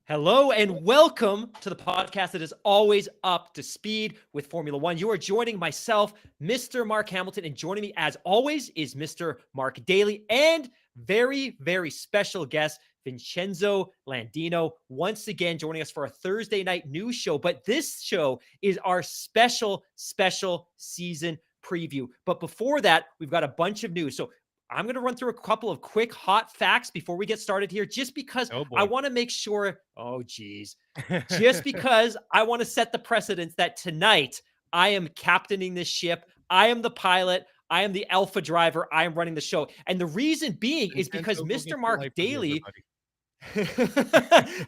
Hello and welcome to the podcast that is always up to speed with Formula One. You are joining myself, Mr. Mark Hamilton, and joining me as always is Mr. Mark Daly and very, very special guest, Vincenzo Landino, once again joining us for a Thursday night news show. But this show is our special season preview. But before that, we've got a bunch of news. So I'm going to run through a couple of quick hot facts before we get started here, just because Oh I boy. want to make sure. Oh, geez. Just because I want to set the precedence that tonight I am captaining this ship. I am the pilot. I am the alpha driver. I am running the show. And the reason being is because Vincenzo, go Mr. get your Mark life together, Daly buddy.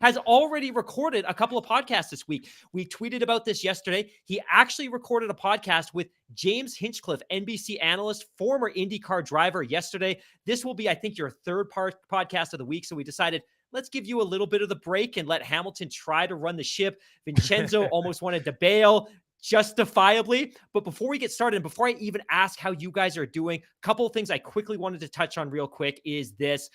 has already recorded a couple of podcasts this week. We tweeted about this yesterday. He actually recorded a podcast with James Hinchcliffe, NBC analyst, former IndyCar driver, yesterday. This will be, I think, your third podcast of the week. So we decided, let's give you a little bit of the break and let Hamilton try to run the ship. Vincenzo almost wanted to bail, justifiably. But before we get started, and before I even ask how you guys are doing, a couple of things I quickly wanted to touch on real quick is this.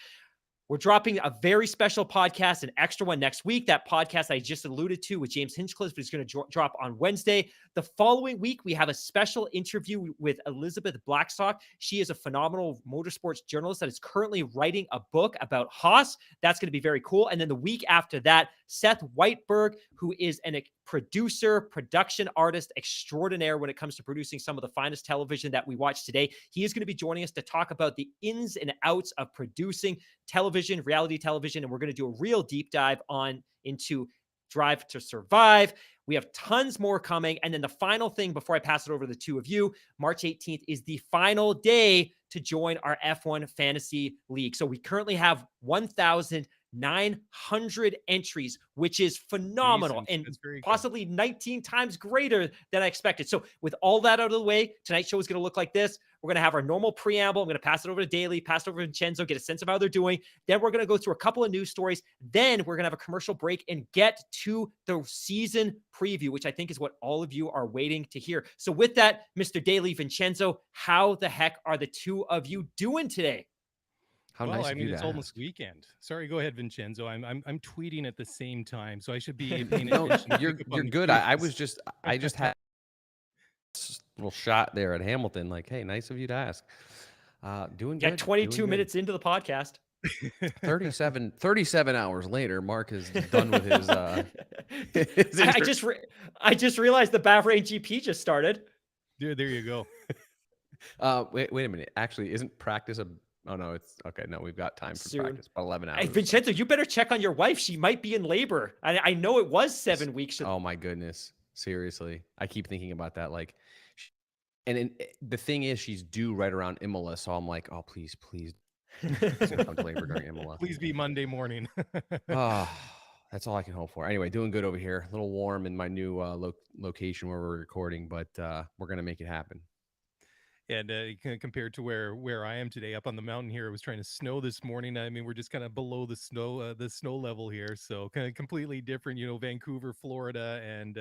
We're dropping a very special podcast, an extra one next week. That podcast I just alluded to with James Hinchcliffe is going to drop on Wednesday. The following week, we have a special interview with Elizabeth Blackstock. She is a phenomenal motorsports journalist that is currently writing a book about Haas. That's going to be very cool. And then the week after that, Seth Whiteberg, who is a producer, production artist extraordinaire when it comes to producing some of the finest television that we watch today. He is going to be joining us to talk about the ins and outs of producing television, reality television, and we're going to do a real deep dive into Drive to Survive. We have tons more coming. And then the final thing before I pass it over to the two of you, March 18th is the final day to join our F1 Fantasy League. So we currently have 1,900 entries, which is phenomenal and possibly 19 times greater than I expected. So with all that out of the way, tonight's show is going to look like this. We're going to have our normal preamble. I'm going to pass it over to Daly, pass it over to Vincenzo, get a sense of how they're doing. Then we're going to go through a couple of news stories. Then we're going to have a commercial break and get to the season preview, which I think is what all of you are waiting to hear. So with that, Mr. Daly, Vincenzo, how the heck are the two of you doing today? How nice of you to ask. Almost weekend. Sorry, go ahead, Vincenzo. I'm tweeting at the same time, so I should be paying attention. No, you're good. I just had a little shot there at Hamilton. Like, hey, nice of you to ask. Doing good. 22 minutes into the podcast. 37 hours later, Mark is done with his. I just realized the Bahrain GP just started. Dude, there you go. Wait a minute. Actually, isn't practice a? Oh no, it's okay. No, we've got time for practice. About 11 hours. Hey, Vincenzo, you better check on your wife. She might be in labor. I know it was 7 weeks. Oh my goodness, seriously, I keep thinking about that. Like, and the thing is, she's due right around Imola, so I'm like, oh please. Come to labor during Imola. Please be Monday morning. That's all I can hope for. Anyway, doing good over here. A little warm in my new location where we're recording, but we're gonna make it happen. And compared to where I am today, up on the mountain here, it was trying to snow this morning. I mean, we're just kind of below the snow level here, so kind of completely different. Vancouver, Florida, and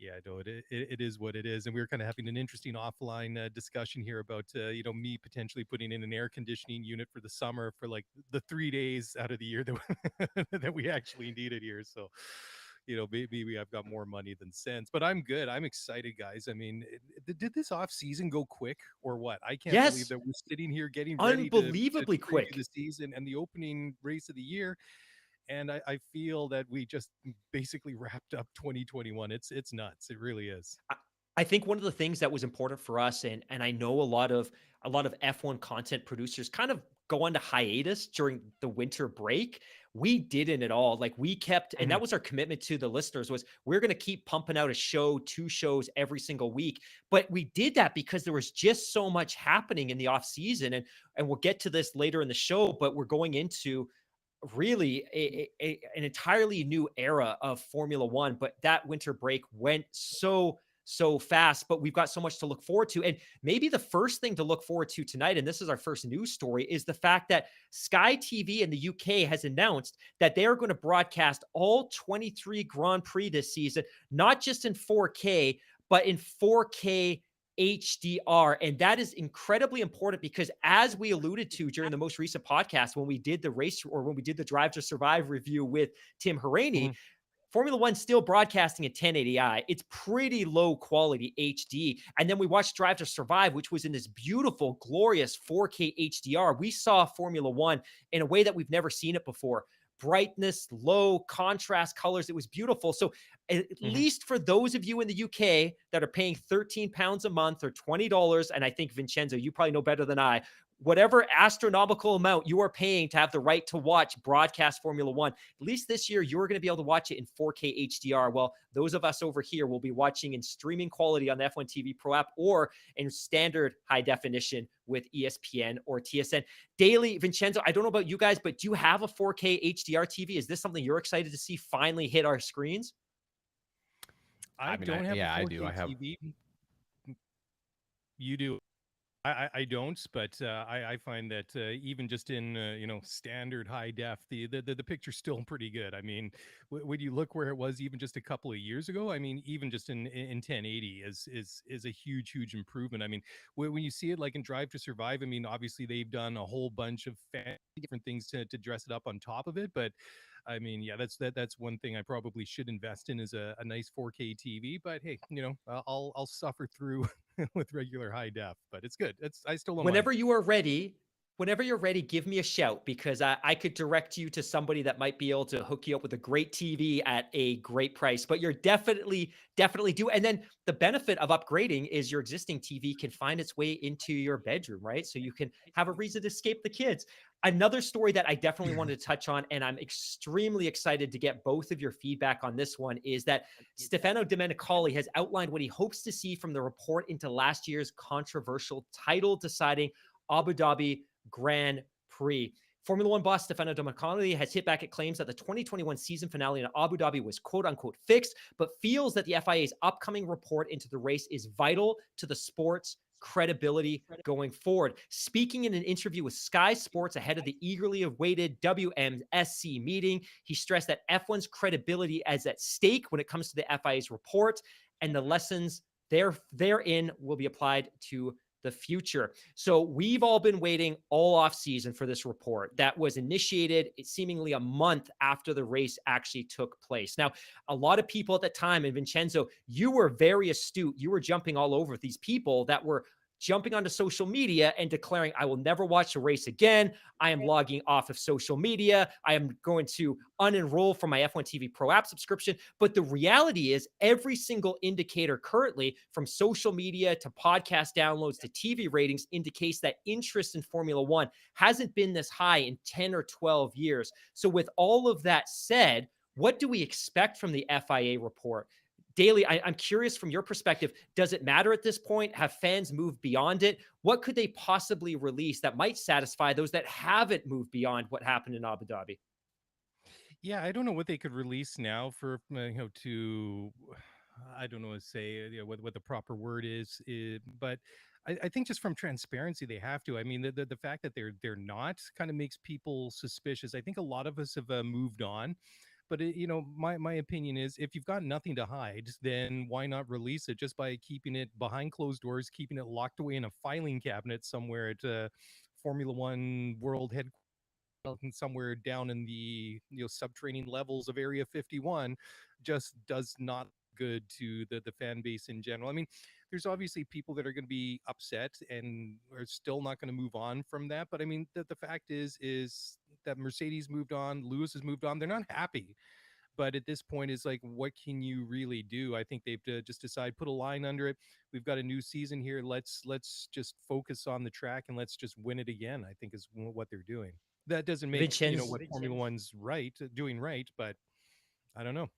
yeah, no, it is what it is. And we were kind of having an interesting offline discussion here about me potentially putting in an air conditioning unit for the summer for like the 3 days out of the year that that we actually needed here. So maybe I've got more money than sense, but I'm good. I'm excited, guys. I mean, did this off season go quick or what? I can't believe that we're sitting here getting ready unbelievably quick the season and the opening race of the year. And I feel that we just basically wrapped up 2021. It's nuts. It really is. I think one of the things that was important for us, and I know a lot of F1 content producers kind of go on to hiatus during the winter break. We didn't at all. Like, we kept, and that was our commitment to the listeners, was we're going to keep pumping out a show, 2 shows every single week. But we did that because there was just so much happening in the off season. And we'll get to this later in the show, but we're going into really an entirely new era of Formula One. But that winter break went so fast, but we've got so much to look forward to. And maybe the first thing to look forward to tonight, and this is our first news story, is the fact that Sky TV in the UK has announced that they are going to broadcast all 23 Grand Prix this season, not just in 4K, but in 4K HDR. And that is incredibly important because, as we alluded to during the most recent podcast, when we did the race or when we did the Drive to Survive review with Tim Haraney, Formula One still broadcasting at 1080i. It's pretty low quality HD. And then we watched Drive to Survive, which was in this beautiful, glorious 4K HDR. We saw Formula One in a way that we've never seen it before. Brightness, low contrast colors. It was beautiful. So at least for those of you in the UK that are paying £13 a month or $20, and I think, Vincenzo, you probably know better than I, whatever astronomical amount you are paying to have the right to watch broadcast Formula One, at least this year, you're going to be able to watch it in 4K HDR. Well, those of us over here will be watching in streaming quality on the F1 TV Pro app or in standard high definition with ESPN or TSN. Daily, Vincenzo, I don't know about you guys, but do you have a 4K HDR TV? Is this something you're excited to see finally hit our screens? I mean, don't have a 4K I do. I have. TV. You do. I don't, but I find that even just in standard high def, the picture's still pretty good. I mean, when you look where it was even just a couple of years ago, I mean, even just in 1080 is a huge improvement. I mean, when you see it like in Drive to Survive, I mean, obviously they've done a whole bunch of different things to dress it up on top of it, but I mean, yeah, that's one thing I probably should invest in is a nice 4K TV. But hey, I'll suffer through with regular high def, but it's good. I still don't mind. Whenever you're ready, give me a shout, because I could direct you to somebody that might be able to hook you up with a great TV at a great price. But you're definitely due. And then the benefit of upgrading is your existing TV can find its way into your bedroom, right? So you can have a reason to escape the kids. Another story that I definitely wanted to touch on, and I'm extremely excited to get both of your feedback on this one, is that Stefano Domenicali has outlined what he hopes to see from the report into last year's controversial title-deciding Abu Dhabi Grand Prix. Formula One boss Stefano Domenicali has hit back at claims that the 2021 season finale in Abu Dhabi was quote-unquote fixed, but feels that the FIA's upcoming report into the race is vital to the sport's credibility going forward. Speaking in an interview with Sky Sports ahead of the eagerly awaited WMSC meeting, he stressed that F1's credibility is at stake when it comes to the FIA's report, and the lessons therein will be applied to the future. So we've all been waiting all off season for this report that was initiated seemingly a month after the race actually took place. Now, a lot of people at the time, and Vincenzo, you were very astute. You were jumping all over these people that were jumping onto social media and declaring, I will never watch a race again. I am logging off of social media. I am going to unenroll from my F1 TV Pro app subscription. But the reality is every single indicator currently, from social media to podcast downloads to TV ratings, indicates that interest in Formula One hasn't been this high in 10 or 12 years. So with all of that said, what do we expect from the FIA report? Daily, I'm curious from your perspective, does it matter at this point? Have fans moved beyond it? What could they possibly release that might satisfy those that haven't moved beyond what happened in Abu Dhabi? Yeah, I don't know what they could release now for to I don't know what to say what the proper word is, but I think just from transparency they have to. I mean, the fact that they're not kind of makes people suspicious. I think a lot of us have moved on. But my opinion is, if you've got nothing to hide, then why not release it just by keeping it behind closed doors, keeping it locked away in a filing cabinet somewhere at Formula One World Headquarters, somewhere down in the subterranean levels of Area 51, just does not good to the fan base in general. I mean, there's obviously people that are going to be upset and are still not going to move on from that. But I mean, the fact is that Mercedes moved on, Lewis has moved on. They're not happy. But at this point, is like, what can you really do? I think they've just decided, put a line under it. We've got a new season here. Let's just focus on the track and let's just win it again, I think is what they're doing. That doesn't make what Formula One's doing right, but I don't know.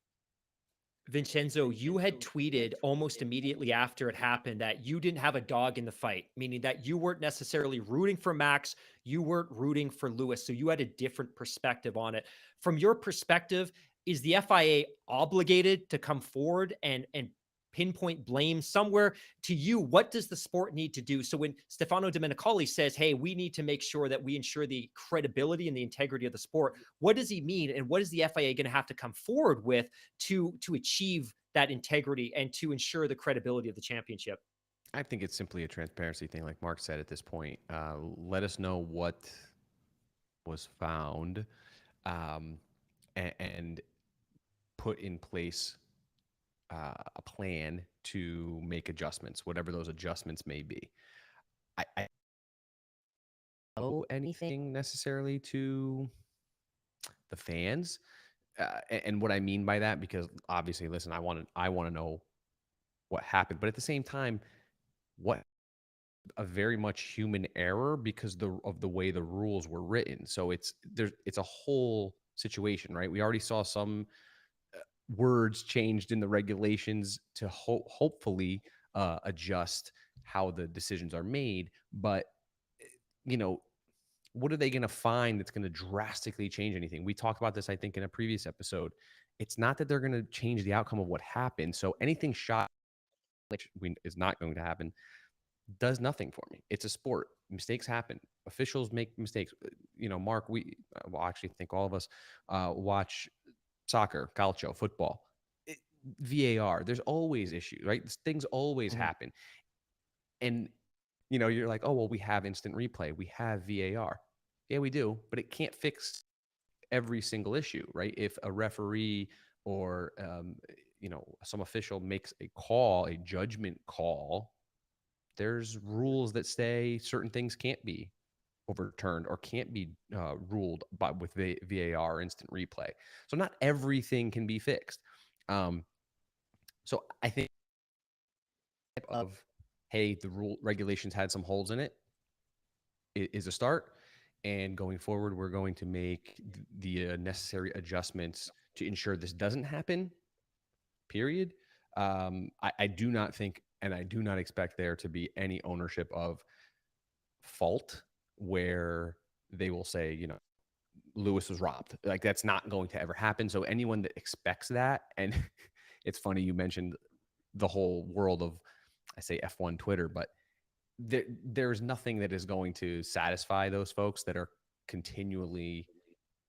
Vincenzo, you had tweeted almost immediately after it happened that you didn't have a dog in the fight, meaning that you weren't necessarily rooting for Max, you weren't rooting for Lewis, so you had a different perspective on it. From your perspective, is the FIA obligated to come forward and pinpoint blame somewhere? To you, what does the sport need to do? So when Stefano Domenicali says, hey, we need to make sure that we ensure the credibility and the integrity of the sport, what does he mean? And what is the FIA going to have to come forward with to achieve that integrity and to ensure the credibility of the championship? I think it's simply a transparency thing, like Mark said at this point. Let us know what was found, um, and put in place a plan to make adjustments, whatever those adjustments may be. I don't know anything necessarily to the fans, and what I mean by that, because obviously, listen, I want to know what happened, but at the same time, what a very much human error because of the way the rules were written. So it's a whole situation, right? We already saw some words changed in the regulations to hopefully adjust how the decisions are made. But you know, what are they going to find that's going to drastically change anything? We talked about this, I think, in a previous episode. It's not that they're going to change the outcome of what happened. So anything shot, which is not going to happen, does nothing for me. It's a sport. Mistakes happen. Officials make mistakes. Mark, well, I actually think all of us watch soccer, calcio, football, VAR. There's always issues, right? Things always Mhm. happen. And, you're like, oh, well, we have instant replay. We have VAR. Yeah, we do, but it can't fix every single issue, right? If a referee or, some official makes a call, a judgment call, there's rules that say certain things can't be overturned or can't be ruled by with VAR instant replay. So not everything can be fixed. So I think of, hey, the rule regulations had some holes in it is a start, and going forward, we're going to make the necessary adjustments to ensure this doesn't happen. Period. I do not think, and I do not expect there to be any ownership of fault where they will say, Lewis was robbed. Like that's not going to ever happen. So anyone that expects that, and it's funny you mentioned the whole world of, I say F1 Twitter, but there's nothing that is going to satisfy those folks that are continually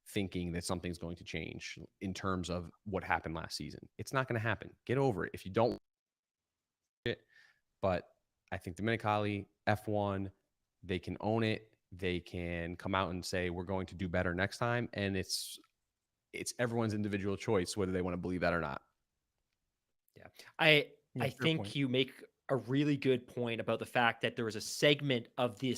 thinking that something's going to change in terms of what happened last season. It's not going to happen. Get over it. If you don't it, but I think Dominicali, F1, they can own it. They can come out and say we're going to do better next time, and it's everyone's individual choice whether they want to believe that or not. Yeah. I Yeah, I fair point. think you make a really good point about the fact that there is a segment of the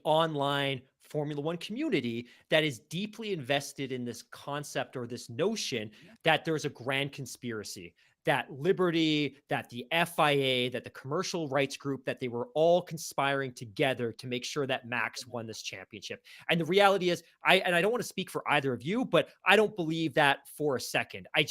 online Formula One community that is deeply invested in this concept or this notion that there's a grand conspiracy, that Liberty, that the FIA, that the commercial rights group, that they were all conspiring together to make sure that Max won this championship. And the reality is, I don't want to speak for either of you, but I don't believe that for a second. I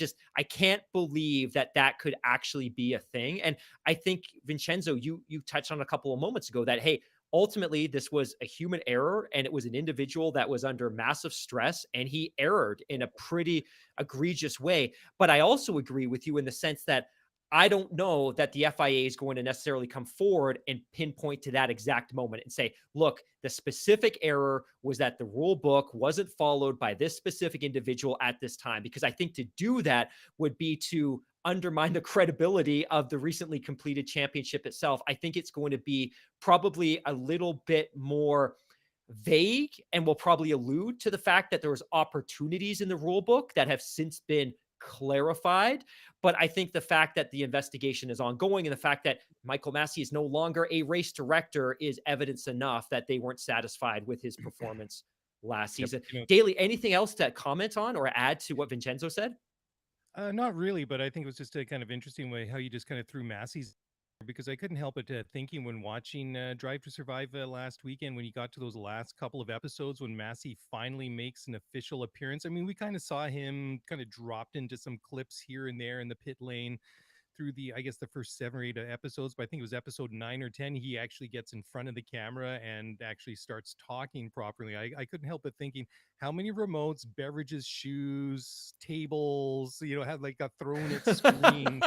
can't believe that that could actually be a thing. And I think Vincenzo, you touched on a couple of moments ago that, hey, ultimately this was a human error and it was an individual that was under massive stress and he erred in a pretty egregious way. But I also agree with you in the sense that I don't know that the FIA is going to necessarily come forward and pinpoint to that exact moment and say, look, the specific error was that the rule book wasn't followed by this specific individual at this time. Because I think to do that would be to undermine the credibility of the recently completed championship itself. I think it's going to be probably a little bit more vague and will probably allude to the fact that there was opportunities in the rule book that have since been clarified. But I think the fact that the investigation is ongoing and the fact that Michael Massey is no longer a race director is evidence enough that they weren't satisfied with his performance last Yep. season. You know, Daly, anything else to comment on or add to what Vincenzo said? Not really, but I think it was just a kind of interesting way how you just kind of threw Massey's, because I couldn't help but thinking when watching Drive to Survive last weekend, when you got to those last couple of episodes when Massey finally makes an official appearance. I mean, we kind of saw him kind of dropped into some clips here and there in the pit lane through the, I guess, the first 7 or 8 episodes, but I think it was episode 9 or 10, he actually gets in front of the camera and actually starts talking properly. I couldn't help but thinking how many remotes, beverages, shoes, tables, have like got thrown at screens,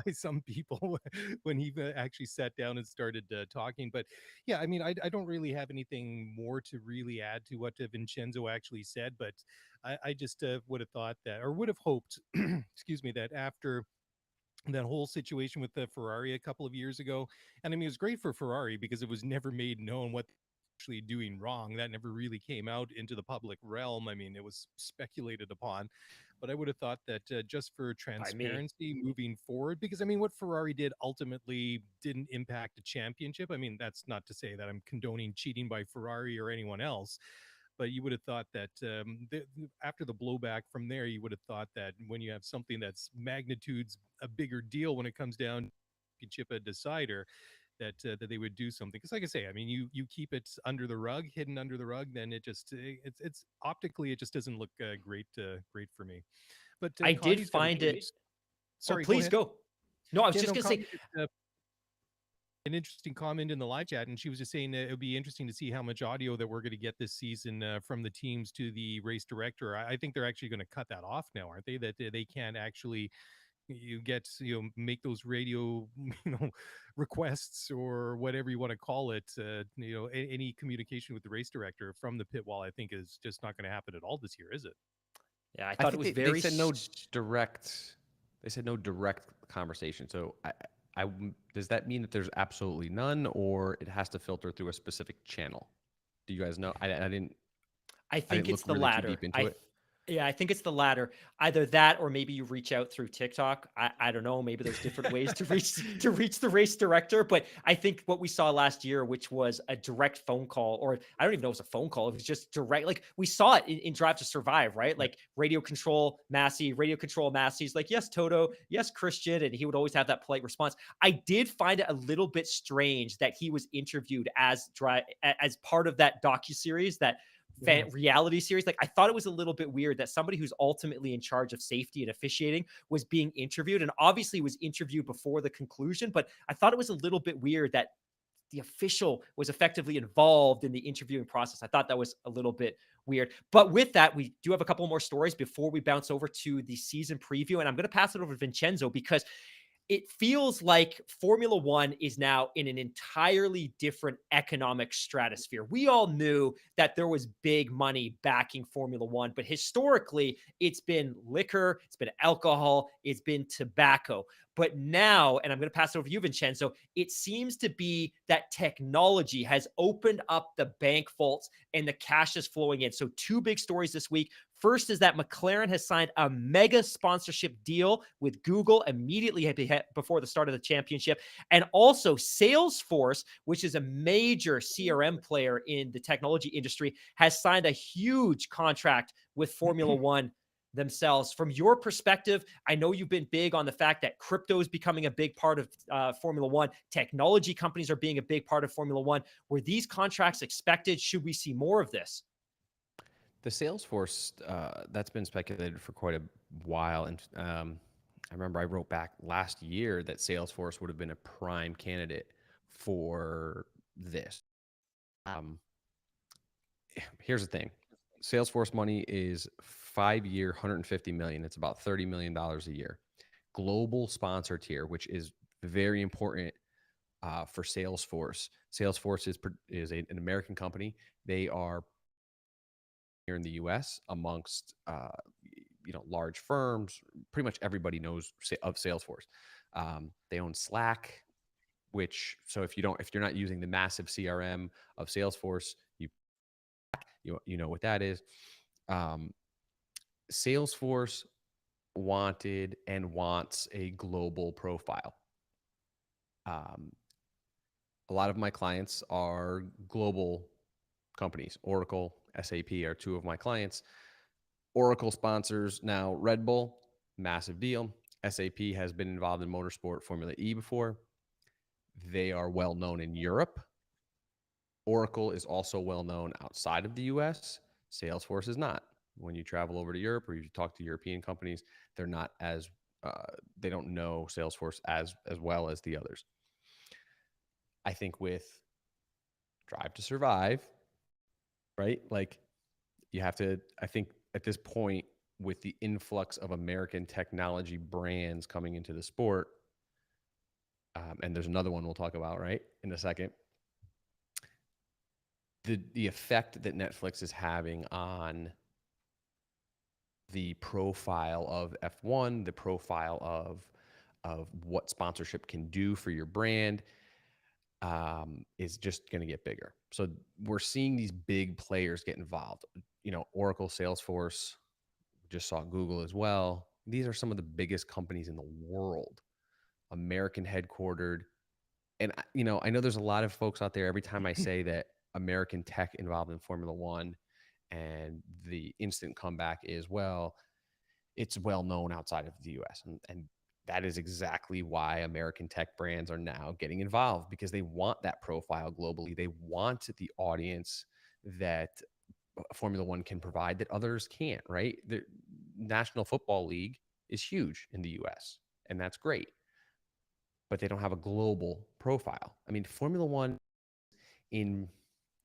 by some people when he actually sat down and started talking. But yeah, I mean, I don't really have anything more to really add to what Vincenzo actually said, but I just would have thought that, or would have hoped, excuse me, that after that whole situation with the Ferrari a couple of years ago. And I mean, it was great for Ferrari because it was never made known what actually doing wrong. That never really came out into the public realm. I mean, it was speculated upon, but I would have thought that just for By me. transparency moving forward, because I mean, what Ferrari did ultimately didn't impact the championship. I mean, that's not to say that I'm condoning cheating by Ferrari or anyone else, but you would have thought that after the blowback from there, you would have thought that when you have something that's magnitudes a bigger deal when it comes down to chip a decider, that they would do something. Because, like I say, I mean, you keep it under the rug, hidden under the rug, then it just it's optically it just doesn't look great for me. But I did Connie's got a find really it. Oh, sorry, go please ahead. go. No, I was Yeah, just no, gonna say. Connie did, an interesting comment in the live chat, and she was just saying that it would be interesting to see how much audio that we're going to get this season from the teams to the race director. I think they're actually going to cut that off now, aren't they? That they can't actually make those radio requests or whatever you want to call it. Any communication with the race director from the pit wall, I think, is just not going to happen at all this year, is it? Yeah, I I thought it think was they very. said no direct. They said no direct conversation. So does that mean that there's absolutely none, or it has to filter through a specific channel? Do you guys know? I I think didn't it's look the really too latter. deep into it. Yeah, I think it's the latter. Either that or maybe you reach out through TikTok. I don't know. Maybe there's different ways to reach the race director. But I think what we saw last year, which was a direct phone call, or I don't even know if it was a phone call. It was just direct. Like we saw it in Drive to Survive, right? Yep. Like radio control Massey. He's like, yes, Toto, yes, Christian. And he would always have that polite response. I did find it a little bit strange that he was interviewed as part of that docuseries, that reality series. Like I thought it was a little bit weird that somebody who's ultimately in charge of safety and officiating was being interviewed, and obviously was interviewed before the conclusion. But I thought it was a little bit weird that the official was effectively involved in the interviewing process. I thought that was a little bit weird. But with that, we do have a couple more stories before we bounce over to the season preview. And I'm going to pass it over to Vincenzo because it feels like Formula One is now in an entirely different economic stratosphere. We all knew that there was big money backing Formula One, but historically, it's been liquor, it's been alcohol, it's been tobacco. But now, and I'm going to pass it over to you, Vincenzo, it seems to be that technology has opened up the bank vaults and the cash is flowing in. So, two big stories this week. First is that McLaren has signed a mega sponsorship deal with Google immediately before the start of the championship. And also Salesforce, which is a major CRM player in the technology industry, has signed a huge contract with Formula One themselves. From your perspective, I know you've been big on the fact that crypto is becoming a big part of Formula One. Technology companies are being a big part of Formula One. Were these contracts expected? Should we see more of this? The Salesforce, that's been speculated for quite a while. And I remember I wrote back last year that Salesforce would have been a prime candidate for this. Here's the thing. Salesforce money is 5-year, $150 million. It's about $30 million a year. Global sponsor tier, which is very important for Salesforce. Salesforce is an American company. They are here in the U.S. amongst large firms. Pretty much everybody knows of Salesforce. They own Slack, which if you're not using the massive CRM of Salesforce, you know what that is. Salesforce wanted and wants a global profile. A lot of my clients are global companies. Oracle, SAP are two of my clients. Oracle sponsors now Red Bull, massive deal. SAP has been involved in motorsport Formula E before. They are well known in Europe. Oracle is also well known outside of the US. Salesforce is not. When you travel over to Europe or you talk to European companies, they're not as they don't know Salesforce as well as the others. I think with Drive to Survive, right? Like you have to, I think at this point, with the influx of American technology brands coming into the sport, and there's another one we'll talk about right in a second, the effect that Netflix is having on the profile of F1, the profile of of what sponsorship can do for your brand is just going to get bigger. So we're seeing these big players get involved. Oracle, Salesforce, just saw Google as well. These are some of the biggest companies in the world, American headquartered. And I know there's a lot of folks out there. Every time I say that American tech involved in Formula One, and the instant comeback is, well, it's well known outside of the US. And that is exactly why American tech brands are now getting involved, because they want that profile globally. They want the audience that Formula One can provide that others can't, right? The National Football League is huge in the US, and that's great, but they don't have a global profile. I mean, Formula One in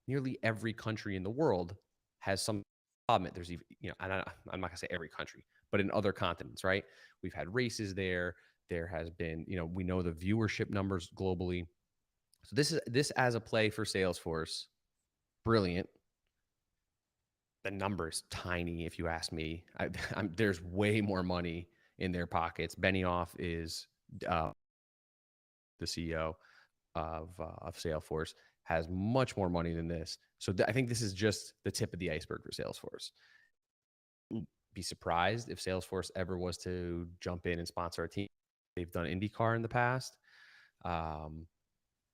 nearly every country in the world has some problem. There's even, I'm not going to say every country, but in other continents, right? We've had races there. There has been, we know the viewership numbers globally. So this as a play for Salesforce, brilliant. The number's tiny, if you ask me. There's way more money in their pockets. Benioff is the CEO of Salesforce, has much more money than this. So I think this is just the tip of the iceberg for Salesforce. Be surprised if Salesforce ever was to jump in and sponsor a team. They've done IndyCar in the past.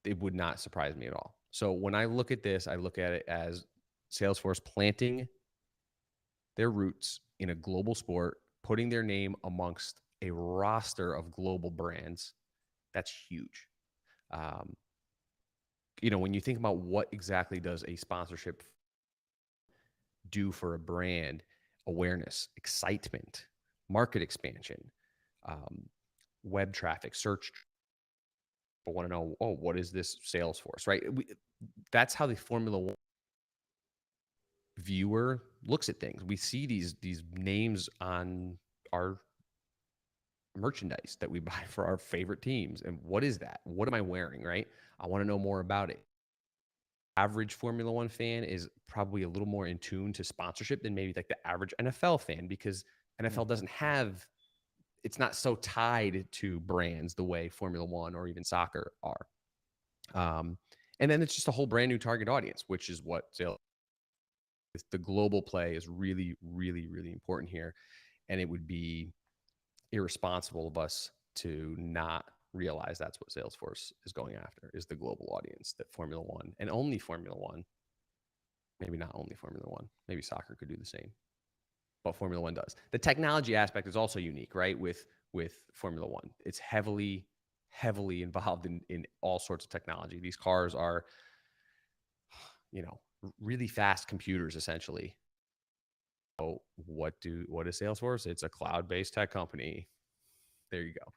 It would not surprise me at all. So when I look at this, I look at it as Salesforce planting their roots in a global sport, putting their name amongst a roster of global brands. That's huge. When you think about what exactly does a sponsorship do for a brand, awareness, excitement, market expansion, web traffic, search. People want to know, what is this Salesforce, right? That's how the Formula One viewer looks at things. We see these names on our merchandise that we buy for our favorite teams. And what is that? What am I wearing, right? I want to know more about it. Average Formula One fan is probably a little more in tune to sponsorship than maybe like the average NFL fan, because NFL doesn't have, it's not so tied to brands the way Formula One or even soccer are. And then it's just a whole brand new target audience, which is what sales. The global play is really, really, really important here. And it would be irresponsible of us to not realize that's what Salesforce is going after, is the global audience that Formula One, and only Formula One, maybe not only Formula One, maybe soccer could do the same, but Formula One does. The technology aspect is also unique, right? With Formula One, it's heavily involved in all sorts of technology. These cars are, really fast computers, essentially. So what is Salesforce? It's a cloud-based tech company. There you go.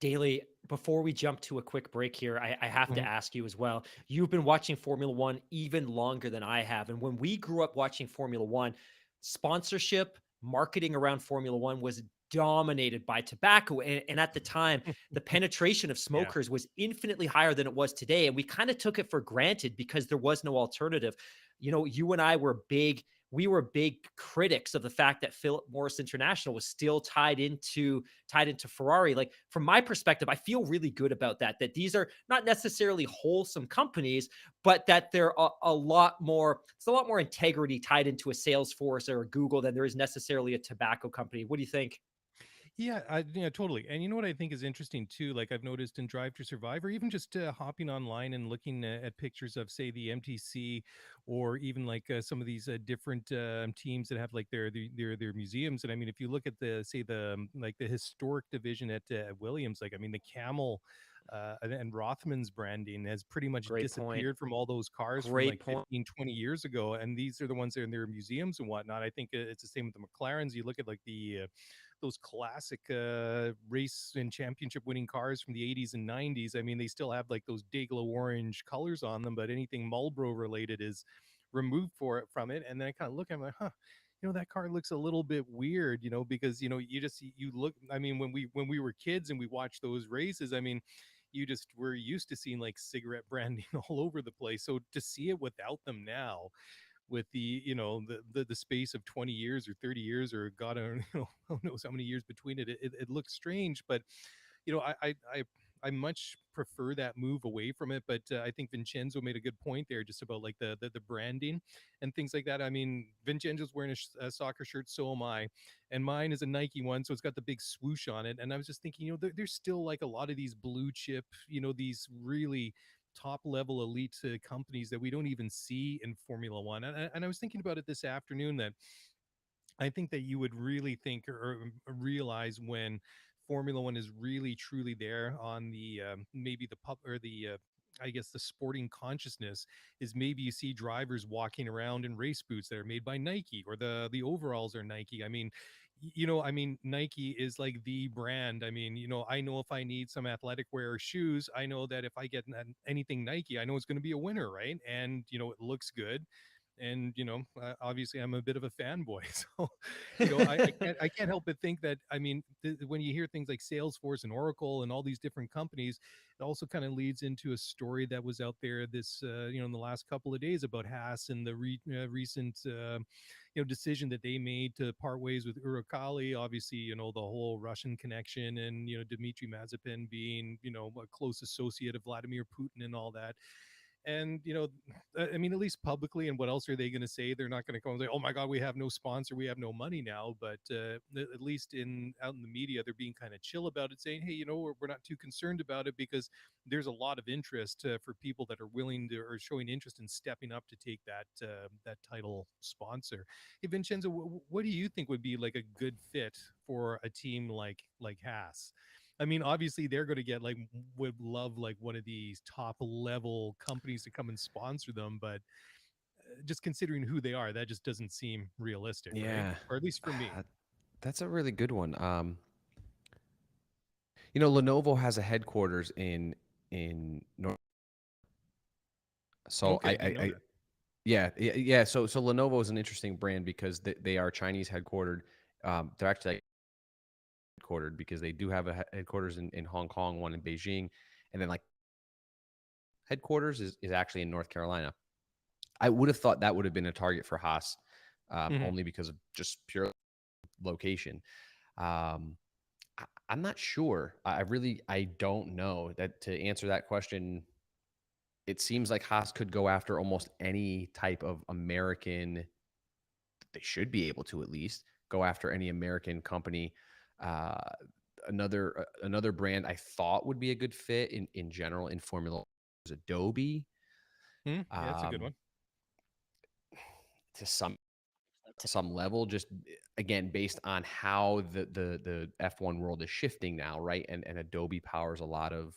Daly, before we jump to a quick break here, I have to ask you as well. You've been watching Formula One even longer than I have. And when we grew up watching Formula One, sponsorship, marketing around Formula One was dominated by tobacco. And at the time, the penetration of smokers was infinitely higher than it was today. And we kind of took it for granted because there was no alternative. You and I were big critics of the fact that Philip Morris International was still tied into Ferrari. Like, from my perspective, I feel really good about that these are not necessarily wholesome companies, but that they're a lot more integrity tied into a Salesforce or a Google than there is necessarily a tobacco company. What do you think? Yeah, totally. And you know what I think is interesting too? Like I've noticed in Drive to Survive, or even just hopping online and looking at pictures of, say, the MTC, or even like some of these different teams that have like their museums. And I mean, if you look at like the historic division at Williams, like I mean, the camel. And Rothman's branding has pretty much Great disappeared point. from all those cars from Great like point. 15, 20 years ago. And these are the ones that are in their museums and whatnot. I think it's the same with the McLarens. You look at like those classic race and championship winning cars from the 80s and 90s. I mean, they still have like those Dayglow orange colors on them, but anything Marlboro related is removed from it. And then I kind of look at it, I'm like, that car looks a little bit weird, because you look, I mean, when we were kids and we watched those races, I mean, you just were used to seeing like cigarette branding all over the place. So to see it without them now, with the the space of 20 years or 30 years or God, I don't know, who knows how many years between it. It looks strange, but I much prefer that move away from it. But I think Vincenzo made a good point there, just about like the branding and things like that. I mean, Vincenzo's wearing a soccer shirt, so am I, and mine is a Nike one, so it's got the big swoosh on it. And I was just thinking, there's still like a lot of these blue chip, these really top level elite companies that we don't even see in Formula One. And I was thinking about it this afternoon, that I think that you would really think or realize when Formula One is really truly there on the maybe the pub or the I guess the sporting consciousness, is maybe you see drivers walking around in race boots that are made by Nike, or the overalls are Nike. I mean, Nike is like the brand. I mean, I know if I need some athletic wear or shoes, I know that if I get anything Nike, I know it's going to be a winner, right? And it looks good. And obviously I'm a bit of a fanboy, so I can't help but think that, I mean, when you hear things like Salesforce and Oracle and all these different companies, it also kind of leads into a story that was out there this in the last couple of days about Haas and the recent decision that they made to part ways with Uralkali. Obviously, the whole Russian connection, and Dmitry Mazepin being a close associate of Vladimir Putin and all that. And I mean, at least publicly, and what else are they going to say? They're not going to come and say, oh my God, we have no sponsor, we have no money now. But at least out in the media, they're being kind of chill about it, saying, hey, we're not too concerned about it, because there's a lot of interest for people that are willing to, or showing interest in stepping up to take that title sponsor. Hey, Vincenzo, what do you think would be like a good fit for a team like Haas? I mean, obviously they're going to get would love like one of these top level companies to come and sponsor them, but just considering who they are, that just doesn't seem realistic, right? Yeah. Or at least for me. That's a really good one. Lenovo has a headquarters in North. So Okay, didn't know that. yeah. So Lenovo is an interesting brand because they are Chinese headquartered. They're actually headquartered because they do have a headquarters in Hong Kong, one in Beijing, and then like headquarters is actually in North Carolina. I would have thought that would have been a target for Haas, Mhm. only because of just pure location. I'm not sure. I don't know. That to answer that question, it seems like Haas could go after almost any type of American. They should be able to at least go after any American company. Uh, another brand I thought would be a good fit in general in Formula is Adobe. Yeah, that's a good Um, one. to some level, just again based on how the F1 world is shifting now, right? And Adobe powers a lot of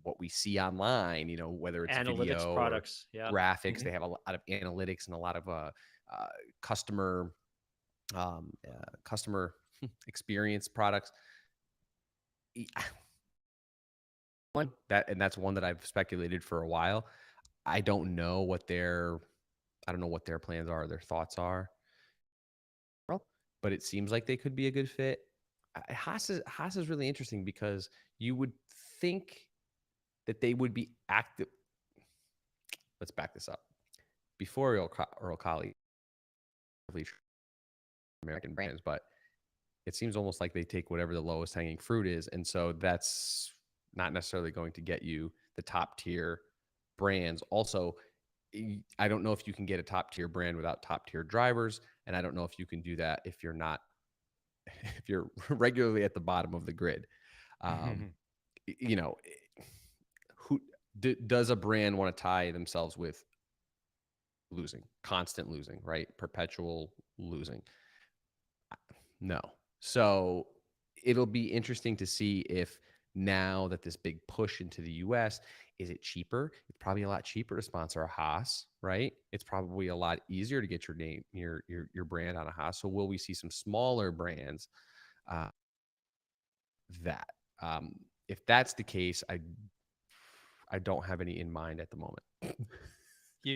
what we see online, whether it's Analytics video or products. Yeah. graphics. Mhm. They have a lot of analytics and a lot of customer customer experience products. One that and that's one that I've speculated for a while. I don't know what their plans are, their thoughts are, but it seems like they could be a good fit. Haas is really interesting because you would think that they would be active. Let's back this up. Before Uralkali, American brands, but it seems almost like they take whatever the lowest hanging fruit is, and so that's not necessarily going to get you the top tier brands. Also, I don't know if you can get a top tier brand without top tier drivers, and I don't know if you can do that if you're not if you're regularly at the bottom of the grid. Um, you know, who does a brand want to tie themselves with losing, constant losing, right? Perpetual losing? No. So it'll be interesting to see if now that this big push into the US, is it cheaper? It's probably a lot cheaper to sponsor a Haas, right? It's probably a lot easier to get your name, your brand on a Haas. So will we see some smaller brands uh, that? If that's the case, I don't have any in mind at the moment. But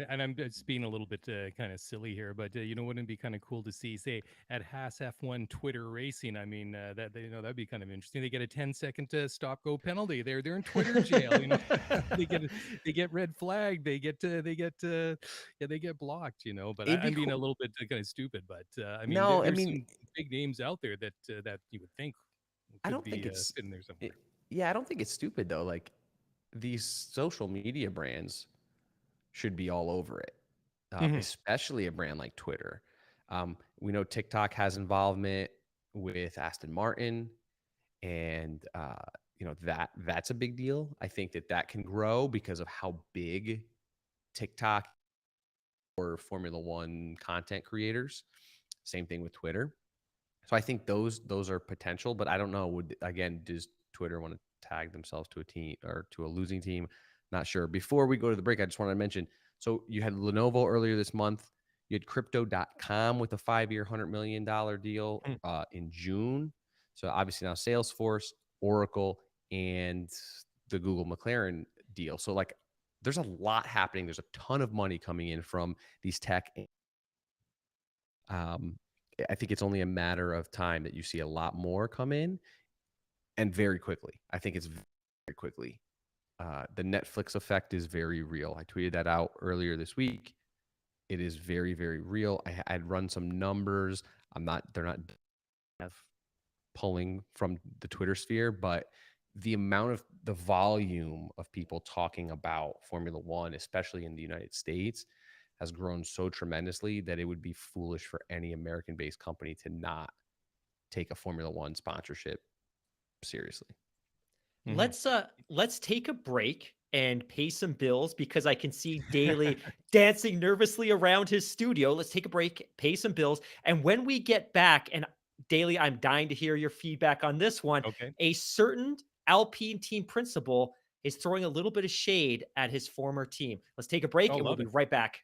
and I'm just being a little bit kind of silly here, but wouldn't it be kind of cool to see, say, at Haas F1 Twitter Racing? I mean, that'd be kind of interesting. They get a 10-second stop go penalty. They're in Twitter jail. They get they get red flagged. They get blocked. But it'd be I'm being a cool. little bit kind of stupid. But I mean, No, I there's mean, some big names out there that you would think I could don't think be it's. sitting there somewhere. Yeah, I don't think it's stupid though. Like these social media brands should be all over it, Hmm. especially a brand like Twitter. We know TikTok has involvement with Aston Martin, and that's a big deal. I think that can grow because of how big TikTok or Formula One content creators. Same thing with Twitter. So I think those are potential, but I don't know. Does Twitter want to tag themselves to a team or to a losing team? Not sure. Before we go to the break, I just wanted to mention. So you had Lenovo earlier this month. You had Crypto.com with a 5-year, $100 million deal in June. So obviously now Salesforce, Oracle, and the Google McLaren deal. So like, there's a lot happening. There's a ton of money coming in from these tech. Um, I think it's only a matter of time that you see a lot more come in, and very quickly. I think it's very quickly. The Netflix effect is very real. I tweeted that out earlier this week. It is very, very real. I'd run some numbers. They're not pulling from the Twitter sphere, but the volume of people talking about Formula One, especially in the United States, has grown so tremendously that it would be foolish for any American-based company to not take a Formula One sponsorship seriously. Hmm. Let's take a break and pay some bills because I can see Daly dancing nervously around his studio. Let's take a break, pay some bills, and when we get back, and Daly, I'm dying to hear your feedback on this one. Okay. A certain Alpine team principal is throwing a little bit of shade at his former team. Let's take a break Oh, and we'll love be it. right back.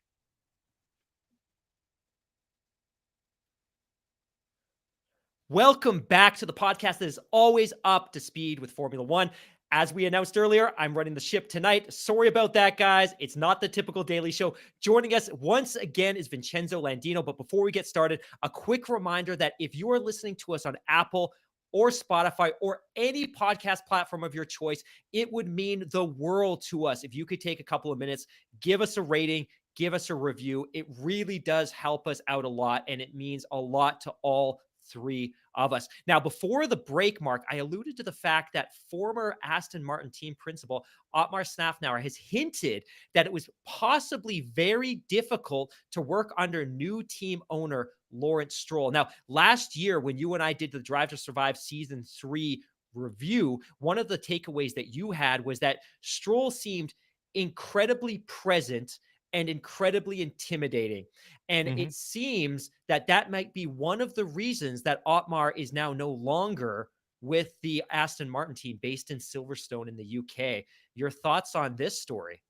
Welcome back to the podcast that is always up to speed with Formula One. As we announced earlier, I'm running the ship tonight. Sorry about that, guys. It's not the typical daily show. Joining us once again is Vincenzo Landino. But before we get started, a quick reminder that if you are listening to us on Apple or Spotify or any podcast platform of your choice, it would mean the world to us if you could take a couple of minutes, give us a rating, give us a review. It really does help us out a lot, and it means a lot to all three of us. Now, before the break, Mark, I alluded to the fact that former Aston Martin team principal Otmar Szafnauer has hinted that it was possibly very difficult to work under new team owner Lawrence Stroll. Now, last year, when you and I did the Drive to Survive Season 3 review, one of the takeaways that you had was that Stroll seemed incredibly present and incredibly intimidating. And Hmm. it seems that that might be one of the reasons that Otmar is now no longer with the Aston Martin team based in Silverstone in the UK. Your thoughts on this story?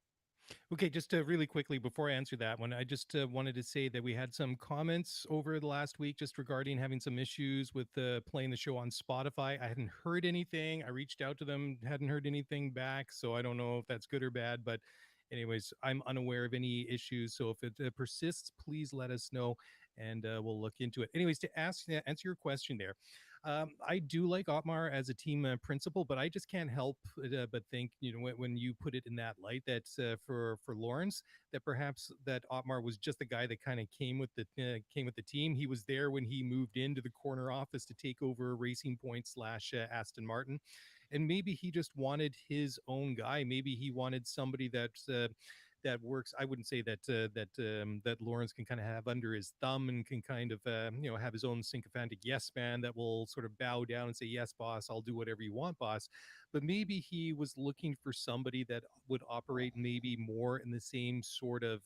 Okay, just really quickly before I answer that one, I just wanted to say that we had some comments over the last week just regarding having some issues with playing the show on Spotify. I hadn't heard anything. I reached out to them, hadn't heard anything back, so I don't know if that's good or bad. But, anyways, I'm unaware of any issues. So if it persists, please let us know, and we'll look into it. Anyways, to answer your question there. I do like Otmar as a team principal, but I just can't help but think, when you put it in that light, that for Lawrence, that perhaps that Otmar was just the guy that kind of came with the team. He was there when he moved into the corner office to take over Racing Point slash Aston Martin, and maybe he just wanted his own guy. Maybe he wanted somebody that works. I wouldn't say that Lawrence can kind of have under his thumb and can kind of have his own sycophantic yes man that will sort of bow down and say, yes boss, I'll do whatever you want, boss. But maybe he was looking for somebody that would operate maybe more in the same sort of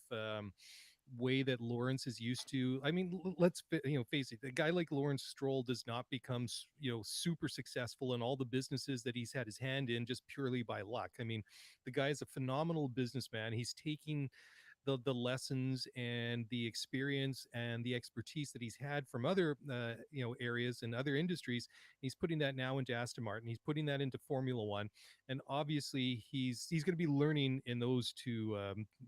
way that Lawrence is used to. I mean, let's face it. A guy like Lawrence Stroll does not become super successful in all the businesses that he's had his hand in just purely by luck. I mean, the guy is a phenomenal businessman. He's taking the lessons and the experience and the expertise that he's had from other areas and other industries. He's putting that now into Aston Martin. He's putting that into Formula One, and obviously he's going to be learning in those two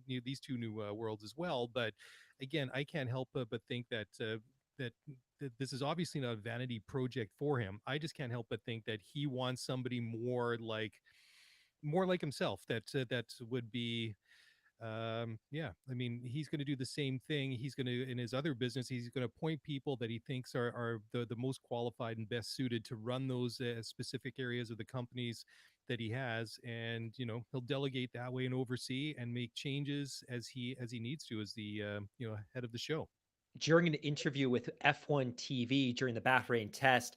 these two new worlds as well. But again, I can't help but think that that this is obviously not a vanity project for him. I just can't help but think that he wants somebody more like himself, that would be yeah, I mean, he's going to do the same thing. He's going to, in his other business, he's going to appoint people that he thinks are the most qualified and best suited to run those specific areas of the companies that he has. And he'll delegate that way and oversee and make changes as he needs to, as the head of the show. During an interview with F1 TV during the Bahrain test,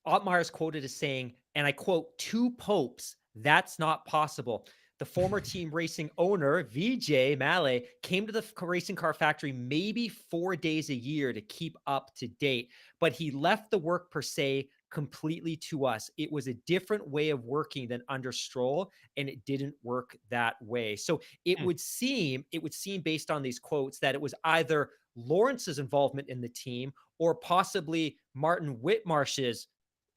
Otmar is quoted as saying, and I quote, "Two popes, that's not possible." The former team racing owner, Vijay Mallya, came to the racing car factory maybe 4 days a year to keep up to date, but he left the work per se completely to us. It was a different way of working than under Stroll, and it didn't work that way. So it would seem based on these quotes that it was either Lawrence's involvement in the team or possibly Martin Whitmarsh's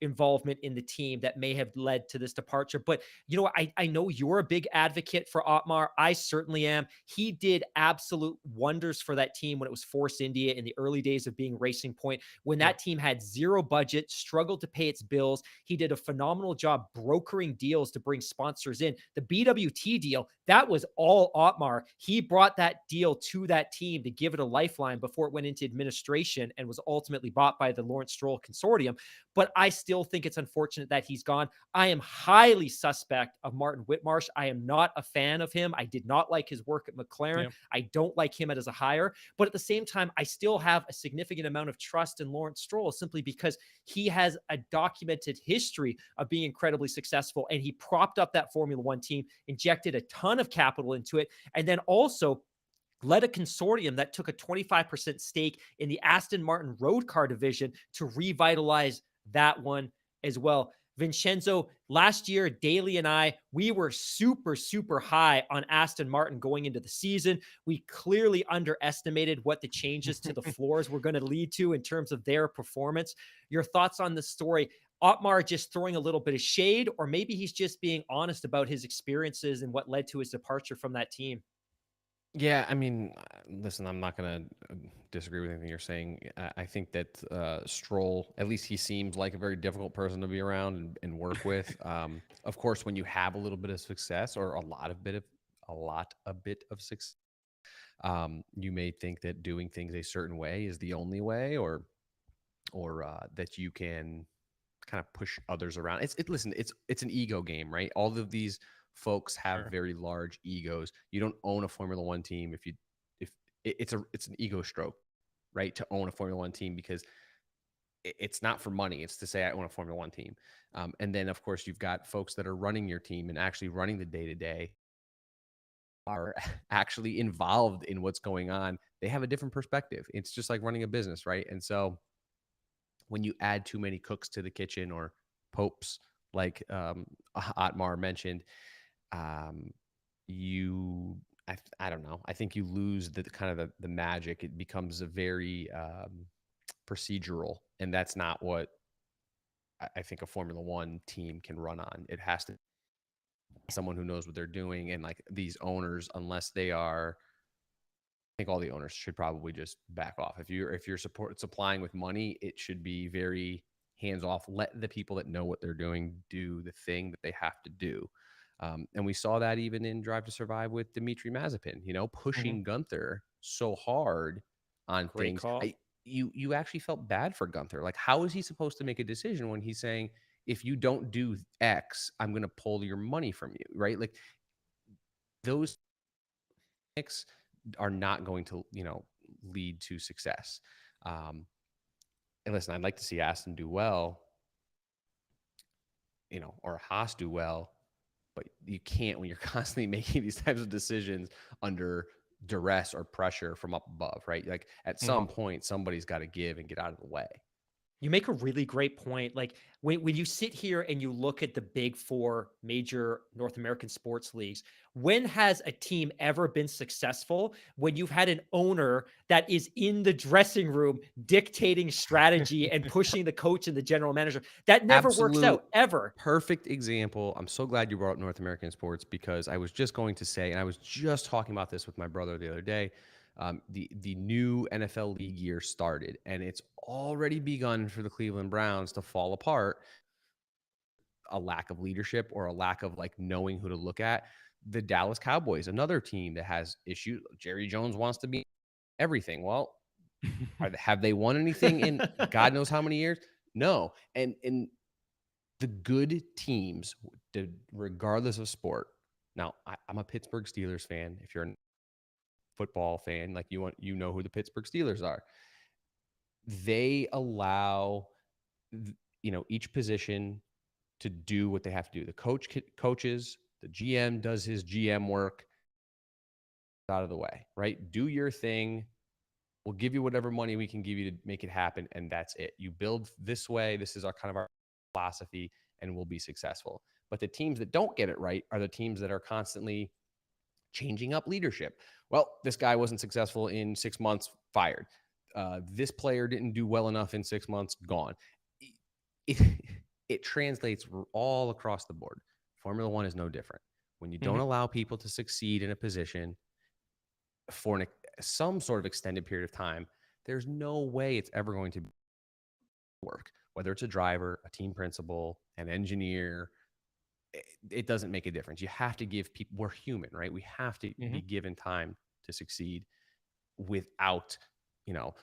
involvement in the team that may have led to this departure. But I know you're a big advocate for Otmar. I certainly am. He did absolute wonders for that team when it was Force India in the early days of being Racing Point, when that team had zero budget, struggled to pay its bills. He did a phenomenal job brokering deals to bring sponsors in. The BWT deal, that was all Otmar. He brought that deal to that team to give it a lifeline before it went into administration and was ultimately bought by the Lawrence Stroll Consortium. But I still think it's unfortunate that he's gone. I am highly suspect of Martin Whitmarsh. I am not a fan of him. I did not like his work at McLaren. Yeah. I don't like him as a hire. But at the same time, I still have a significant amount of trust in Lawrence Stroll simply because he has a documented history of being incredibly successful. And he propped up that Formula One team, injected a ton of capital into it, and then also led a consortium that took a 25% stake in the Aston Martin road car division to revitalize that one as well. Vincenzo, last year, Daly and I, we were super, super high on Aston Martin going into the season. We clearly underestimated what the changes to the floors were going to lead to in terms of their performance. Your thoughts on this story? Otmar just throwing a little bit of shade, or maybe he's just being honest about his experiences and what led to his departure from that team? Yeah, I mean, listen, I'm not going to disagree with anything you're saying. I think that Stroll, at least he seems like a very difficult person to be around and work with. Of course, when you have a little bit of success or a bit of success, you may think that doing things a certain way is the only way, or that you can kind of push others around. Listen, it's an ego game, right? All of these folks have very large egos. You don't own a Formula One team if it's an ego stroke, right? To own a Formula One team, because it's not for money. It's to say I own a Formula One team. And then of course you've got folks that are running your team and actually running the day-to-day, are actually involved in what's going on. They have a different perspective. It's just like running a business, right? And so when you add too many cooks to the kitchen, or popes, like Otmar mentioned, I don't know. I think you lose the kind of the magic. It becomes a very procedural, and that's not what I think a Formula One team can run on. It has to be someone who knows what they're doing, and like these owners, unless they are, I think all the owners should probably just back off. If you're supplying with money, it should be very hands off. Let the people that know what they're doing do the thing that they have to do. And we saw that even in Drive to Survive with Dimitri Mazepin, pushing Gunther so hard on Great things. call. You actually felt bad for Gunther. Like, how is he supposed to make a decision when he's saying, if you don't do X, I'm going to pull your money from you, right? Like, those things are not going to, lead to success. And listen, I'd like to see Aston do well, or Haas do well, but you can't when you're constantly making these types of decisions under duress or pressure from up above, right? Like at some point, somebody's got to give and get out of the way. You make a really great point. Like when you sit here and you look at the big four major North American sports leagues, when has a team ever been successful when you've had an owner that is in the dressing room dictating strategy and pushing the coach and the general manager? That never works Absolute out ever. perfect example. I'm so glad you brought up North American sports because I was just going to say, and I was just talking about this with my brother the other day. The new NFL league year started, and it's already begun for the Cleveland Browns to fall apart. A lack of leadership or a lack of like knowing who to look at. The Dallas Cowboys, another team that has issues. Jerry Jones wants to be everything. Well, have they won anything in God knows how many years? No. And the good teams, regardless of sport. Now, I'm a Pittsburgh Steelers fan. If you're a football fan, like you know who the Pittsburgh Steelers are. They allow, each position to do what they have to do. The coaches, the GM does his GM work out of the way, right? Do your thing. We'll give you whatever money we can give you to make it happen, and that's it. You build this way. This is our kind of our philosophy, and we'll be successful. But the teams that don't get it right are the teams that are constantly changing up leadership. Well, this guy wasn't successful in 6 months, fired. This player didn't do well enough in 6 months, gone. It, it translates all across the board. Formula One is no different. When you don't allow people to succeed in a position for some sort of extended period of time, there's no way it's ever going to work. Whether it's a driver, a team principal, an engineer, it doesn't make a difference. You have to give people, we're human, right? We have to be given time to succeed without,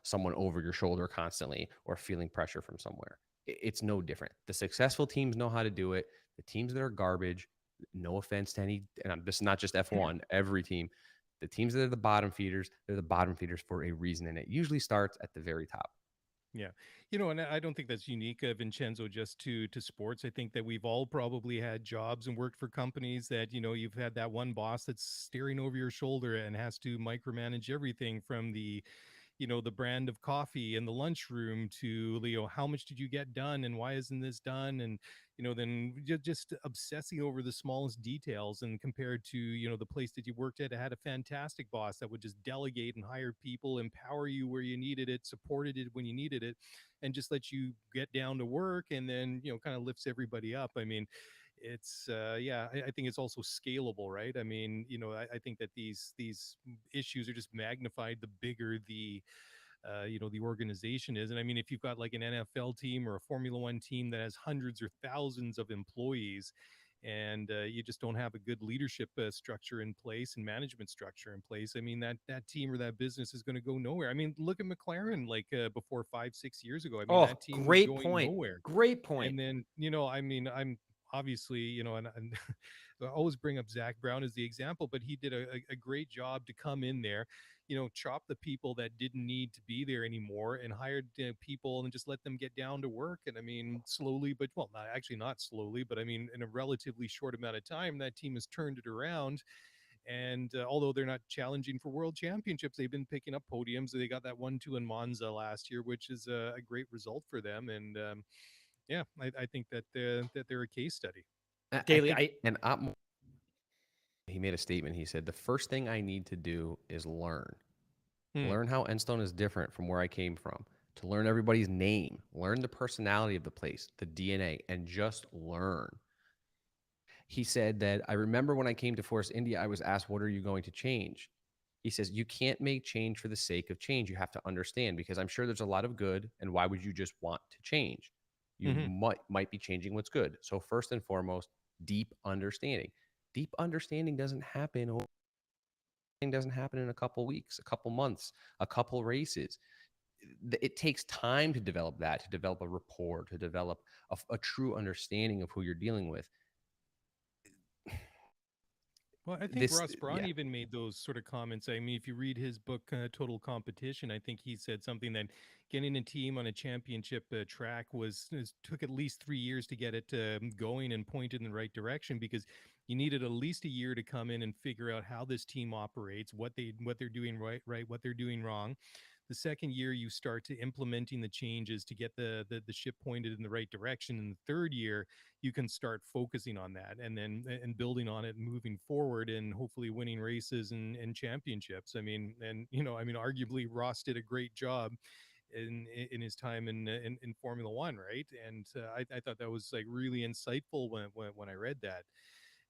someone over your shoulder constantly or feeling pressure from somewhere. It's no different. The successful teams know how to do it. The teams that are garbage, no offense to any, and this is not just F1, every team, the teams that are the bottom feeders, they're the bottom feeders for a reason. And it usually starts at the very top. Yeah. And I don't think that's unique, Vincenzo, just to sports. I think that we've all probably had jobs and worked for companies that, you've had that one boss that's staring over your shoulder and has to micromanage everything from the brand of coffee in the lunchroom to, how much did you get done and why isn't this done? And, then just obsessing over the smallest details, and compared to, the place that you worked at, it had a fantastic boss that would just delegate and hire people, empower you where you needed it, supported it when you needed it, and just let you get down to work, and then, kind of lifts everybody up. I mean, it's I think it's also scalable, right? I mean, I think that these issues are just magnified the bigger the organization is. And I mean, if you've got like an NFL team or a Formula One team that has hundreds or thousands of employees, and you just don't have a good leadership structure in place and management structure in place, I mean, that team or that business is going to go nowhere. I mean, look at McLaren, like before 5-6 years ago. I mean, Oh, that team was great going point. nowhere. Great point. And then, I mean, I'm obviously, and I always bring up Zach Brown as the example, but he did a great job to come in there, chop the people that didn't need to be there anymore, and hired people and just let them get down to work. And I mean, slowly, but well, not slowly, but I mean, in a relatively short amount of time, that team has turned it around. And although they're not challenging for world championships, they've been picking up podiums. They got that 1-2 in Monza last year, which is a great result for them. And yeah, I think that they're a case study. I Daily, think, and he made a statement. He said, the first thing I need to do is learn how Enstone is different from where I came from, to learn everybody's name, learn the personality of the place, the DNA, and just learn. He said that, I remember when I came to Force India, I was asked, what are you going to change? He says, you can't make change for the sake of change. You have to understand, because I'm sure there's a lot of good. And why would you just want to change? You might be changing what's good. So first and foremost, deep understanding. Deep understanding doesn't happen in a couple weeks, a couple months, a couple races. It takes time to develop that, to develop a rapport, to develop a true understanding of who you're dealing with. Well, I think Ross Braun even made those sort of comments. I mean, if you read his book, Total Competition, I think he said something that getting a team on a championship track took at least 3 years to get it going and pointed in the right direction, because you needed at least a year to come in and figure out how this team operates, what they're doing right, what they're doing wrong. The second year, you start to implementing the changes to get the ship pointed in the right direction. In the third year, you can start focusing on that and building on it and moving forward and hopefully winning races and championships. I mean, and arguably Ross did a great job in his time in Formula One, right? And I thought that was like really insightful when I read that.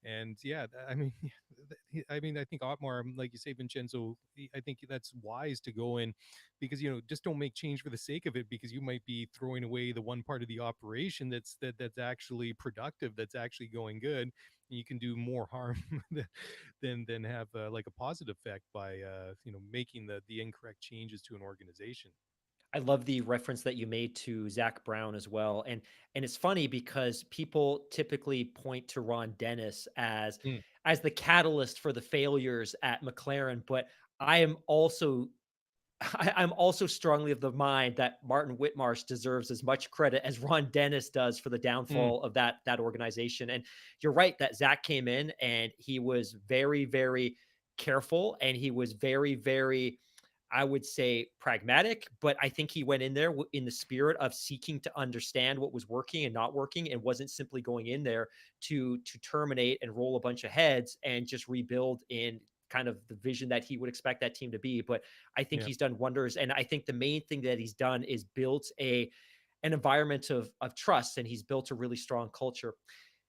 And yeah, I mean, I think Otmar, like you say, Vincenzo, I think that's wise to go in because just don't make change for the sake of it, because you might be throwing away the one part of the operation that's actually productive, that's actually going good. And you can do more harm than have like a positive effect by making the incorrect changes to an organization. I love the reference that you made to Zach Brown as well. And it's funny because people typically point to Ron Dennis Mm. as the catalyst for the failures at McLaren, but I am also I'm also strongly of the mind that Martin Whitmarsh deserves as much credit as Ron Dennis does for the Mm. downfall of that organization. And you're right that Zach came in and he was very, very careful, and he was very, very, I would say, pragmatic, but I think he went in there in the spirit of seeking to understand what was working and not working, and wasn't simply going in there to terminate and roll a bunch of heads and just rebuild in kind of the vision that he would expect that team to be. But I think Yeah. he's done wonders, and I think the main thing that he's done is built an environment of trust, and he's built a really strong culture.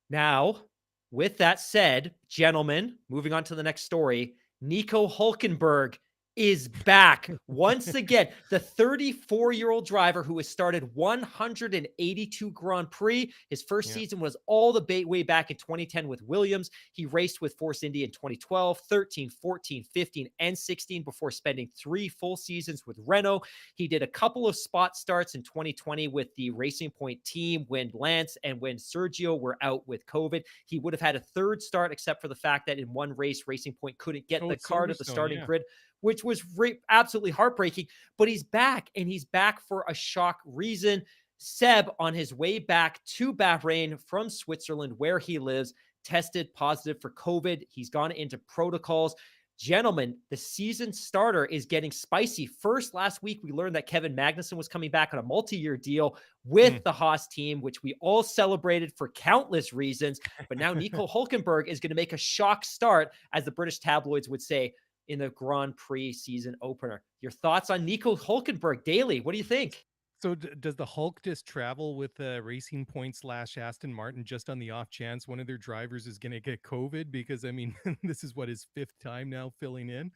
Now, with that said, gentlemen, moving on to the next story, Nico Hulkenberg is back once again. The 34-year-old driver who has started 182 Grand Prix. His first Yeah. season was all the way back in 2010 with Williams. He raced with Force India in 2012, 13, 14, 15, and 16 before spending 3 full seasons with Renault. He did a couple of spot starts in 2020 with the Racing Point team when Lance and when Sergio were out with COVID. He would have had a third start, except for the fact that in one race, Racing Point couldn't get Oh, the it's car to the Silverstone. starting Yeah. grid, which was absolutely heartbreaking. But he's back, and he's back for a shock reason. Seb, on his way back to Bahrain from Switzerland, where he lives, tested positive for COVID. He's gone into protocols. Gentlemen, the season starter is getting spicy. First, last week, we learned that Kevin Magnussen was coming back on a multi-year deal with the Haas team, which we all celebrated for countless reasons. But now Nico Hulkenberg is going to make a shock start, as the British tabloids would say, in the Grand Prix season opener. Your thoughts on Nico Hulkenberg, Daily? What do you think? So does the Hulk just travel with Racing Point / Aston Martin just on the off chance one of their drivers is going to get COVID? Because I mean, this is what, his 5th time now filling in,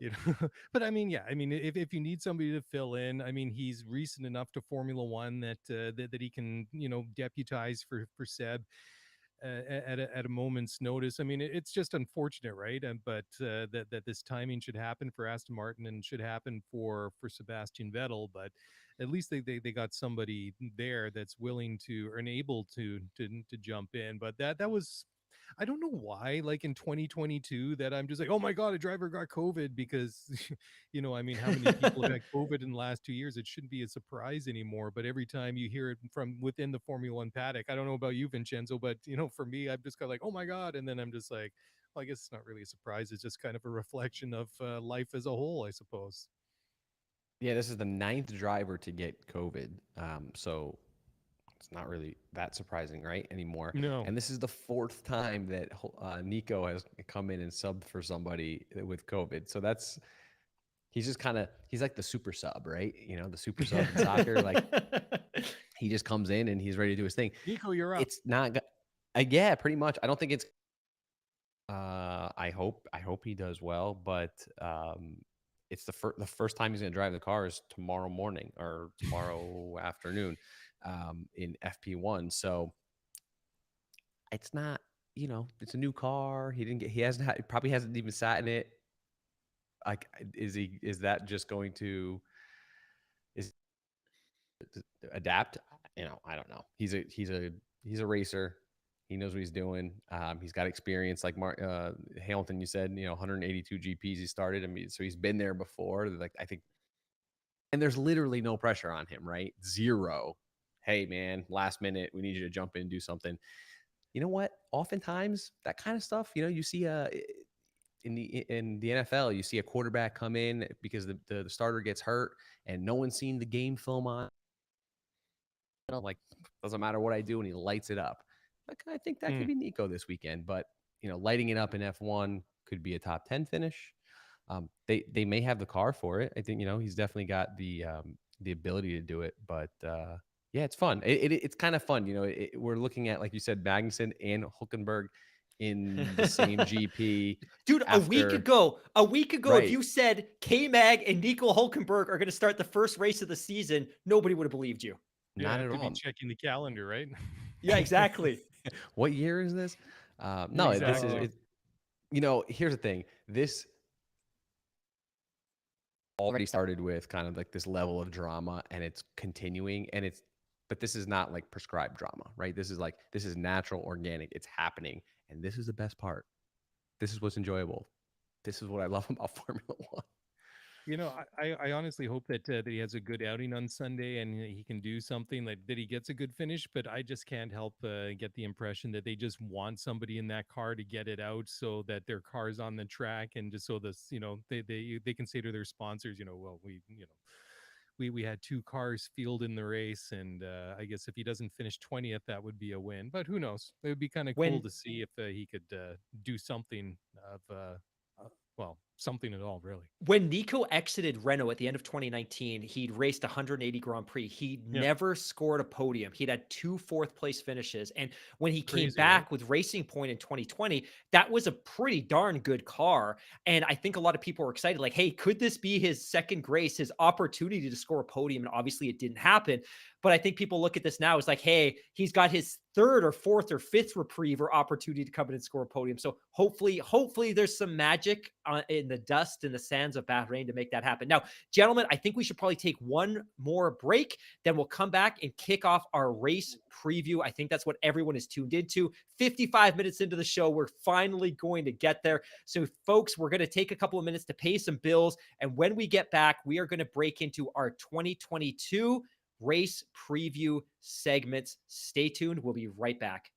you know. But I mean, yeah, I mean, if you need somebody to fill in, I mean, he's recent enough to Formula One that he can deputize for Seb at a moment's notice. I mean, it's just unfortunate, right? But that this timing should happen for Aston Martin and should happen for Sebastian Vettel. But at least they got somebody there that's willing to or able to jump in. But that was, I don't know why, like in 2022, that I'm just like, oh my God, a driver got COVID, because, I mean, how many people have had COVID in the last 2 years? It shouldn't be a surprise anymore. But every time you hear it from within the Formula One paddock, I don't know about you, Vincenzo, but, for me, I've just got like, oh my God. And then I'm just like, well, I guess it's not really a surprise. It's just kind of a reflection of life as a whole, I suppose. Yeah, this is the 9th driver to get COVID. So it's not really that surprising, right, anymore. No. And this is the 4th time that Nico has come in and subbed for somebody with COVID. So he's just he's like the super sub, right? The super sub in soccer. Like, he just comes in and he's ready to do his thing. Nico, you're up. It's not, yeah, pretty much. I don't think it's. I hope he does well, but it's the first time he's going to drive the car is tomorrow morning or tomorrow afternoon, in FP1. So it's not, it's a new car. He probably hasn't even sat in it. Like, is that just going to adapt? I don't know. He's a racer. He knows what he's doing. He's got experience, like Hamilton. You said 182 GPs he started. I mean, so he's been there before. Like, I think, and there's literally no pressure on him, right? Zero. Hey man, last minute, we need you to jump in and do something. You know what? Oftentimes that kind of stuff, you see in the NFL, you see a quarterback come in because the starter gets hurt and no one's seen the game film on. Like, doesn't matter what I do, and he lights it up. Like, I think that could be Nico this weekend, but lighting it up in F1 could be a top 10 finish. They may have the car for it. I think he's definitely got the ability to do it. But yeah, it's fun. It's kind of fun. We're looking at, like you said, Magnussen and Hülkenberg in the same GP. Dude, a week ago, Right. if you said K-Mag and Nico Hülkenberg are going to start the first race of the season, nobody would have believed you. Not at all. Be checking the calendar, right? Yeah, exactly. What year is this? No, Exactly. this is. Here's the thing. This already started with kind of like this level of drama, and it's continuing, but this is not like prescribed drama, right? This is natural, organic. It's happening, and this is the best part. This is what's enjoyable. This is what I love about Formula One. I honestly hope that he has a good outing on Sunday and he can do something, like that he gets a good finish. But I just can't help get the impression that they just want somebody in that car to get it out so that their car's on the track, and just so this, they can say to their sponsors, well, we had 2 cars field in the race, and I guess if he doesn't finish 20th, that would be a win. But who knows? It would be kind of cool to see if he could do something of something at all, really. When Nico exited Renault at the end of 2019, he'd raced 180 Grand Prix. He never scored a podium. He'd had 2 fourth-place finishes. And when he came back with Racing Point in 2020, that was a pretty darn good car. And I think a lot of people were excited, like, hey, could this be his second grace, his opportunity to score a podium? And obviously it didn't happen. But I think people look at this now as like, hey, he's got his 3rd or 4th or 5th reprieve or opportunity to come in and score a podium. So hopefully there's some magic in the dust and the sands of Bahrain to make that happen. Now, gentlemen, I think we should probably take one more break. Then we'll come back and kick off our race preview. I think that's what everyone is tuned into. 55 minutes into the show, we're finally going to get there. So, folks, we're going to take a couple of minutes to pay some bills. And when we get back, we are going to break into our 2022 race preview segments. Stay tuned. We'll be right back.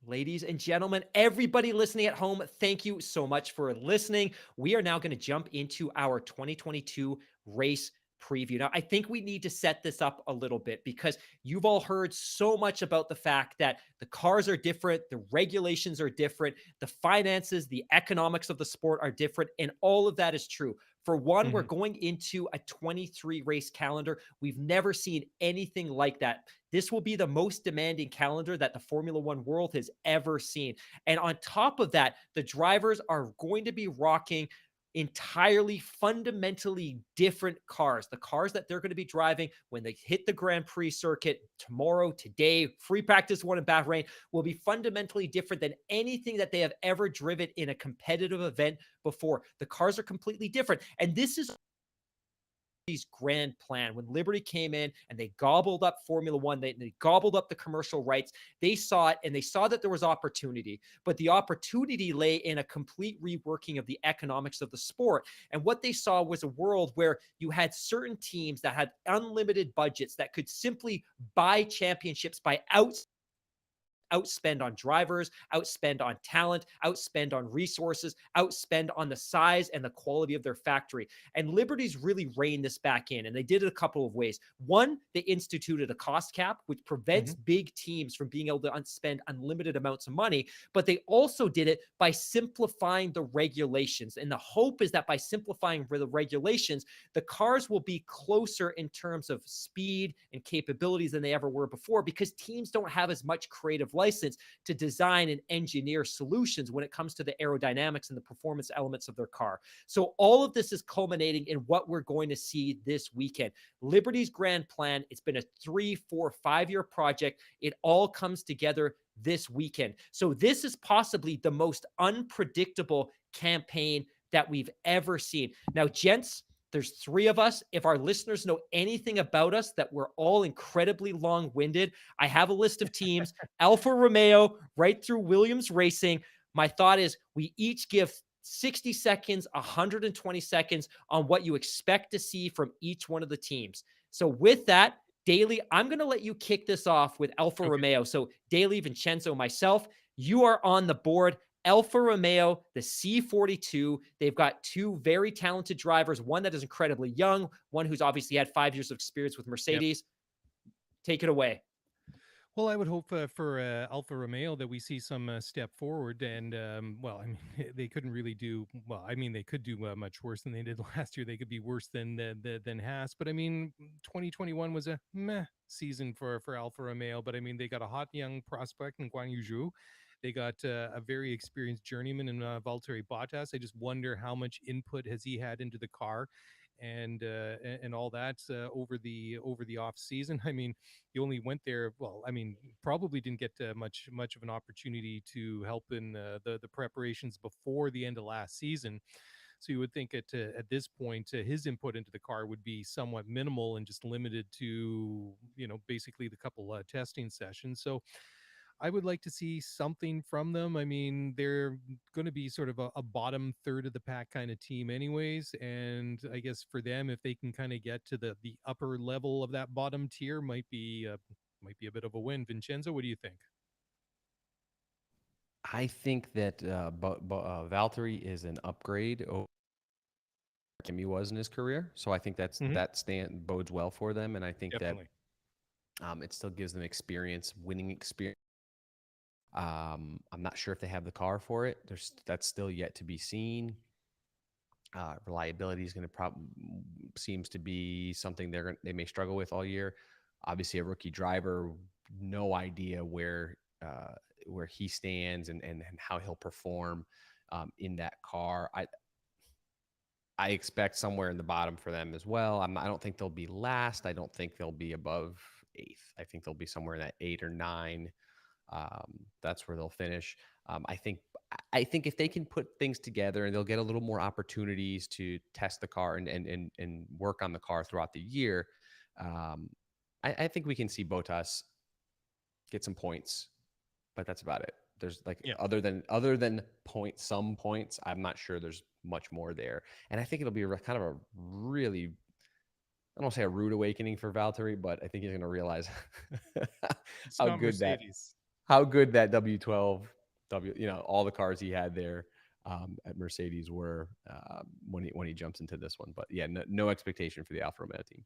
Ladies and gentlemen, everybody listening at home, thank you so much for listening. We are now going to jump into our 2022 race preview. Now, I think we need to set this up a little bit because you've all heard so much about the fact that the cars are different, the regulations are different, the finances, the economics of the sport are different, and all of that is true. For one, we're going into a 23 race calendar. We've never seen anything like that. This will be the most demanding calendar that the Formula One world has ever seen. And on top of that, the drivers are going to be rocking entirely fundamentally different cars. The cars that they're going to be driving when they hit the Grand Prix circuit tomorrow, today, free practice 1 in Bahrain, will be fundamentally different than anything that they have ever driven in a competitive event before. The cars are completely different. And this is grand plan. When Liberty came in and they gobbled up Formula One, they gobbled up the commercial rights. They saw it and they saw that there was opportunity, but the opportunity lay in a complete reworking of the economics of the sport. And what they saw was a world where you had certain teams that had unlimited budgets that could simply buy championships by outspend on drivers, outspend on talent, outspend on resources, outspend on the size and the quality of their factory. And Liberty's really reined this back in, and they did it a couple of ways. One, they instituted a cost cap, which prevents big teams from being able to spend unlimited amounts of money, but they also did it by simplifying the regulations. And the hope is that by simplifying the regulations, the cars will be closer in terms of speed and capabilities than they ever were before, because teams don't have as much creative license to design and engineer solutions when it comes to the aerodynamics and the performance elements of their car. So all of this is culminating in what we're going to see this weekend. Liberty's grand plan, it's been a 3, 4, 5-year project. It all comes together this weekend. So this is possibly the most unpredictable campaign that we've ever seen. Now, gents, there's 3 of us. If our listeners know anything about us, that we're all incredibly long-winded, I have a list of teams, Alfa Romeo, right through Williams Racing. My thought is we each give 60 seconds, 120 seconds on what you expect to see from each one of the teams. So with that, Daly, I'm going to let you kick this off with Alfa Romeo. So Daly, Vincenzo, myself, you are on the board. Alfa Romeo, the C42. They've got two very talented drivers, one that is incredibly young, one who's obviously had 5 years of experience with Mercedes. Take it away. Well, I would hope for Alfa Romeo that we see some step forward. And, well, I mean, they couldn't really do well. I mean, they could do much worse than they did last year. They could be worse than Haas. But I mean, 2021 was a meh season for Alfa Romeo. But I mean, they got a hot young prospect in Guan Yu Zhu. They got a very experienced journeyman in Valtteri Bottas. I just wonder how much input has he had into the car and all that over the off season. I mean, you only went there. Well, I mean, probably didn't get much of an opportunity to help in the preparations before the end of last season. So you would think at this point, his input into the car would be somewhat minimal and just limited to basically the couple testing sessions. So I would like to see something from them. I mean, they're going to be sort of a bottom third of the pack kind of team anyways. And I guess for them, if they can kind of get to the upper level of that bottom tier, might be a bit of a win. Vincenzo, what do you think? I think that Valtteri is an upgrade over Kimi was in his career. So I think that bodes well for them. And I think Definitely. that it still gives them experience, winning experience. I'm not sure if they have the car for it. That's still yet to be seen. Reliability is going to seems to be something they may struggle with all year. Obviously, a rookie driver, no idea where he stands and how he'll perform in that car. I expect somewhere in the bottom for them as well. I don't think they'll be last. I don't think they'll be above 8th. I think they'll be somewhere in that 8 or 9. That's where they'll finish. I think if they can put things together and they'll get a little more opportunities to test the car and work on the car throughout the year, I think we can see Bottas get some points, but that's about it. There's other than some points, I'm not sure there's much more there. And I think it'll be kind of a really, I don't want to say a rude awakening for Valtteri, but I think he's going to realize how good that W12, all the cars he had there at Mercedes were when he jumps into this one. But yeah, no expectation for the Alfa Romeo team.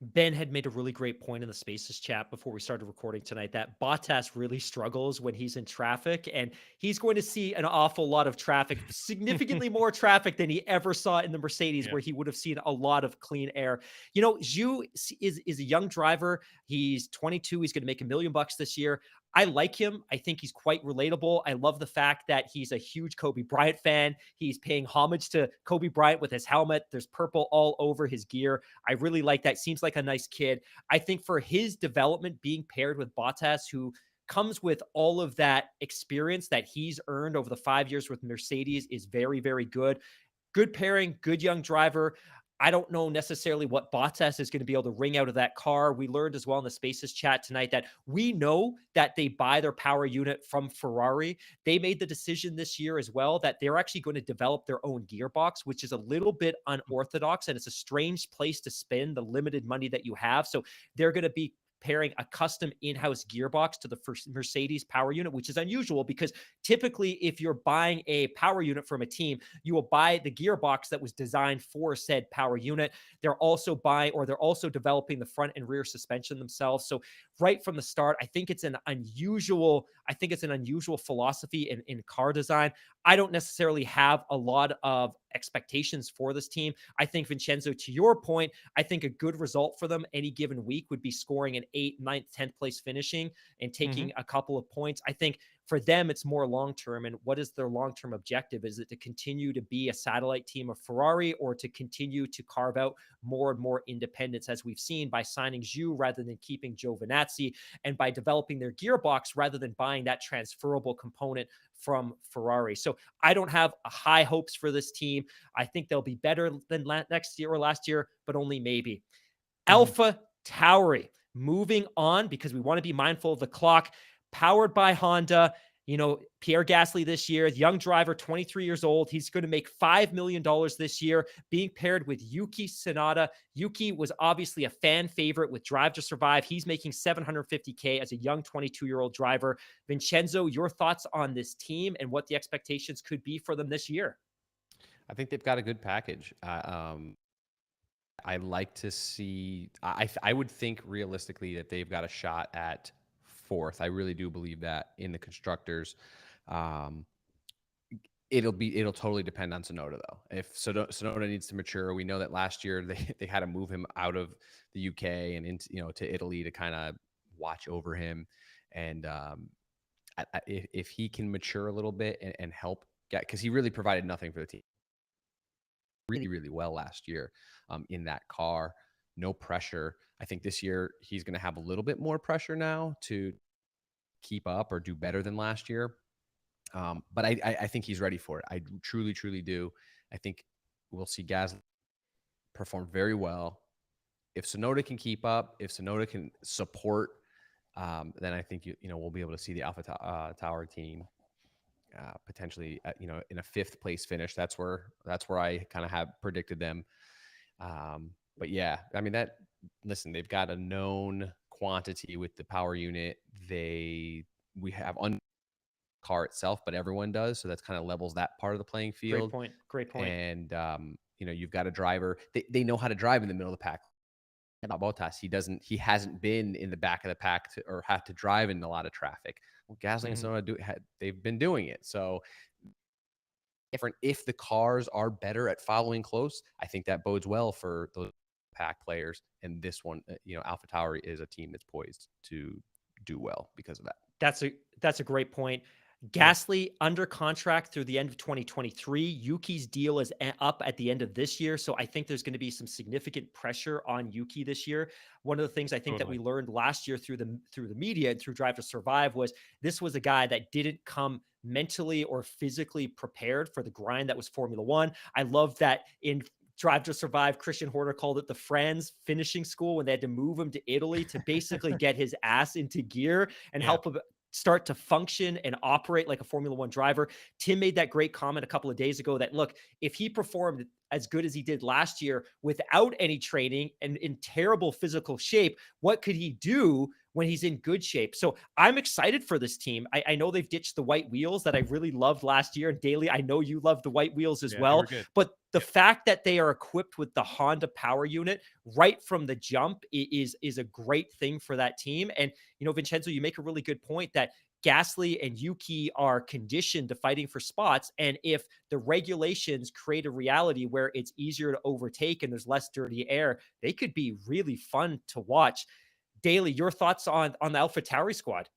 Ben had made a really great point in the Spaces chat before we started recording tonight that Bottas really struggles when he's in traffic, and he's going to see an awful lot of traffic, significantly more traffic than he ever saw in the Mercedes, where he would have seen a lot of clean air. Zhu is a young driver. He's 22. He's going to make $1 million this year. I like him. I think he's quite relatable. I love the fact that he's a huge Kobe Bryant fan. He's paying homage to Kobe Bryant with his helmet. There's purple all over his gear. I really like that. Seems like a nice kid. I think for his development, being paired with Bottas, who comes with all of that experience that he's earned over the 5 years with Mercedes, is very, very good. Good pairing, good young driver. I don't know necessarily what Bottas is going to be able to wring out of that car. We learned as well in the Spaces chat tonight that we know that they buy their power unit from Ferrari. They made the decision this year as well that they're actually going to develop their own gearbox, which is a little bit unorthodox, and it's a strange place to spend the limited money that you have. So they're going to be pairing a custom in-house gearbox to the Mercedes power unit, which is unusual because typically if you're buying a power unit from a team, you will buy the gearbox that was designed for said power unit. They're also developing the front and rear suspension themselves. So right from the start, I think it's an unusual philosophy in car design. I don't necessarily have a lot of expectations for this team. I think, Vincenzo, to your point, I think a good result for them any given week would be scoring an 8th, 9th, 10th place finishing and taking a couple of points. I think for them, it's more long-term. And what is their long-term objective? Is it to continue to be a satellite team of Ferrari, or to continue to carve out more and more independence, as we've seen by signing Zhu rather than keeping Giovinazzi, and by developing their gearbox rather than buying that transferable component from Ferrari? So I don't have high hopes for this team. I think they'll be better than next year or last year, but only maybe. Alpha Tauri, moving on because we want to be mindful of the clock. Powered by Honda. Pierre Gasly this year, the young driver, 23 years old. He's going to make $5 million this year, being paired with Yuki Tsunoda. Yuki was obviously a fan favorite with Drive to Survive. He's making $750K as a young 22-year-old driver. Vincenzo, your thoughts on this team and what the expectations could be for them this year? I think they've got a good package. I like to see. I would think realistically that they've got a shot at fourth. I really do believe that in the constructors. Um, it'll totally depend on Sonoda though. If Sonoda needs to mature, we know that last year they had to move him out of the UK and into to Italy to kind of watch over him, and if he can mature a little bit and help get, because he really provided nothing for the team really, really well last year in that car. No pressure. I think this year he's going to have a little bit more pressure now to keep up or do better than last year. But I think he's ready for it. I truly, truly do. I think we'll see Gasly perform very well. If Sonoda can keep up, if Sonoda can support, then I think we'll be able to see the Alpha Tower team potentially in a fifth place finish. That's where I kind of have predicted them. But yeah, I mean listen, they've got a known quantity with the power unit. We have car itself, but everyone does. So that's kind of levels that part of the playing field. Great point. And, you've got a driver. They know how to drive in the middle of the pack. About Bottas, he hasn't been in the back of the pack or have to drive in a lot of traffic. Well, Gasly and Sonoda they've been doing it. So different. If the cars are better at following close, I think that bodes well for those pack players. And this one, AlphaTauri is a team that's poised to do well because of that. That's a great point. Gasly under contract through the end of 2023. Yuki's deal is up at the end of this year. So I think there's going to be some significant pressure on Yuki this year. One of the things I think that we learned last year through the media and through Drive to Survive was this was a guy that didn't come mentally or physically prepared for the grind that was Formula One. I love that in Drive to Survive, Christian Horner called it the Franz finishing school when they had to move him to Italy to basically get his ass into gear and help him start to function and operate like a Formula One driver. Tim made that great comment a couple of days ago that, look, if he performed as good as he did last year without any training and in terrible physical shape, what could he do when he's in good shape? So I'm excited for this team. I know they've ditched the white wheels that I really loved last year. And Daly, I know you love the white wheels as well. But the fact that they are equipped with the Honda power unit right from the jump is a great thing for that team. And, Vincenzo, you make a really good point that Gasly and Yuki are conditioned to fighting for spots. And if the regulations create a reality where it's easier to overtake and there's less dirty air, they could be really fun to watch. Daly, your thoughts on the AlphaTauri squad?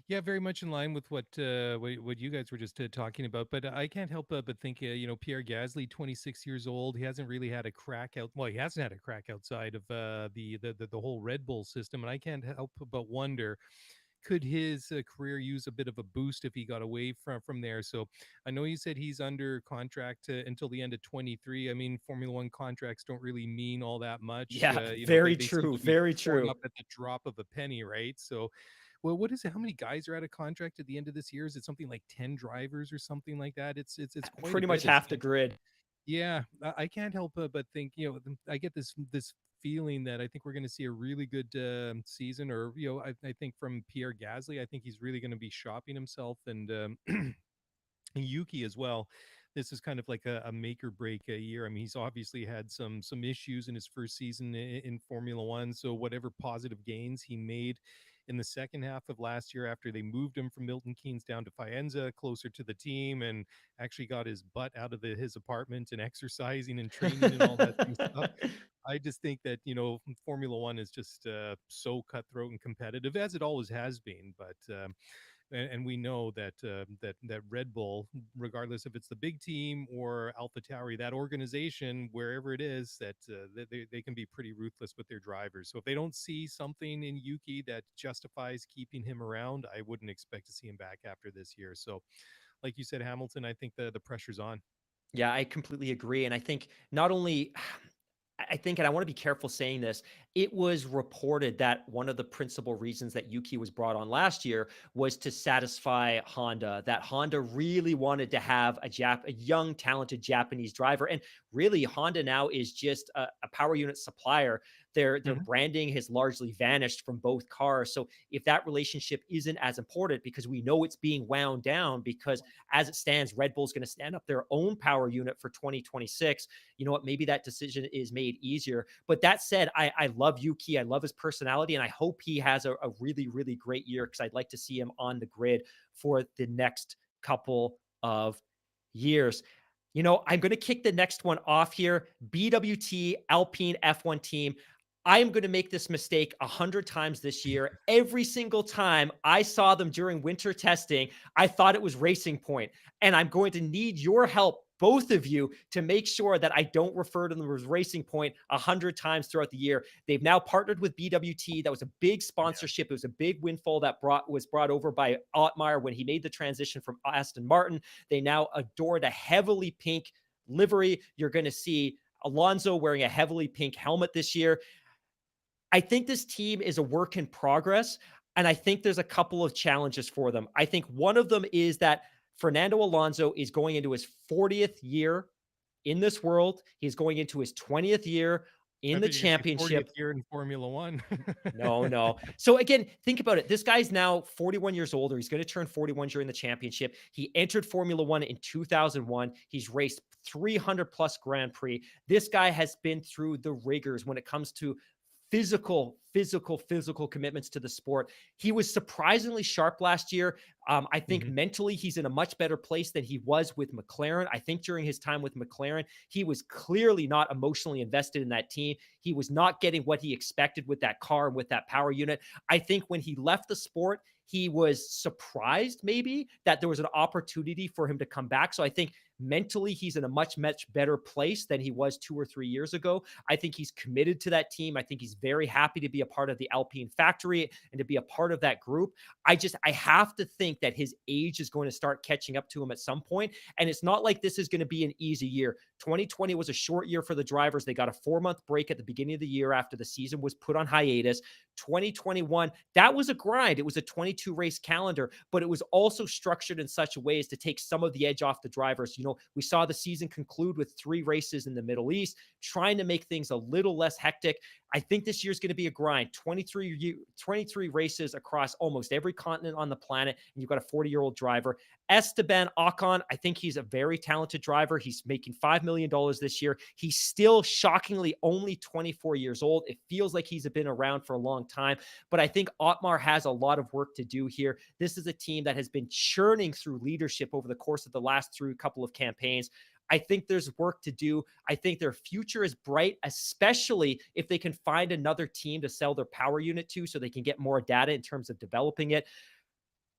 Yeah, very much in line with what you guys were just talking about. But I can't help but think, Pierre Gasly, 26 years old, he hasn't really had a crack out. Well, he hasn't had a crack outside of the whole Red Bull system, and I can't help but wonder, could his career use a bit of a boost if he got away from there? So I know you said he's under contract until the end of 23. I mean, Formula One contracts don't really mean all that much. Yeah, Very true. Very true. Up at the drop of a penny, right? So, well, what is it? How many guys are out of contract at the end of this year? Is it something like 10 drivers or something like that? It's quite pretty much half the grid. Yeah, I can't help but think, I get this feeling that I think we're going to see a really good season, or I think from Pierre Gasly, I think he's really going to be shopping himself, and Yuki as well. This is kind of like a make or break year. I mean, he's obviously had some issues in his first season in Formula One. So whatever positive gains he made in the second half of last year, after they moved him from Milton Keynes down to Faenza, closer to the team, and actually got his butt out of his apartment and exercising and training and all that stuff. I just think that, Formula One is just so cutthroat and competitive, as it always has been. But and we know that that Red Bull, regardless if it's the big team or AlphaTauri, that organization, wherever it is, that they can be pretty ruthless with their drivers. So if they don't see something in Yuki that justifies keeping him around, I wouldn't expect to see him back after this year. So, like you said, Hamilton, I think the pressure's on. Yeah, I completely agree. And I think not only I think, and I want to be careful saying this, it was reported that one of the principal reasons that Yuki was brought on last year was to satisfy Honda, that Honda really wanted to have a young, talented Japanese driver. And really, Honda now is just a power unit supplier. Their Mhm. branding has largely vanished from both cars. So if that relationship isn't as important, because we know it's being wound down, because as it stands, Red Bull's going to stand up their own power unit for 2026. You know what? Maybe that decision is made easier. But that said, I love Yuki. I love his personality, and I hope he has a really, really great year, because I'd like to see him on the grid for the next couple of years. You know, I'm going to kick the next one off here. BWT Alpine F1 team. I am going to make this mistake 100 times this year. Every single time I saw them during winter testing, I thought it was Racing Point. And I'm going to need your help, both of you, to make sure that I don't refer to them as Racing Point 100 times throughout the year. They've now partnered with BWT. That was a big sponsorship. It was a big windfall that was brought over by Otmar when he made the transition from Aston Martin. They now adore the heavily pink livery. You're going to see Alonso wearing a heavily pink helmet this year. I think this team is a work in progress, and I think there's a couple of challenges for them. I think one of them is that Fernando Alonso is going into his 40th year in this world. He's going into his 20th year I in the thought you were gonna say 40th championship. year in Formula One. No, no. So again, think about it. This guy's now 41 years old, or he's going to turn 41 during the championship. He entered Formula One in 2001. He's raced 300 plus Grand Prix. This guy has been through the rigors when it comes to physical commitments to the sport. He was surprisingly sharp last year. I think Mhm. mentally he's in a much better place than he was with McLaren. I think during his time with McLaren, he was clearly not emotionally invested in that team. He was not getting what he expected with that car and with that power unit. I think when he left the sport, he was surprised maybe that there was an opportunity for him to come back. So I think mentally he's in a much better place than he was 2 or 3 years ago. I think he's committed to that team. I think he's very happy to be a part of the Alpine factory and to be a part of that group. I have to think that his age is going to start catching up to him at some point. And it's not like this is going to be an easy year. 2020 was a short year for the drivers. They got a 4-month break at the beginning of the year after the season was put on hiatus. 2021, that was a grind. It was a 22 race calendar, but it was also structured in such a way as to take some of the edge off the drivers. You know, we saw the season conclude with 3 races in the Middle East, trying to make things a little less hectic. I think this year's going to be a grind. 23 races across almost every continent on the planet, and you've got a 40-year-old driver. Esteban Ocon, I think he's a very talented driver. He's making $5 million this year. He's still shockingly only 24 years old. It feels like he's been around for a long time, but I think Otmar has a lot of work to do here. This is a team that has been churning through leadership over the course of the last couple of campaigns. I think there's work to do. I think their future is bright, especially if they can find another team to sell their power unit to so they can get more data in terms of developing it.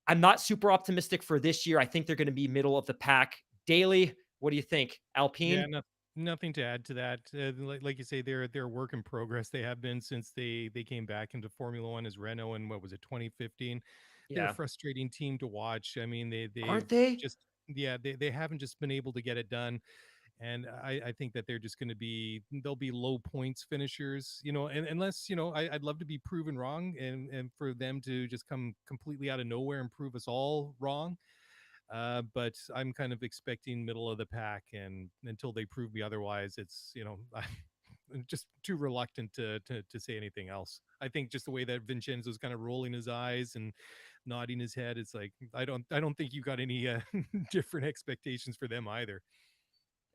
I'm not super optimistic for this year. I think they're going to be middle of the pack. Daily, what do you think? Yeah, Alpine? nothing to add to that. Like you say, they're a work in progress. They have been since they came back into Formula One as Renault in what was it, 2015. They're a Yeah. frustrating team to watch. I mean, they've Aren't they? just yeah, they haven't just been able to get it done. And I think that they're just going to they'll be low points finishers, and unless, I'd love to be proven wrong and for them to just come completely out of nowhere and prove us all wrong. But I'm kind of expecting middle of the pack, and until they prove me otherwise, it's I'm just too reluctant to say anything else. I think just the way that Vincenzo's kind of rolling his eyes and nodding his head, it's like I don't think you got any different expectations for them either.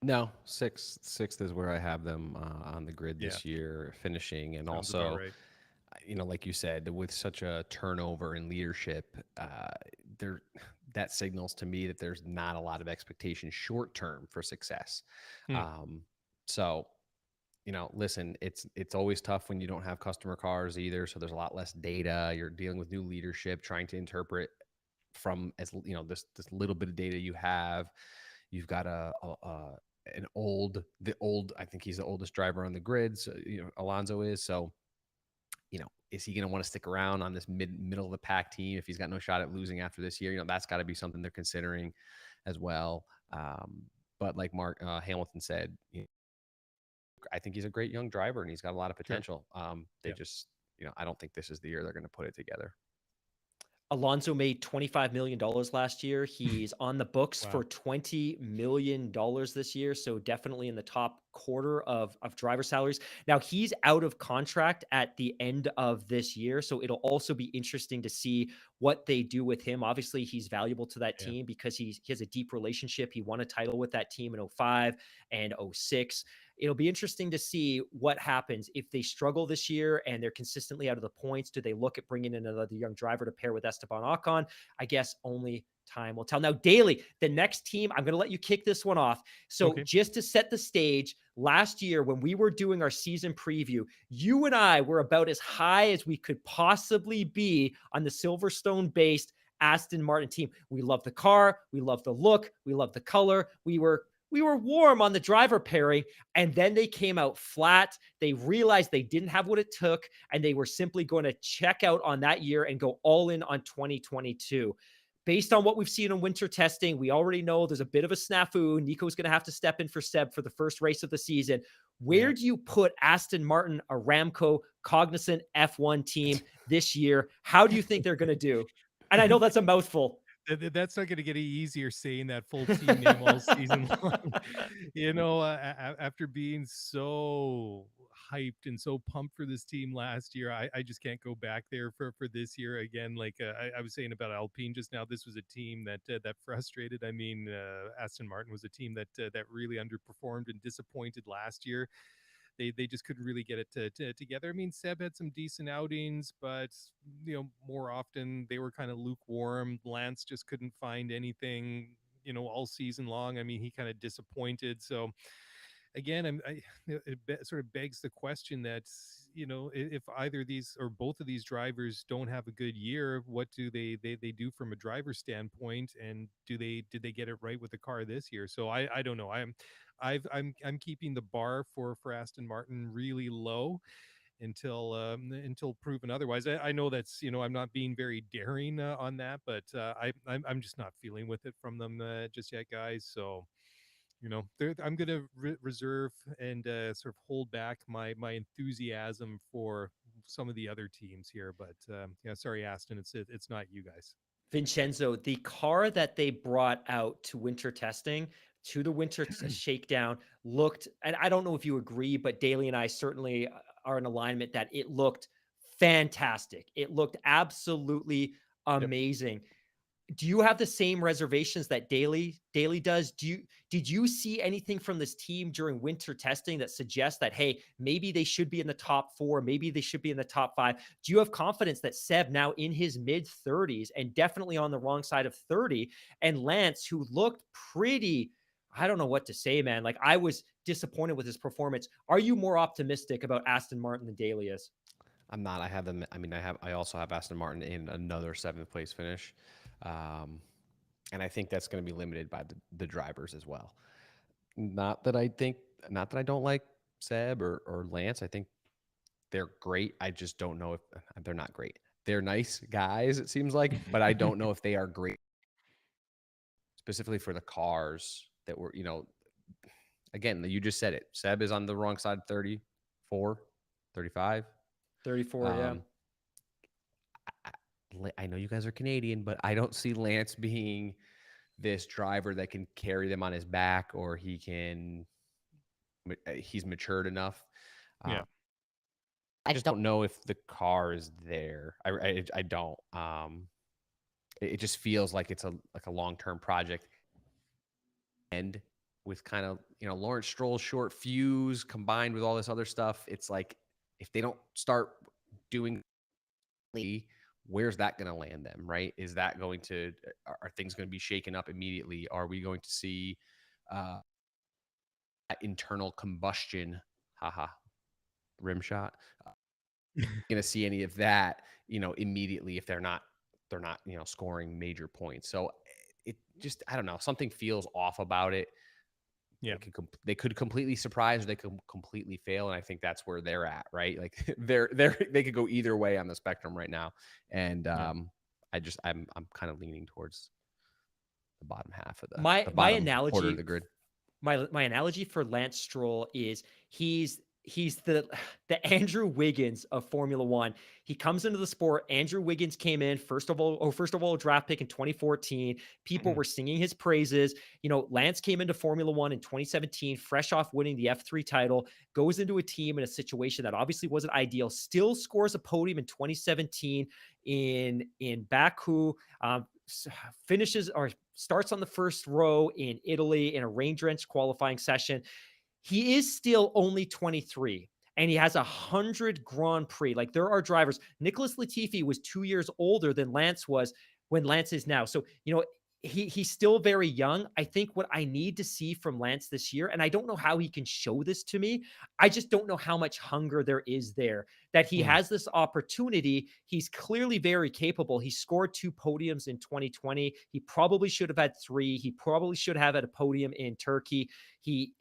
No, sixth is where I have them on the grid Yeah, this year, finishing, and sounds about also, right. like you said, with such a turnover in leadership, there that signals to me that there's not a lot of expectation short term for success. Hmm. Um, so, listen, it's always tough when you don't have customer cars either. So there's a lot less data. You're dealing with new leadership, trying to interpret from this little bit of data you have. You've got I think he's the oldest driver on the grid. So, Alonso is. So, is he going to want to stick around on this middle of the pack team if he's got no shot at losing after this year? That's got to be something they're considering as well. But like Mark Hamilton said, I think he's a great young driver, and he's got a lot of Sure. potential. They Yeah. just, I don't think this is the year they're going to put it together. Alonso made $25 million last year. He's on the books Wow. for $20 million this year. So definitely in the top quarter of driver salaries. Now he's out of contract at the end of this year. So it'll also be interesting to see what they do with him. Obviously he's valuable to that Yeah. team because he has a deep relationship. He won a title with that team in 05 and 06. It'll be interesting to see what happens if they struggle this year and they're consistently out of the points. Do they look at bringing in another young driver to pair with Esteban Ocon? I guess only time will tell. Now, Daly, the next team, I'm going to let you kick this one off. So Okay. just to set the stage, last year when we were doing our season preview, you and I were about as high as we could possibly be on the Silverstone-based Aston Martin team. We love the car. We love the look. We love the color. We were warm on the driver pairing, and then they came out flat. They realized they didn't have what it took, and they were simply going to check out on that year and go all in on 2022. Based on what we've seen in winter testing, we already know there's a bit of a snafu. Nico's going to have to step in for Seb for the first race of the season. Where do you put Aston Martin, Aramco, cognizant F1 team this year? How do you think they're going to do? And I know that's a mouthful. That's not going to get any easier saying that full team name all season long. After being so hyped and so pumped for this team last year, I just can't go back there for this year again. Like I was saying about Alpine just now, this was a team that frustrated. I mean, Aston Martin was a team that really underperformed and disappointed last year. They just couldn't really get it together. I mean, Seb had some decent outings, but more often they were kind of lukewarm. Lance just couldn't find anything, all season long. I mean, he kind of disappointed. So again, sort of begs the question that if either of these or both of these drivers don't have a good year, what do they do from a driver standpoint, and did they get it right with the car this year? So I don't know. I'm keeping the bar for Aston Martin really low until proven otherwise. I know that's I'm not being very daring on that, but I'm just not feeling with it from them just yet, guys. So I'm going to reserve and sort of hold back my enthusiasm for some of the other teams here. But yeah, sorry, Aston, it's not you guys. Vincenzo, the car that they brought out to winter testing, to the winter shakedown, looked, and I don't know if you agree, but Daly and I certainly are in alignment that it looked fantastic. It looked absolutely Yep. amazing. Do you have the same reservations that Daly does? Did you see anything from this team during winter testing that suggests that, hey, maybe they should be in the top 4, maybe they should be in the top 5? Do you have confidence that Seb, now in his mid 30s and definitely on the wrong side of 30, and Lance, who looked pretty, I don't know what to say, man. Like, I was disappointed with his performance. Are you more optimistic about Aston Martin than Daly is? I'm not. I have them. I mean, I also have Aston Martin in another 7th place finish. And I think that's going to be limited by the drivers as well. Not that I don't like Seb or Lance. I think they're great. I just don't know if they're not great. They're nice guys, it seems like, but I don't know if they are great specifically for the cars that were, again, you just said it. Seb is on the wrong side, 34, 35. 34, yeah. I know you guys are Canadian, but I don't see Lance being this driver that can carry them on his back, or he's matured enough. Yeah. I just don't know if the car is there. I don't. It just feels like it's a long-term project. And with kind of, Lawrence Stroll's short fuse combined with all this other stuff, it's like if they don't start doing, where's that going to land them, right? Is that going to, are things going to be shaken up immediately? Are we going to see internal combustion, rim shot? Going to see any of that, immediately if they're not, scoring major points. So it just, I don't know, something feels off about it. Yeah, they could completely surprise, or they could completely fail, and I think that's where they're at, right? Like they could go either way on the spectrum right now, and I'm kind of leaning towards the bottom half of the bottom quarter of the grid. my analogy for Lance Stroll is he's the Andrew Wiggins of Formula One. He comes into the sport. Andrew Wiggins came in first of all, a draft pick in 2014. People were singing his praises. Lance came into Formula One in 2017, fresh off winning the F3 title, goes into a team in a situation that obviously wasn't ideal, still scores a podium in 2017 in Baku, finishes or starts on the first row in Italy in a rain-drenched qualifying session. He is still only 23 and he has 100 Grand Prix. Like, there are drivers. Nicholas Latifi was 2 years older than Lance was when Lance is now. So, he's still very young. I think what I need to see from Lance this year, and I don't know how he can show this to me, I just don't know how much hunger there is there, that he has this opportunity. He's clearly very capable. He scored 2 podiums in 2020. He probably should have had 3. He probably should have had a podium in Turkey. He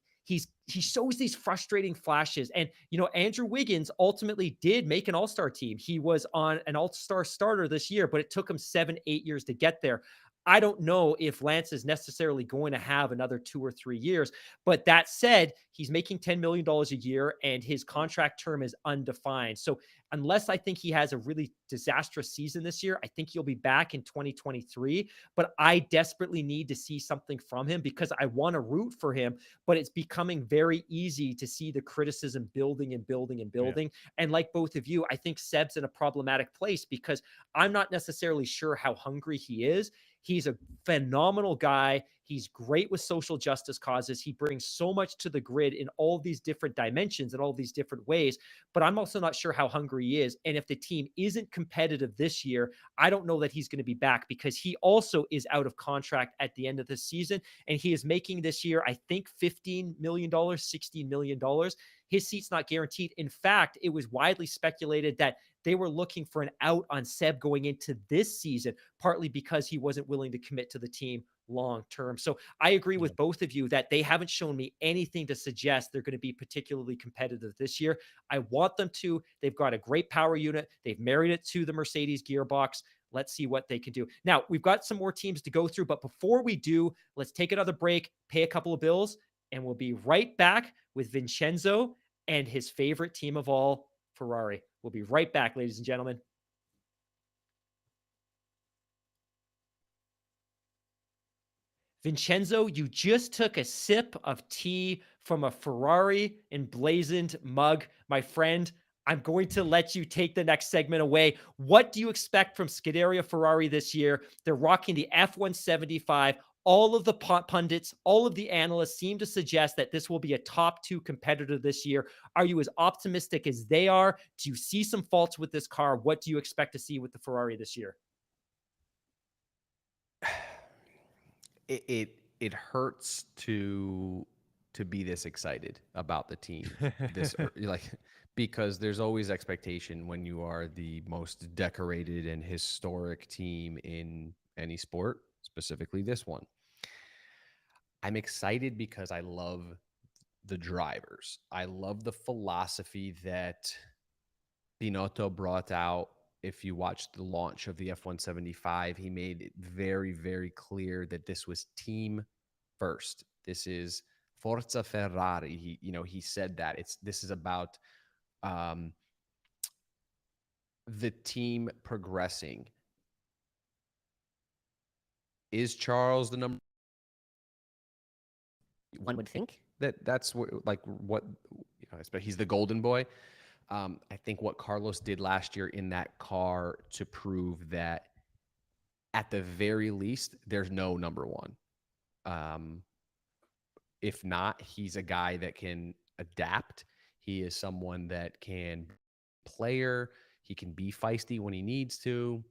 shows these frustrating flashes. And, Andrew Wiggins ultimately did make an all-star team. He was on an all-star starter this year, but it took him 7-8 years to get there. I don't know if Lance is necessarily going to have another 2 or 3 years. But that said, he's making $10 million a year and his contract term is undefined. So unless I think he has a really disastrous season this year, I think he'll be back in 2023. But I desperately need to see something from him because I want to root for him. But it's becoming very easy to see the criticism building and building and building. Yeah. And like both of you, I think Seb's in a problematic place because I'm not necessarily sure how hungry he is. He's a phenomenal guy. He's great with social justice causes. He brings so much to the grid in all these different dimensions and all these different ways, but I'm also not sure how hungry he is. And if the team isn't competitive this year, I don't know that he's going to be back because he also is out of contract at the end of the season. And he is making this year, I think, $15 million, $16 million. His seat's not guaranteed. In fact, it was widely speculated that they were looking for an out on Seb going into this season, partly because he wasn't willing to commit to the team long term. So I agree with both of you that they haven't shown me anything to suggest they're going to be particularly competitive this year. I want them to. They've got a great power unit. They've married it to the Mercedes gearbox. Let's see what they can do. Now, we've got some more teams to go through, but before we do, let's take another break, pay a couple of bills, and we'll be right back with Vincenzo and his favorite team of all, Ferrari. We'll be right back, ladies and gentlemen. Vincenzo, you just took a sip of tea from a Ferrari emblazoned mug. My friend, I'm going to let you take the next segment away. What do you expect from Scuderia Ferrari this year? They're rocking the F175. All of the pundits, all of the analysts seem to suggest that this will be a top 2 competitor this year. Are you as optimistic as they are? Do you see some faults with this car? What do you expect to see with the Ferrari this year? It hurts to be this excited about the team because there's always expectation when you are the most decorated and historic team in any sport, specifically this one. I'm excited because I love the drivers. I love the philosophy that Binotto brought out. If you watched the launch of the F175, he made it very, very clear that this was team first. This is Forza Ferrari. He said that this is about the team progressing. Is Charles the number? One would think that's what he's the golden boy. I think what Carlos did last year in that car to prove that at the very least, there's no number one. If not, he's a guy that can adapt. He is someone that can player. He can be feisty when he needs to.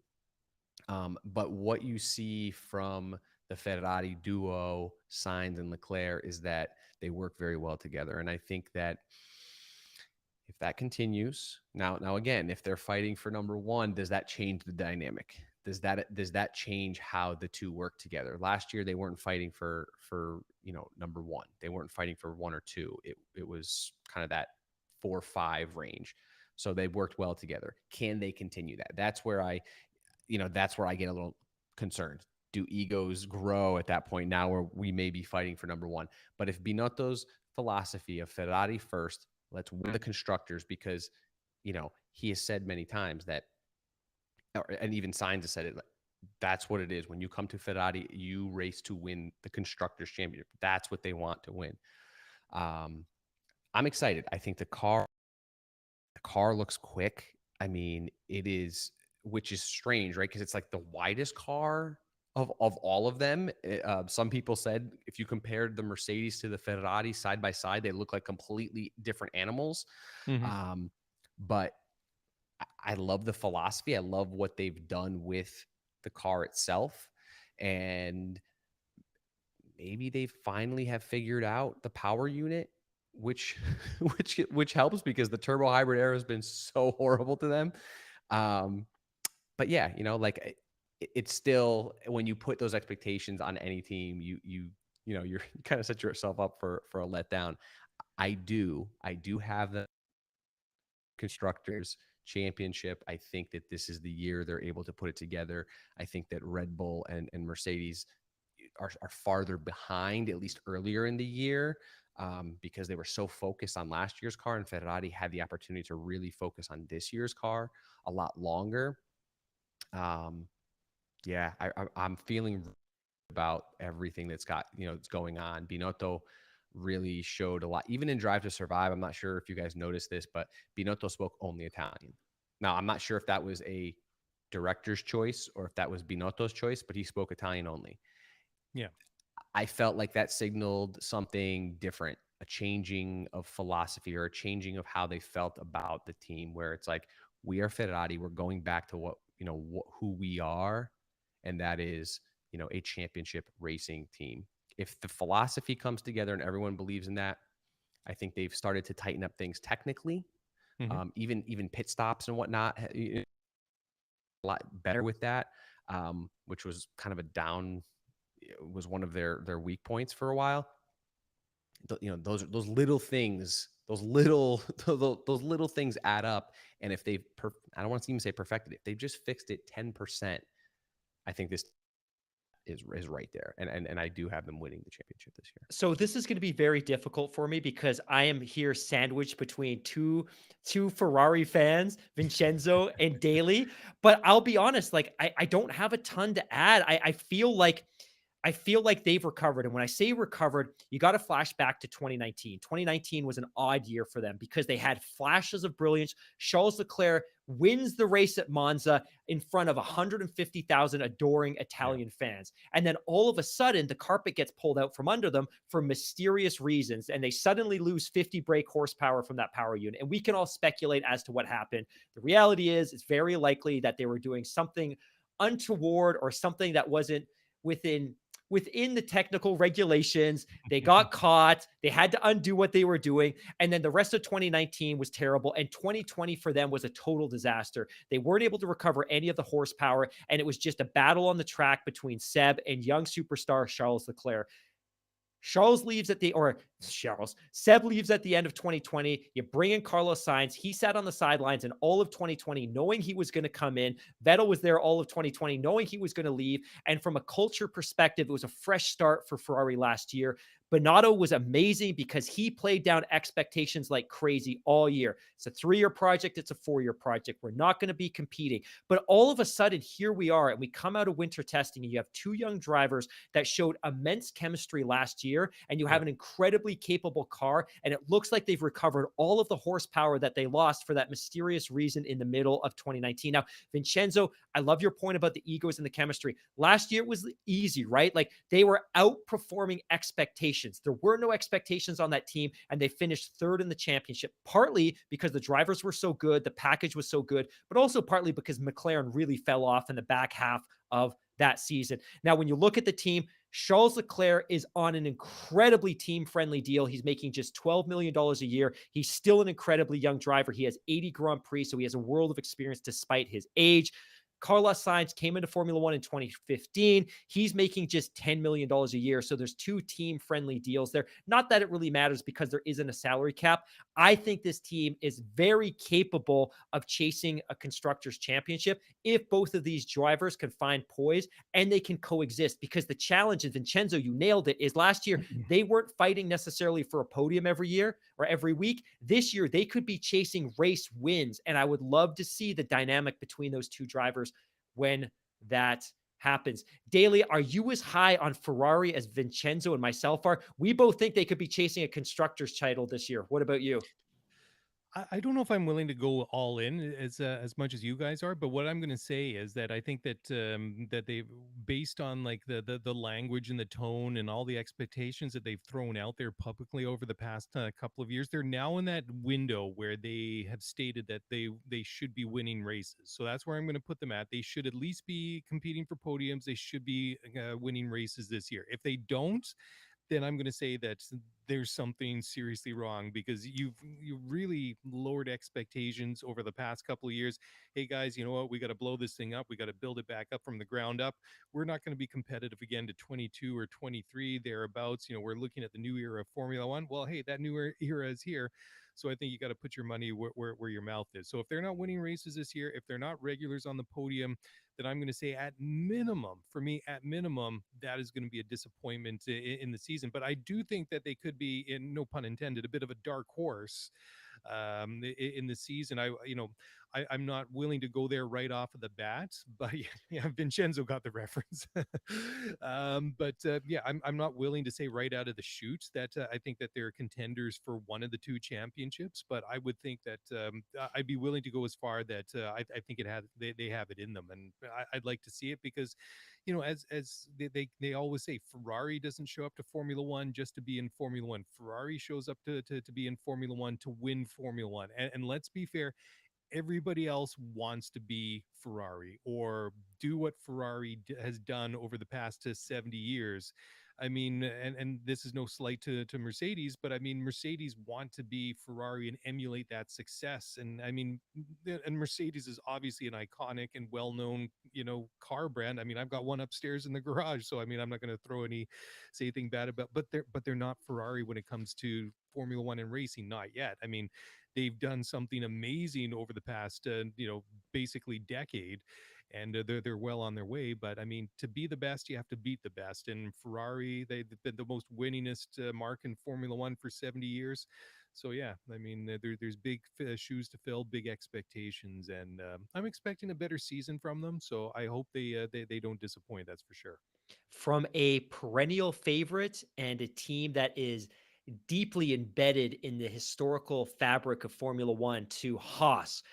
But what you see from the Ferrari duo, Sainz and Leclerc, is that they work very well together. And I think that if that continues, now again, if they're fighting for number one, does that change the dynamic? Does that change how the two work together? Last year they weren't fighting for number one. They weren't fighting for 1 or 2. It was kind of that 4-5 range. So they worked well together. Can they continue that? That's where I get a little concerned. do egos grow at that point now where we may be fighting for number one? But if Binotto's philosophy of Ferrari first, let's win the constructors, because, he has said many times that, and even Sainz has said it, that's what it is. When you come to Ferrari, you race to win the constructors championship. That's what they want to win. I'm excited. I think the car looks quick. I mean, it is, which is strange, right? Because it's like the widest car of all of them. Some people said if you compared the Mercedes to the Ferrari side by side, they look like completely different animals. Mm-hmm. But I love the philosophy. I love what they've done with the car itself. And maybe they finally have figured out the power unit, which helps, because the turbo hybrid era has been so horrible to them. But yeah, like it's still, when you put those expectations on any team, you kind of set yourself up for a letdown. I do have the constructors championship. I think that this is the year they're able to put it together. I think that Red Bull and Mercedes are farther behind, at least earlier in the year, because they were so focused on last year's car, and Ferrari had the opportunity to really focus on this year's car a lot longer. Yeah, I'm feeling about everything that's going on. Binotto really showed a lot, even in Drive to Survive. I'm not sure if you guys noticed this, but Binotto spoke only Italian. Now, I'm not sure if that was a director's choice or if that was Binotto's choice, but he spoke Italian only. Yeah. I felt like that signaled something different, a changing of philosophy, or a changing of how they felt about the team, where it's like, we are Ferrari. We're going back to who we are. And that is, a championship racing team. If the philosophy comes together and everyone believes in that, I think they've started to tighten up things technically. Mm-hmm. Even pit stops and whatnot, a lot better with that, which was kind of was one of their weak points for a while. Those little things, those little things add up. And if they've, I don't want to even say perfected it, if they've just fixed it 10%, I think this is right there. And I do have them winning the championship this year. So this is going to be very difficult for me because I am here sandwiched between two Ferrari fans, Vincenzo and Daly. But I'll be honest, like I don't have a ton to add. I feel like they've recovered. And when I say recovered, you got to flash back to 2019. 2019 was an odd year for them because they had flashes of brilliance. Charles Leclerc wins the race at Monza in front of 150,000 adoring Italian fans. And then all of a sudden, the carpet gets pulled out from under them for mysterious reasons. And they suddenly lose 50 brake horsepower from that power unit. And we can all speculate as to what happened. The reality is, it's very likely that they were doing something untoward or something that wasn't within the technical regulations. They got caught. They had to undo what they were doing. And then the rest of 2019 was terrible. And 2020 for them was a total disaster. They weren't able to recover any of the horsepower. And it was just a battle on the track between Seb and young superstar Charles Leclerc. Seb leaves at the end of 2020. You bring in Carlos Sainz. He sat on the sidelines in all of 2020, knowing he was going to come in. Vettel was there all of 2020, knowing he was going to leave. And from a culture perspective, it was a fresh start for Ferrari last year. Binotto was amazing because he played down expectations like crazy all year. It's a 3-year project. It's a 4-year project. We're not going to be competing. But all of a sudden, here we are, and we come out of winter testing, and you have 2 young drivers that showed immense chemistry last year, and you have an incredibly capable car, and it looks like they've recovered all of the horsepower that they lost for that mysterious reason in the middle of 2019. Now, Vincenzo, I love your point about the egos and the chemistry. Last year was easy, right? Like, they were outperforming expectations. There were no expectations on that team, and they finished 3rd in the championship, partly because the drivers were so good, the package was so good, but also partly because McLaren really fell off in the back half of that season. Now, when you look at the team, Charles Leclerc is on an incredibly team-friendly deal. He's making just $12 million a year. He's still an incredibly young driver. He has 80 Grand Prix, so he has a world of experience despite his age. Carlos Sainz came into Formula One in 2015. He's making just $10 million a year. So there's two team-friendly deals there. Not that it really matters because there isn't a salary cap. I think this team is very capable of chasing a Constructors' Championship if both of these drivers can find poise and they can coexist. Because the challenge, and Vincenzo, you nailed it, is last year they weren't fighting necessarily for a podium every year or every week. This year, they could be chasing race wins. And I would love to see the dynamic between those two drivers when that happens. Daly, are you as high on Ferrari as Vincenzo and myself are? We both think they could be chasing a constructor's title this year. What about you? I don't know if I'm willing to go all in as much as you guys are, but what I'm going to say is that I think that that they, based on like the language and the tone and all the expectations that they've thrown out there publicly over the past couple of years, they're now in that window where they have stated that they should be winning races. So that's where I'm going to put them at. They should at least be competing for podiums. They should be winning races this year. If they don't, then I'm going to say that there's something seriously wrong, because you really lowered expectations over the past couple of years. Hey guys, you know what? We got to blow this thing up. We got to build it back up from the ground up. We're not going to be competitive again to 22 or 23 thereabouts. You know, we're looking at the new era of Formula One. Well, hey, that new era is here. So I think you got to put your money where your mouth is. So if they're not winning races this year, if they're not regulars on the podium, then I'm going to say at minimum, for me, at minimum, that is going to be a disappointment in the season. But I do think that they could be, in no pun intended, a bit of a dark horse in the season. I'm not willing to go there right off of the bat, but yeah, Vincenzo got the reference. Yeah, I'm not willing to say right out of the chute that I think that they're contenders for one of the two championships, but I would think that I'd be willing to go as far that I think they have it in them, and I'd like to see it, because as they always say, Ferrari doesn't show up to Formula One just to be in Formula One. Ferrari shows up to be in Formula One to win Formula One. And let's be fair, everybody else wants to be Ferrari or do what Ferrari has done over the past 70 years. I mean, and this is no slight to Mercedes, but I mean, Mercedes want to be Ferrari and emulate that success. And I mean, and Mercedes is obviously an iconic and well-known, car brand. I mean, I've got one upstairs in the garage, so I mean, I'm not going to say anything bad about, but they're not Ferrari when it comes to Formula One and racing, not yet. I mean, they've done something amazing over the past, basically decade, and they're well on their way. But I mean, to be the best, you have to beat the best. And Ferrari, they've been the most winningest mark in Formula One for 70 years. So yeah, I mean, there's big shoes to fill, big expectations, and I'm expecting a better season from them. So I hope they don't disappoint. That's for sure. From a perennial favorite and a team that is deeply embedded in the historical fabric of Formula One to Haas.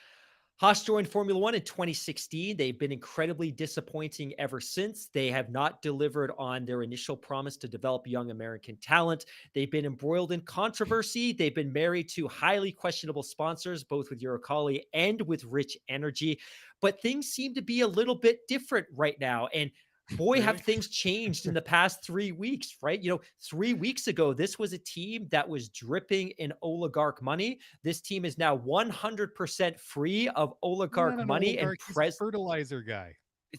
Haas joined Formula One in 2016. They've been incredibly disappointing ever since. They have not delivered on their initial promise to develop young American talent. They've been embroiled in controversy. They've been married to highly questionable sponsors, both with Uralkali and with Rich Energy. But things seem to be a little bit different right now. And boy, Really? have things changed in the past 3 weeks, right? 3 weeks ago, this was a team that was dripping in oligarch money. This team is now 100% free of oligarch money and He's a fertilizer guy.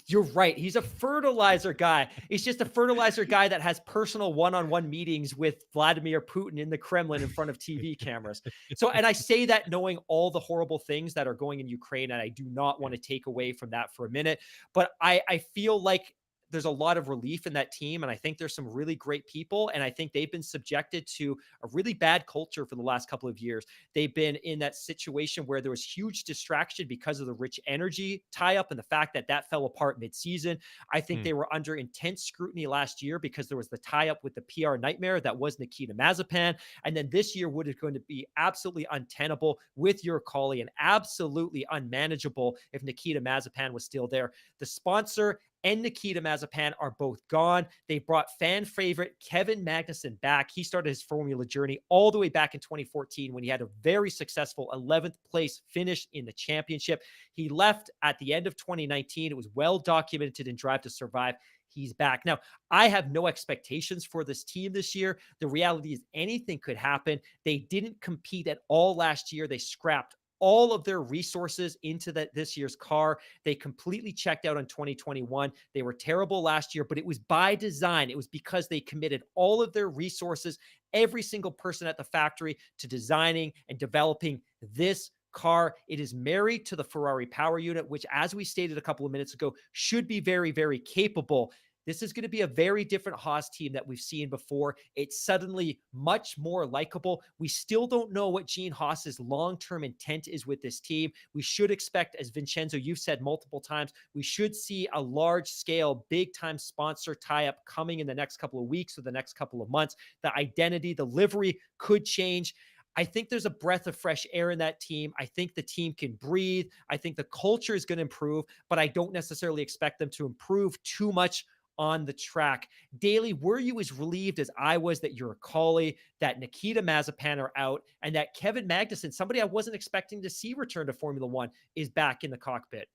You're right. He's a fertilizer guy. He's just a fertilizer guy that has personal one-on-one meetings with Vladimir Putin in the Kremlin in front of TV cameras. So, and I say that knowing all the horrible things that are going in Ukraine, and I do not want to take away from that for a minute, but I feel like there's a lot of relief in that team. And I think there's some really great people. And I think they've been subjected to a really bad culture for the last couple of years. They've been in that situation where there was huge distraction because of the Rich Energy tie-up and the fact that that fell apart mid-season. I think they were under intense scrutiny last year because there was the tie-up with the PR nightmare that was Nikita Mazepin. And then this year would have going to be absolutely untenable with Uralkali and absolutely unmanageable if Nikita Mazepin was still there. The sponsor and Nikita Mazepin are both gone. They brought fan favorite Kevin Magnussen back. He started his Formula journey all the way back in 2014 when he had a very successful 11th place finish in the championship. He left at the end of 2019. It was well documented in Drive to Survive. He's back. Now, I have no expectations for this team this year. The reality is anything could happen. They didn't compete at all last year. They scrapped all of their resources into this year's car. They completely checked out on 2021. They were terrible last year, but it was by design. It was because they committed all of their resources, every single person at the factory, to designing and developing this car. It is married to the Ferrari power unit, which, as we stated a couple of minutes ago, should be very, very capable. This is going to be a very different Haas team that we've seen before. It's suddenly much more likable. We still don't know what Gene Haas's long-term intent is with this team. We should expect, as Vincenzo, you've said multiple times, we should see a large-scale, big-time sponsor tie-up coming in the next couple of weeks or the next couple of months. The identity, the livery could change. I think there's a breath of fresh air in that team. I think the team can breathe. I think the culture is going to improve, but I don't necessarily expect them to improve too much on the track. Daly, were you as relieved as I was that Uralkali, that Nikita Mazepin are out, and that Kevin Magnussen, somebody I wasn't expecting to see return to Formula One, is back in the cockpit?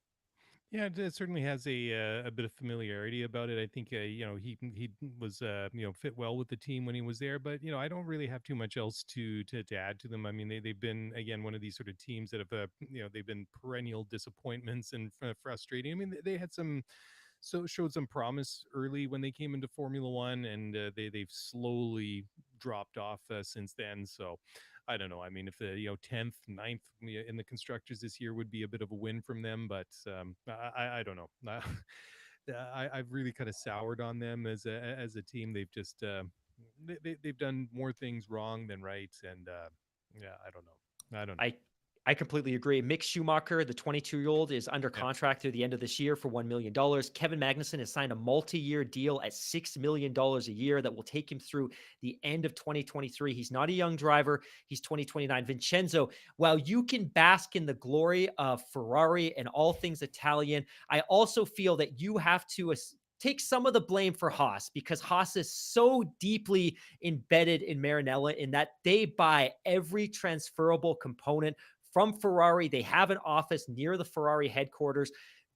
Yeah, it certainly has a bit of familiarity about it. I think he was fit well with the team when he was there, but I don't really have too much else to add to them. I mean, they've been, again, one of these sort of teams that have they've been perennial disappointments and frustrating. I mean, they had showed some promise early when they came into Formula One, and they've slowly dropped off since then. So I don't know. I mean, if the 10th, 9th in the constructors this year would be a bit of a win from them, but I don't know. I've really kind of soured on them as a team. They've just they've done more things wrong than right, and yeah, I don't know. I don't know. I completely agree. Mick Schumacher, the 22-year-old, is under contract through the end of this year for $1 million. Kevin Magnussen has signed a multi-year deal at $6 million a year that will take him through the end of 2023. He's not a young driver. He's 2029. Vincenzo, while you can bask in the glory of Ferrari and all things Italian, I also feel that you have to take some of the blame for Haas, because Haas is so deeply embedded in Maranello in that they buy every transferable component from Ferrari. They have an office near the Ferrari headquarters.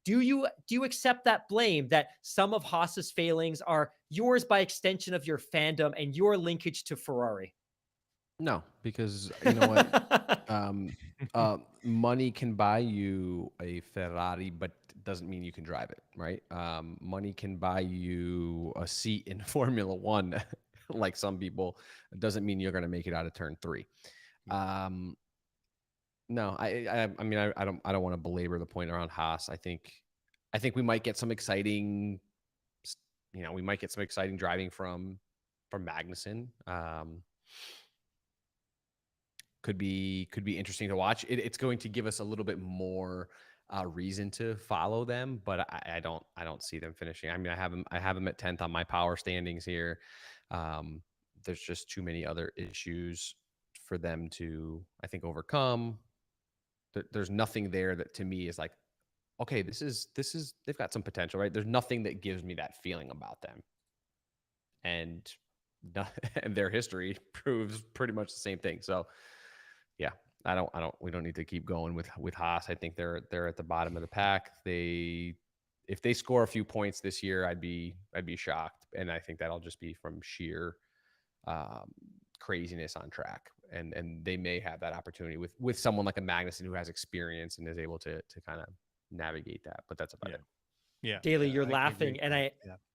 Do you accept that blame that some of Haas's failings are yours by extension of your fandom and your linkage to Ferrari? No, because you know what? Money can buy you a Ferrari, but doesn't mean you can drive it, right? Money can buy you a seat in Formula One, like some people. It doesn't mean you're going to make it out of turn 3. No, I mean, I don't want to belabor the point around Haas. I think we might get some exciting, we might get some exciting driving from Magnussen. Could be interesting to watch. It's going to give us a little bit more reason to follow them, but I don't see them finishing. I mean, I have them at 10th on my power standings here. There's just too many other issues for them to, I think, overcome. There's nothing there that to me is like, okay, this is they've got some potential, right? There's nothing that gives me that feeling about them, and their history proves pretty much the same thing. So yeah, we don't need to keep going with Haas. I think they're at the bottom of the pack. If they score a few points this year, I'd be shocked, and I think that'll just be from sheer craziness on track. And they may have that opportunity with someone like a Magnussen who has experience and is able to kind of navigate that. But that's about it. Yeah. Daly, you're laughing, and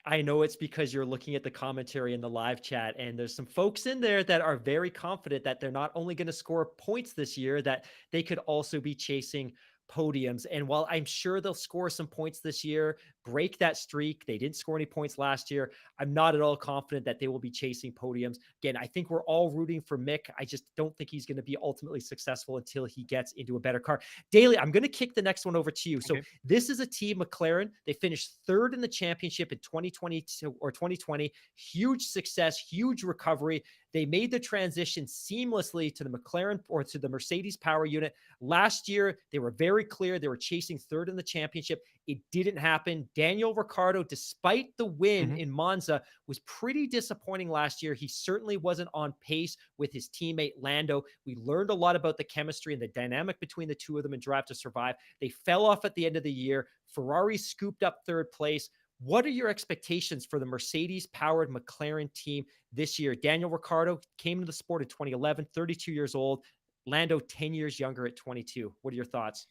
I know it's because you're looking at the commentary in the live chat, and there's some folks in there that are very confident that they're not only going to score points this year, that they could also be chasing podiums. And while I'm sure they'll score some points this year, break that streak, they didn't score any points last year, I'm not at all confident that they will be chasing podiums. Again, I think we're all rooting for Mick. I just don't think he's going to be ultimately successful until he gets into a better car. Daly, I'm going to kick the next one over to you. So this is a team, McLaren. They finished 3rd in the championship in 2022 or 2020. Huge success, huge recovery. They made the transition seamlessly to the McLaren or to the Mercedes power unit. Last year, they were very clear. They were chasing 3rd in the championship. It didn't happen. Daniel Ricciardo, despite the win in Monza, was pretty disappointing last year. He certainly wasn't on pace with his teammate Lando. We learned a lot about the chemistry and the dynamic between the two of them in Drive to Survive. They fell off at the end of the year. Ferrari scooped up 3rd place. What are your expectations for the Mercedes-powered McLaren team this year? Daniel Ricciardo came into the sport in 2011, 32 years old. Lando 10 years younger at 22. What are your thoughts?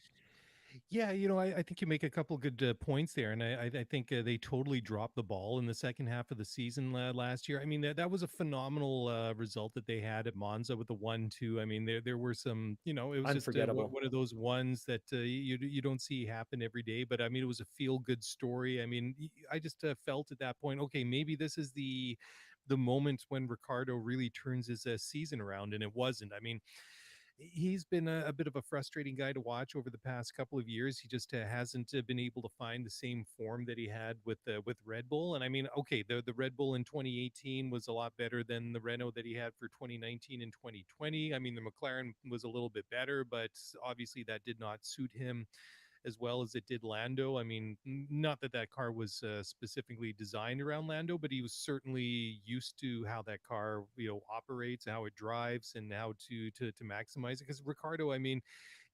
Yeah, I think you make a couple good points there, and I think they totally dropped the ball in the second half of the season last year. I mean, that was a phenomenal result that they had at Monza with the 1-2. I mean, there were some, it was just Unforgettable. one of those ones that you don't see happen every day. But I mean, it was a feel good story. I mean, I just felt at that point, okay, maybe this is the moment when Ricardo really turns his season around, and it wasn't. I mean, he's been a bit of a frustrating guy to watch over the past couple of years. He just hasn't been able to find the same form that he had with Red Bull. And I mean, okay, the Red Bull in 2018 was a lot better than the Renault that he had for 2019 and 2020. I mean, the McLaren was a little bit better, but obviously that did not suit him as well as it did Lando. I mean, not that that car was specifically designed around Lando, but he was certainly used to how that car, operates, how it drives, and how to maximize it. Because Ricardo, I mean,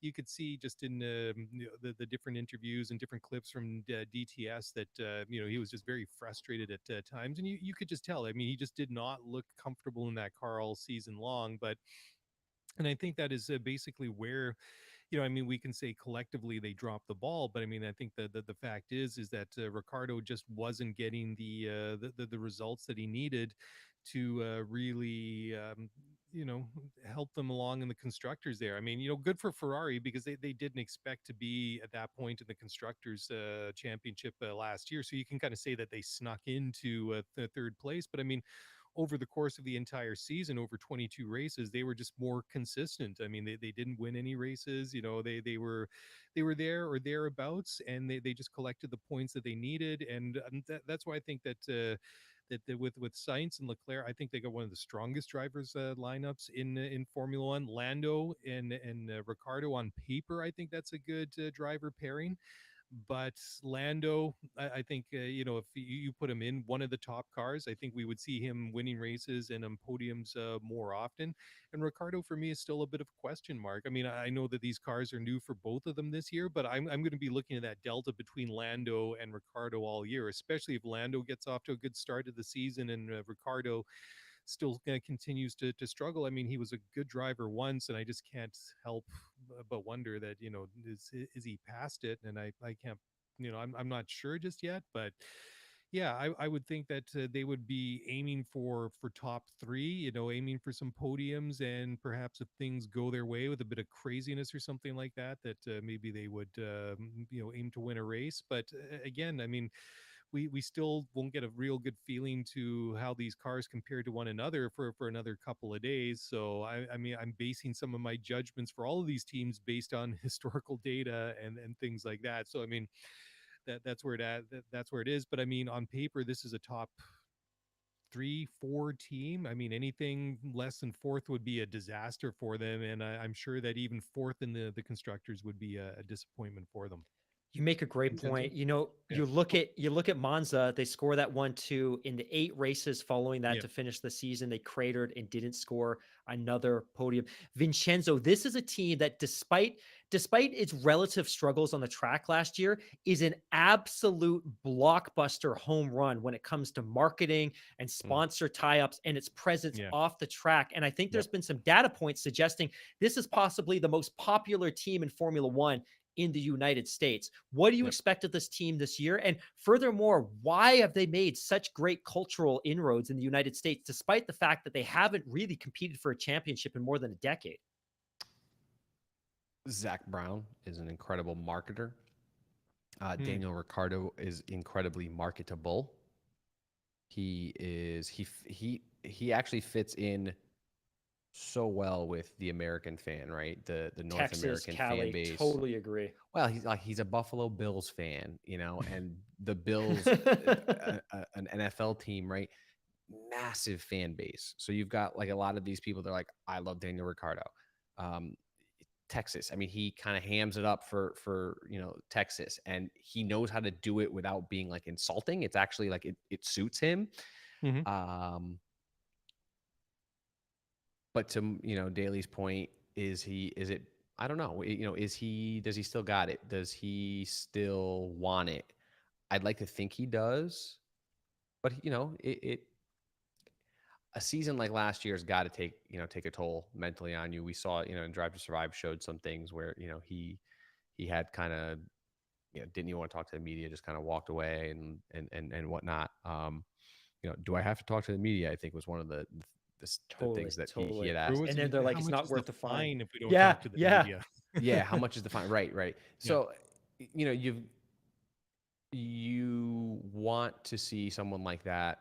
you could see just in the different interviews and different clips from DTS that he was just very frustrated at times, and you could just tell. I mean, he just did not look comfortable in that car all season long, but. And I think that is basically where I mean, we can say collectively they dropped the ball, but I mean, I think the fact is that Ricardo just wasn't getting the results that he needed to really you know help them along in the constructors there. I mean, good for Ferrari because they didn't expect to be at that point in the constructors championship last year, so you can kind of say that they snuck into the third place. But I mean, over the course of the entire season, over 22 races, they were just more consistent. I mean, they didn't win any races. They were there or thereabouts, and they just collected the points that they needed. And that's why I think that with Sainz and Leclerc, I think they got one of the strongest drivers lineups in Formula One. Lando and Ricardo on paper, I think that's a good driver pairing. But Lando, I think if you put him in one of the top cars, I think we would see him winning races and on podiums more often. And Ricardo, for me, is still a bit of a question mark. I mean, I know that these cars are new for both of them this year, but I'm going to be looking at that delta between Lando and Ricardo all year, especially if Lando gets off to a good start of the season and Ricardo still continues to struggle. I mean, he was a good driver once, and I just can't help but wonder that is he past it? And I can't, I'm not sure just yet, but yeah, I would think that they would be aiming for top three, aiming for some podiums, and perhaps if things go their way with a bit of craziness or something like that, that maybe they would aim to win a race. But again, I mean, we still won't get a real good feeling to how these cars compare to one another for another couple of days. So I mean, I'm basing some of my judgments for all of these teams based on historical data and things like that. So I mean, that's where it is. But I mean, on paper, this is a top 3-4 team. I mean, anything less than fourth would be a disaster for them, and I'm sure that even fourth in the constructors would be a disappointment for them. You make a great Vincenzo? point. You look at Monza, they score that 1-2 in the 8 races following that Yeah. to finish the season. They cratered and didn't score another podium. Vincenzo, this is a team that despite its relative struggles on the track last year, is an absolute blockbuster home run when it comes to marketing and sponsor tie-ups and its presence Yeah. off the track. And I think Yep. there's been some data points suggesting this is possibly the most popular team in Formula One in the United States. What do you Yep. expect of this team this year? And furthermore, why have they made such great cultural inroads in the United States, despite the fact that they haven't really competed for a championship in more than a decade? Zach Brown is an incredible marketer. Hmm. Daniel Ricciardo is incredibly marketable. He actually fits in so well with the American fan, right? The North Texas, American fan Cali, base. totally agree. Well, he's a Buffalo Bills fan, and the Bills, an NFL team, right? Massive fan base. So you've got like a lot of these people. They're like, I love Daniel Ricciardo. Um, Texas. I mean, he kind of hams it up for Texas, and he knows how to do it without being like insulting. It's actually like it suits him. Hmm. Um, but to Daly's point, is it? I don't know. Does he still got it? Does he still want it? I'd like to think he does, but a season like last year has got to take a toll mentally on you. We saw, in Drive to Survive showed some things where, he had kind of, didn't even want to talk to the media, just kind of walked away and whatnot. Do I have to talk to the media? I think was one of the things that he had Or asked. was And it, then they're like, how it's much not is the worth the fine. fine if we don't Yeah, talk to the yeah. media? Yeah, how much is the fine? Right. Yeah. So, you want to see someone like that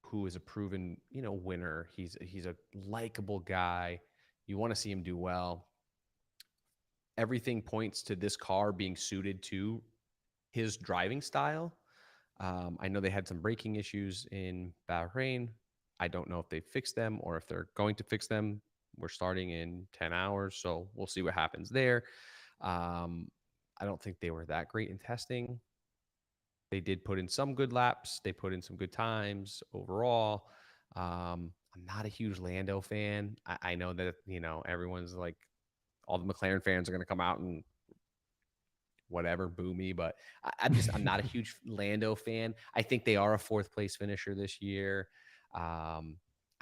who is a proven, winner. He's a likable guy. You want to see him do well. Everything points to this car being suited to his driving style. I know they had some braking issues in Bahrain. I don't know if they fixed them or if they're going to fix them. We're starting in 10 hours, so we'll see what happens there. I don't think they were that great in testing. They did put in some good laps. They put in some good times overall. I'm not a huge Lando fan. I know that, everyone's like, all the McLaren fans are going to come out and whatever, boo me, but I'm not a huge Lando fan. I think they are a 4th place finisher this year. I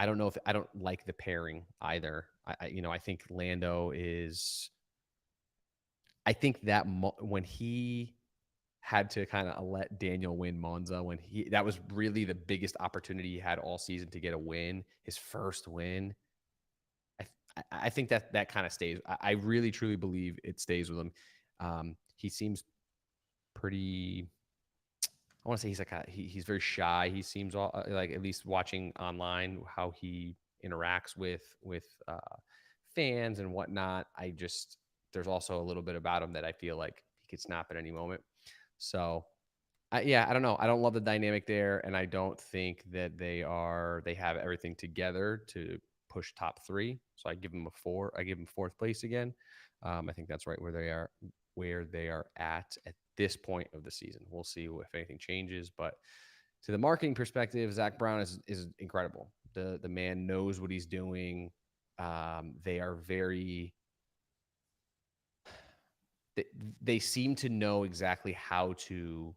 don't know if I don't like the pairing either. I think Lando is, I think that when he had to kind of let Daniel win Monza, that was really the biggest opportunity he had all season to get a win, his first win. I think that kind of stays. I really truly believe it stays with him. He seems pretty, I want to say he's very shy. He seems like, at least watching online, how he interacts with fans and whatnot. There's also a little bit about him that I feel like he could snap at any moment. So I don't know. I don't love the dynamic there, and I don't think that they have everything together to push top 3. So I give them a 4. I give them 4th place again. I think that's right where they are at this point of the season. We'll see if anything changes, but to the marketing perspective, Zach Brown is incredible. The man knows what he's doing. They are very. They seem to know exactly how to,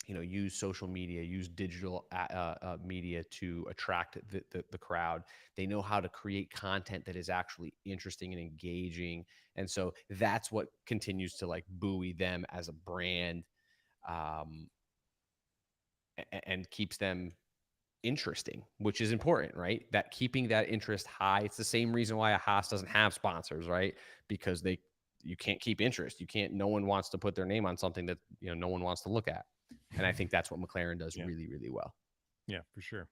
use social media, use digital media to attract the crowd. They know how to create content that is actually interesting and engaging. And so that's what continues to like buoy them as a brand, and keeps them interesting, which is important, right? That keeping that interest high. It's the same reason why a Haas doesn't have sponsors, right? Because you can't keep interest. No one wants to put their name on something that, no one wants to look at. And I think that's what McLaren does really, really well. Yeah, for sure.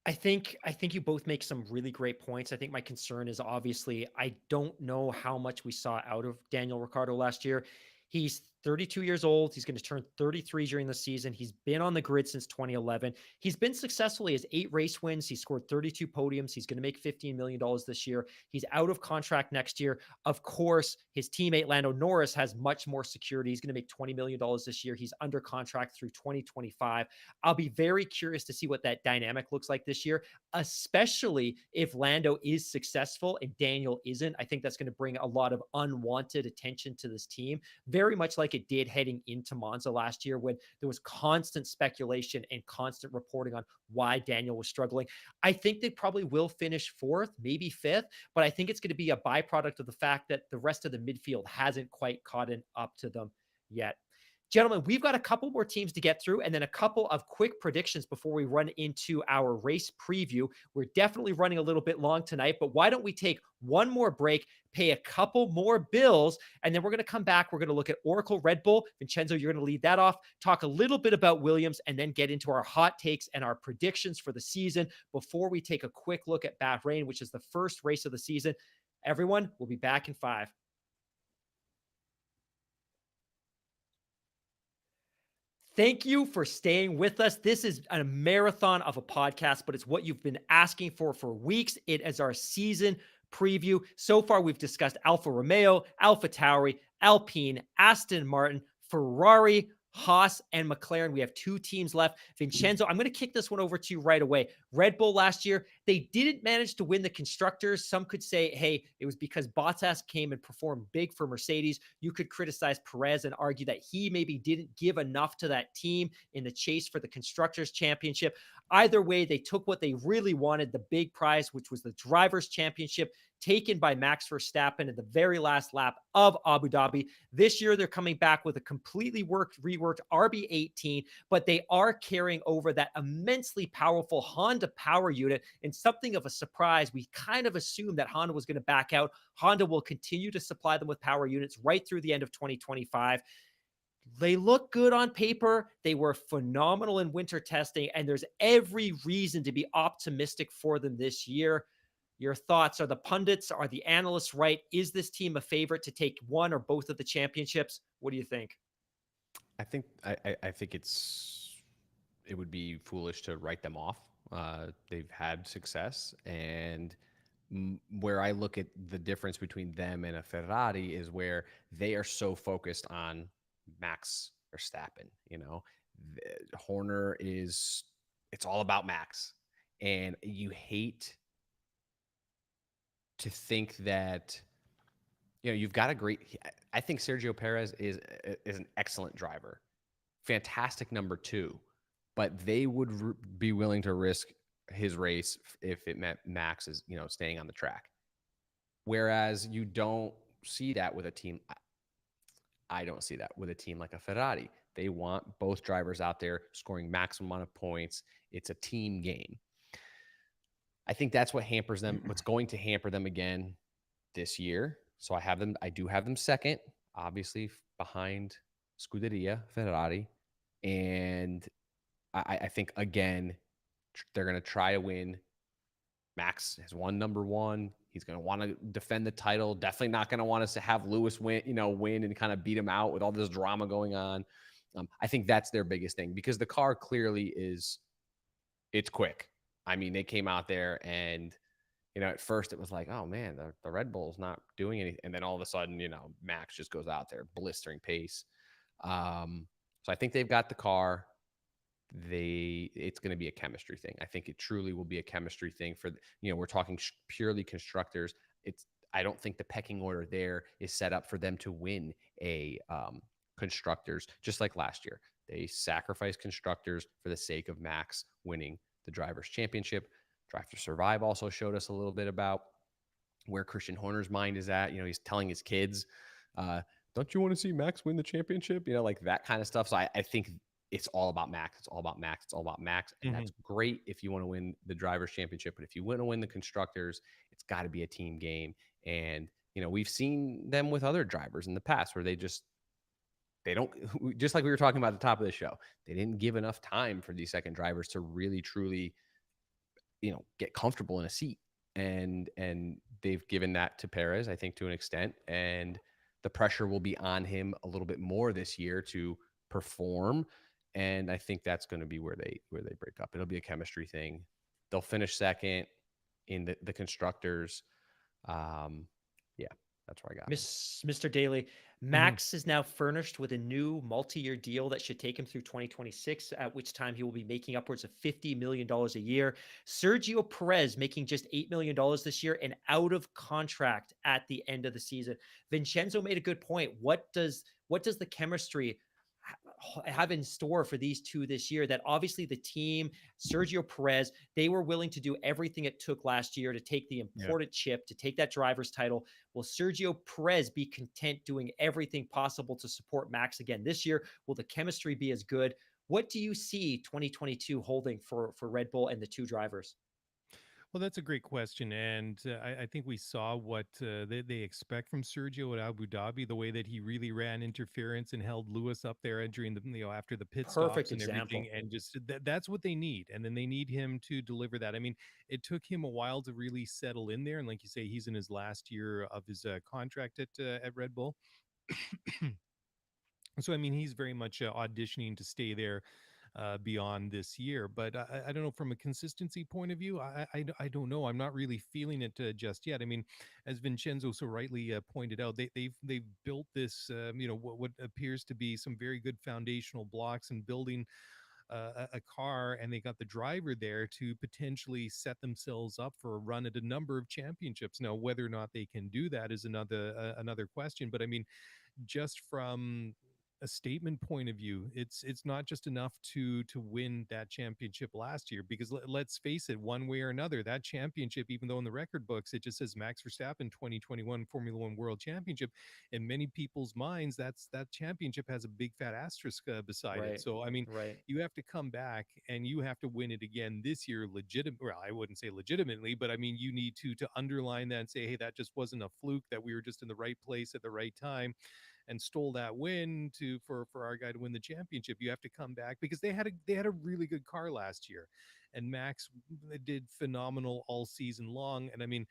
I think you both make some really great points. I think my concern is, obviously, I don't know how much we saw out of Daniel Ricciardo last year. He's 32 years old. He's going to turn 33 during the season. He's been on the grid since 2011. He's been successful. He has 8 race wins. He scored 32 podiums. He's going to make $15 million this year. He's out of contract next year. Of course, his teammate Lando Norris has much more security. He's going to make $20 million this year. He's under contract through 2025. I'll be very curious to see what that dynamic looks like this year, especially if Lando is successful and Daniel isn't. I think that's going to bring a lot of unwanted attention to this team, very much like it did heading into Monza last year, when there was constant speculation and constant reporting on why Daniel was struggling. I think they probably will finish 4th, maybe 5th, but I think it's going to be a byproduct of the fact that the rest of the midfield hasn't quite caught up to them yet. Gentlemen, we've got a couple more teams to get through, and then a couple of quick predictions before we run into our race preview. We're definitely running a little bit long tonight, but why don't we take one more break, pay a couple more bills, and then we're going to come back. We're going to look at Oracle Red Bull. Vincenzo, you're going to lead that off, talk a little bit about Williams, and then get into our hot takes and our predictions for the season before we take a quick look at Bahrain, which is the first race of the season. Everyone, we'll be back in 5. Thank you for staying with us. This is a marathon of a podcast, but it's what you've been asking for weeks. It is our season preview. So far, we've discussed Alfa Romeo, AlphaTauri, Alpine, Aston Martin, Ferrari, Haas, and McLaren. We have 2 teams left. Vincenzo, I'm going to kick this one over to you right away. Red Bull last year, They didn't manage to win the constructors. Some could say, hey, it was because Bottas came and performed big for Mercedes. You could criticize Perez and argue that he maybe didn't give enough to that team in the chase for the constructors championship. Either way, they took what they really wanted, the big prize, which was the drivers' championship, taken by Max Verstappen at the very last lap of Abu Dhabi. This year, they're coming back with a completely reworked RB18, but they are carrying over that immensely powerful Honda power unit. And something of a surprise, we kind of assumed that Honda was going to back out. Honda will continue to supply them with power units right through the end of 2025. They look good on paper. They were phenomenal in winter testing, and there's every reason to be optimistic for them this year. Your thoughts? Are the pundits, are the analysts right? Is this team a favorite to take one or both of the championships? What do you think? I think it would be foolish to write them off. They've had success, and where I look at the difference between them and a Ferrari is where they are so focused on Max Verstappen. Horner it's all about Max, and you hate to think that you've got a great. I think Sergio Perez is an excellent driver, fantastic number two, but they would be willing to risk his race if it meant Max is staying on the track. Whereas you don't see that with a team. I don't see that with a team like a Ferrari. They want both drivers out there scoring maximum amount of points. It's a team game. I think that's what hampers them. What's going to hamper them again this year. So I do have them second, obviously behind Scuderia Ferrari. And I think, again, they're going to try to win. Max has won number one. He's going to want to defend the title. Definitely not going to want us to have Lewis win and kind of beat him out with all this drama going on. I think that's their biggest thing, because the car clearly it's quick. I mean, they came out there and, at first it was like, oh man, the Red Bull's not doing anything. And then all of a sudden, Max just goes out there blistering pace. So I think they've got the car. It's going to be a chemistry thing. I think it truly will be a chemistry thing for, we're talking purely constructors. I don't think the pecking order there is set up for them to win a constructors, just like last year. They sacrificed constructors for the sake of Max winning the drivers' championship. Drive to Survive also showed us a little bit about where Christian Horner's mind is at. He's telling his kids, don't you want to see Max win the championship? Like that kind of stuff. So I think it's all about Max. It's all about Max. It's all about Max. And that's great if you want to win the drivers' championship. But if you want to win the constructors, it's got to be a team game. And, we've seen them with other drivers in the past where they don't, just like we were talking about at the top of the show, they didn't give enough time for these second drivers to really, truly, get comfortable in a seat. And they've given that to Perez, I think, to an extent. And the pressure will be on him a little bit more this year to perform. And I think that's going to be where they break up. It'll be a chemistry thing. They'll finish second in the constructors. Yeah, that's where I got Mr. Daly. Max is now furnished with a new multi-year deal that should take him through 2026, at which time he will be making upwards of $50 million a year. Sergio Perez making just $8 million this year and out of contract at the end of the season. Vincenzo made a good point. What does the chemistry have in store for these two this year? That obviously the team, Sergio Perez, they were willing to do everything it took last year to take the important chip, to take that driver's title. Will Sergio Perez be content doing everything possible to support Max again this year? Will the chemistry be as good? What do you see 2022 holding for Red Bull and the two drivers? Well, that's a great question, and I think we saw what they expect from Sergio at Abu Dhabi. The way that he really ran interference and held Lewis up there during the after the pit stops and everything, and just that's what they need. And then they need him to deliver that. I mean, it took him a while to really settle in there, and like you say, he's in his last year of his contract at Red Bull. So I mean, he's very much auditioning to stay there beyond this year. But I don't know, from a consistency point of view, I don't know. I'm not really feeling it just yet. I mean, as Vincenzo so rightly pointed out, they've built this, what appears to be some very good foundational blocks and building a car and they got the driver there to potentially set themselves up for a run at a number of championships. Now, whether or not they can do that is another question. But I mean, just from a statement point of view, it's not just enough to win that championship last year, because let's face it, one way or another, that championship, even though in the record books it just says Max Verstappen 2021 Formula One World Championship, in many people's minds that championship has a big fat asterisk beside it. Right. So I mean, Right. you have to come back and you have to win it again this year, well, I wouldn't say legitimately, but I mean, you need to underline that and say, hey, that just wasn't a fluke, that we were just in the right place at the right time and stole that win for our guy to win the championship. You have to come back, because they had a really good car last year, and Max did phenomenal all season long. And I mean,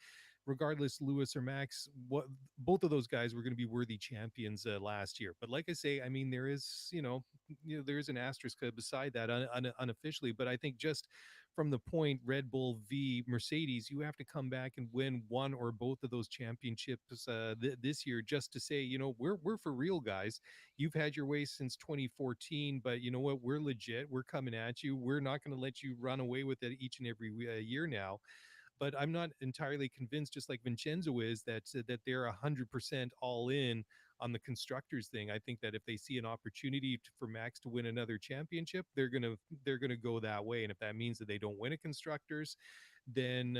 regardless, Lewis or Max, what both of those guys were going to be worthy champions last year. But like I say, I mean, there is there is an asterisk beside that unofficially. But I think just from the point Red Bull v Mercedes, you have to come back and win one or both of those championships this year, just to say, we're for real, guys. You've had your way since 2014, but you know what? We're legit. We're coming at you. We're not going to let you run away with it each and every year now. But I'm not entirely convinced, just like Vincenzo is, that they're 100% all in on the constructors thing. I think that if they see an opportunity for Max to win another championship, they're gonna go that way. And if that means that they don't win a constructors, then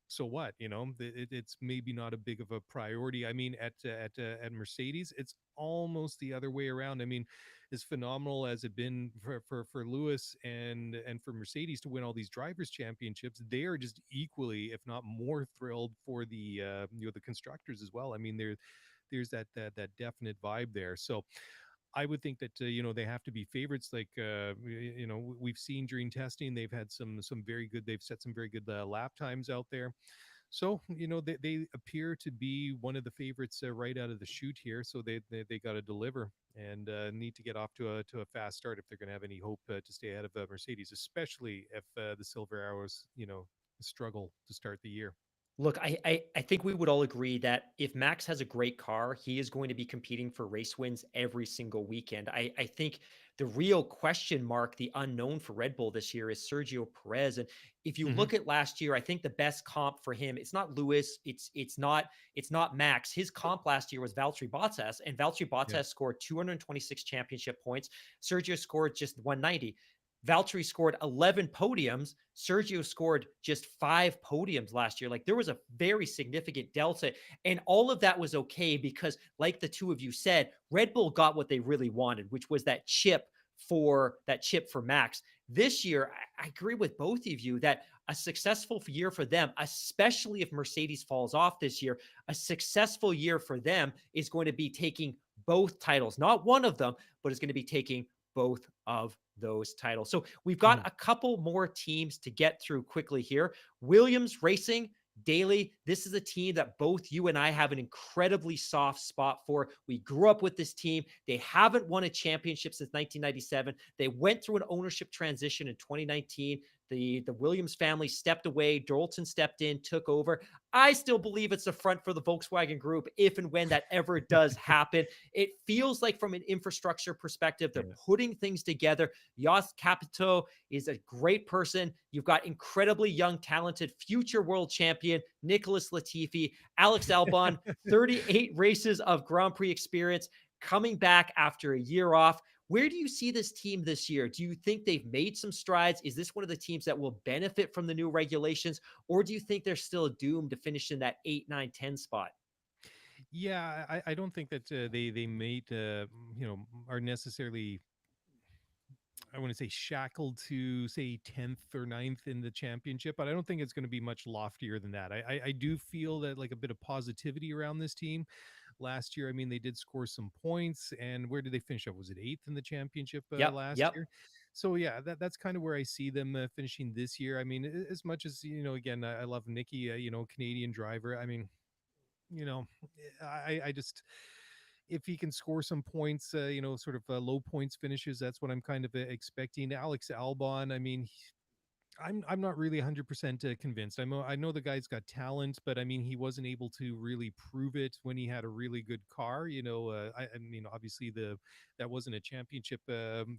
so what? It's maybe not a big of a priority. I mean, at Mercedes, it's almost the other way around. I mean, as phenomenal as it been for Lewis and for Mercedes to win all these drivers championships, they are just equally, if not more, thrilled for the constructors as well. I mean, there's that definite vibe there. So I would think that they have to be favorites. Like we've seen during testing, they've had some very good. They've set some very good lap times out there. So they appear to be one of the favorites right out of the chute here. So they got to deliver and need to get off to a fast start if they're going to have any hope to stay ahead of Mercedes, especially if the Silver Arrows struggle to start the year. Look, I think we would all agree that if Max has a great car, he is going to be competing for race wins every single weekend. I think the real question mark, the unknown for Red Bull this year, is Sergio Perez. And if you Hmm. look at last year, I think the best comp for him, it's not Lewis, it's not Max. His comp last year was Valtteri Bottas, and Valtteri Yeah. Bottas scored 226 championship points. Sergio scored just 190. Valtteri scored 11 podiums. Sergio scored just 5 podiums last year. Like, there was a very significant delta. And all of that was okay because, like the two of you said, Red Bull got what they really wanted, which was that chip for Max. This year, I agree with both of you that a successful year for them, especially if Mercedes falls off this year, a successful year for them is going to be taking both titles, not one of them, but it's going to be taking both of those titles. So we've got Mhm. a couple more teams to get through quickly here. Williams Racing, Daily, this is a team that both you and I have an incredibly soft spot for. We grew up with this team. They haven't won a championship since 1997. They went through an ownership transition in 2019. The Williams family stepped away. Dalton stepped in, took over. I still believe it's the front for the Volkswagen Group if and when that ever does happen. It feels like, from an infrastructure perspective, they're Yeah. putting things together. Jos Capito is a great person. You've got incredibly young, talented future world champion Nicholas Latifi, Alex Albon, 38 races of Grand Prix experience, coming back after a year off. Where do you see this team this year? Do you think they've made some strides? Is this one of the teams that will benefit from the new regulations? Or do you think they're still doomed to finish in that 8, 9, 10 spot? Yeah, I don't think that they made are necessarily, I want to say, shackled to say 10th or ninth in the championship, but I don't think it's going to be much loftier than that. I do feel that, like, a bit of positivity around this team. Last year, I mean, they did score some points, and where did they finish up? Was it eighth in the championship Yep. last Yep. year? So yeah, that's kind of where I see them finishing this year. I mean, as much as again, I love Nicky, Canadian driver. I mean, you know, I just, if he can score some points, sort of low points finishes, that's what I'm kind of expecting. Alex Albon, I mean, I'm not really 100% convinced. I know the guy's got talent, but I mean he wasn't able to really prove it when he had a really good car. I mean obviously that wasn't a championship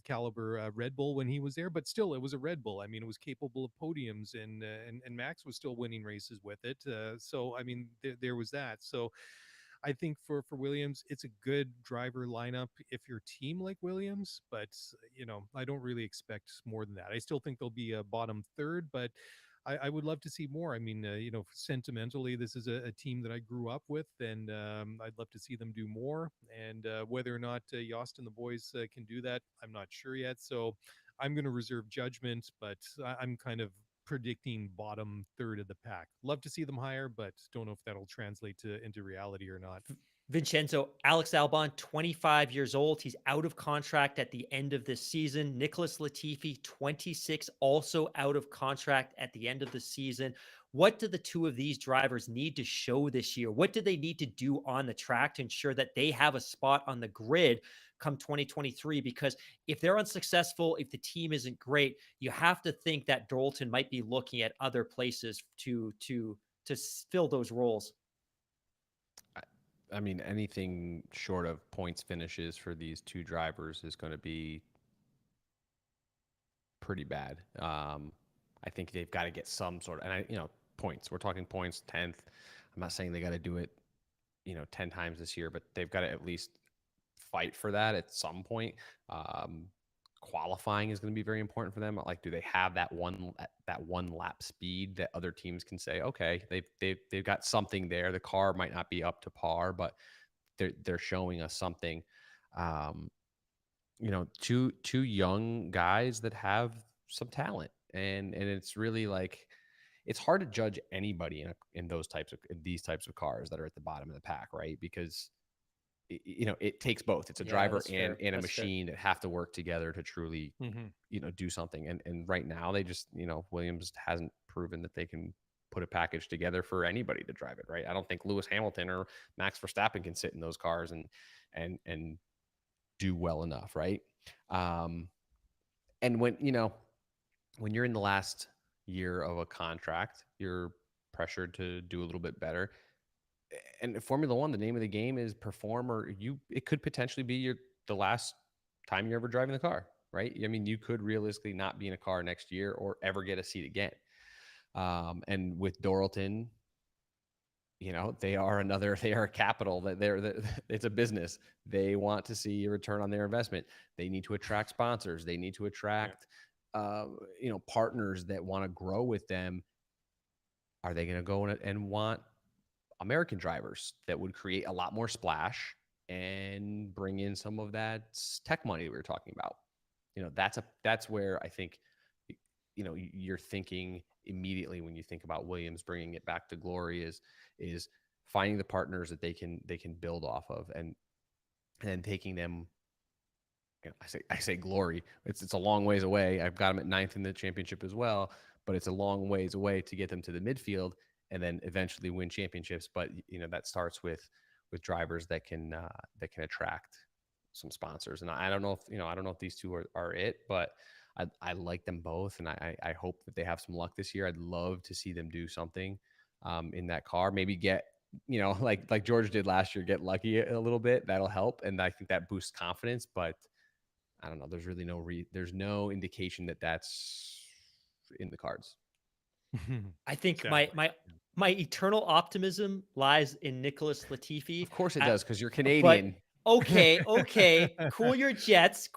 caliber Red Bull when he was there, but still it was a Red Bull. I mean it was capable of podiums, and Max was still winning races with it. So I mean there was that. So I think for Williams, it's a good driver lineup if you're a team like Williams, but I don't really expect more than that. I still think they'll be a bottom third, but I would love to see more. I mean, sentimentally, this is a team that I grew up with, and I'd love to see them do more. And whether or not Yost and the boys can do that, I'm not sure yet. So I'm going to reserve judgment, but I'm kind of predicting bottom third of the pack. Love to see them higher, but don't know if that'll translate into reality or not. Vincenzo, Alex Albon, 25 years old. He's out of contract at the end of this season. Nicholas Latifi, 26, also out of contract at the end of the season. What do the two of these drivers need to show this year? What do they need to do on the track to ensure that they have a spot on the grid come 2023? Because if they're unsuccessful, if the team isn't great, you have to think that Dalton might be looking at other places to fill those roles. I mean, anything short of points finishes for these two drivers is going to be pretty bad. I think they've got to get some sort of, points. We're talking points, 10th. I'm not saying they got to do it, 10 times this year, but they've got to at least fight for that at some point. Qualifying is going to be very important for them. Like, do they have that one lap speed that other teams can say, okay, they've got something there. The car might not be up to par, but they're showing us something. Two young guys that have some talent, and it's really like it's hard to judge anybody in these types of cars that are at the bottom of the pack, right? Because it takes both. It's a driver and a machine that have to work together to truly, do something. And right now they just, Williams hasn't proven that they can put a package together for anybody to drive it, right? I don't think Lewis Hamilton or Max Verstappen can sit in those cars and do well enough, right? And when you're in the last year of a contract, you're pressured to do a little bit better. And Formula One, the name of the game is perform, or it could potentially be the last time you're ever driving the car, right? I mean, you could realistically not be in a car next year or ever get a seat again. And with Doralton, they are a capital that it's a business. They want to see a return on their investment. They need to attract sponsors. They need to attract, partners that want to grow with them. Are they going to go and want American drivers that would create a lot more splash and bring in some of that tech money we were talking about? That's where I think, you're thinking immediately when you think about Williams bringing it back to glory is finding the partners that they can build off of, and then taking them. I say glory. It's a long ways away. I've got them at 9th in the championship as well, but it's a long ways away to get them to the midfield and then eventually win championships. But that starts with drivers that can attract some sponsors. And I don't know if these two are it, but I like them both, and I hope that they have some luck this year. I'd love to see them do something in that car. Maybe get like George did last year, get lucky a little bit. That'll help, and I think that boosts confidence. But I don't know. There's really there's no indication that that's in the cards. I think my eternal optimism lies in Nicholas Latifi. Of course it does, because you're Canadian. But okay. Cool your jets.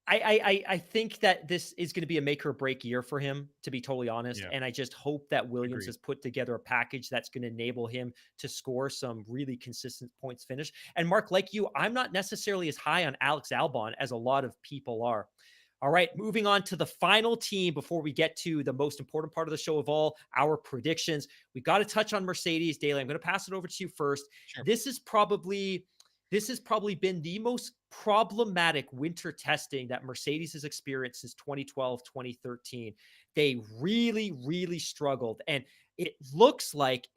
I think that this is going to be a make or break year for him, to be totally honest. Yeah. And I just hope that Williams has put together a package that's going to enable him to score some really consistent points finish. And Mark, like you, I'm not necessarily as high on Alex Albon as a lot of people are. All right, moving on to the final team before we get to the most important part of the show of all, our predictions. We got to touch on Mercedes. Daly, I'm going to pass it over to you first. Sure. This has probably been the most problematic winter testing that Mercedes has experienced since 2012, 2013. They really, really struggled. And it looks like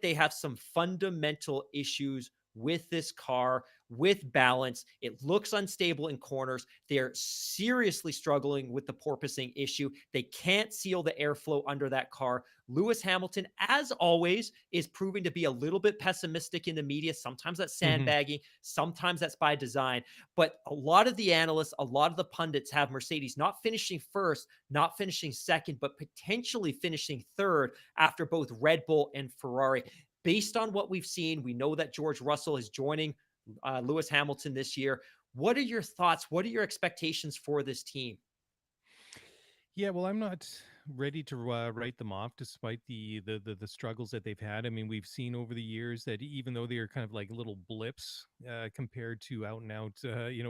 they have some fundamental issues with this car. with balance. It looks unstable in corners. They're seriously struggling with the porpoising issue. They can't seal the airflow under that car. Lewis Hamilton, as always, is proving to be a little bit pessimistic in the media. Sometimes that's sandbagging, sometimes that's by design. But a lot of the analysts, a lot of the pundits have Mercedes not finishing first, not finishing second, but potentially finishing third after both Red Bull and Ferrari. Based on what we've seen, we know that George Russell is joining Lewis Hamilton this year. What are your thoughts? What are your expectations for this team? Yeah, well, I'm not ready to write them off, despite the struggles that they've had. I mean, we've seen over the years that even though they are kind of like little blips compared to out and out,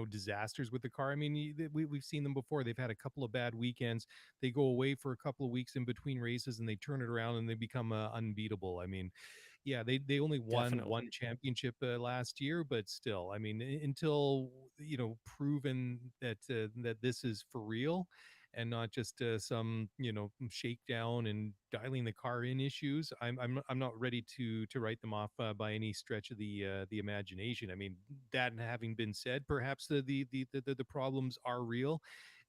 disasters with the car. I mean, we've seen them before. They've had a couple of bad weekends. They go away for a couple of weeks in between races, and they turn it around and they become unbeatable. I mean, yeah, they only won Definitely. one championship last year, but still, I mean, until proven that this is for real and not just some shakedown and dialing the car in issues. I'm not ready to write them off by any stretch of the imagination. I mean, that having been said, perhaps the problems are real.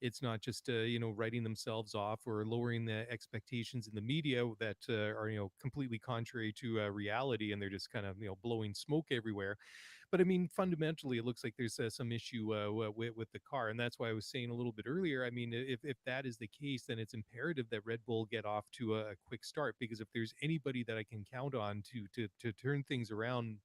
It's not just writing themselves off or lowering the expectations in the media that are completely contrary to reality, and they're just kind of blowing smoke everywhere. But I mean, fundamentally, it looks like there's some issue with the car, and that's why I was saying a little bit earlier. I mean, if that is the case, then it's imperative that Red Bull get off to a quick start, because if there's anybody that I can count on to turn things around,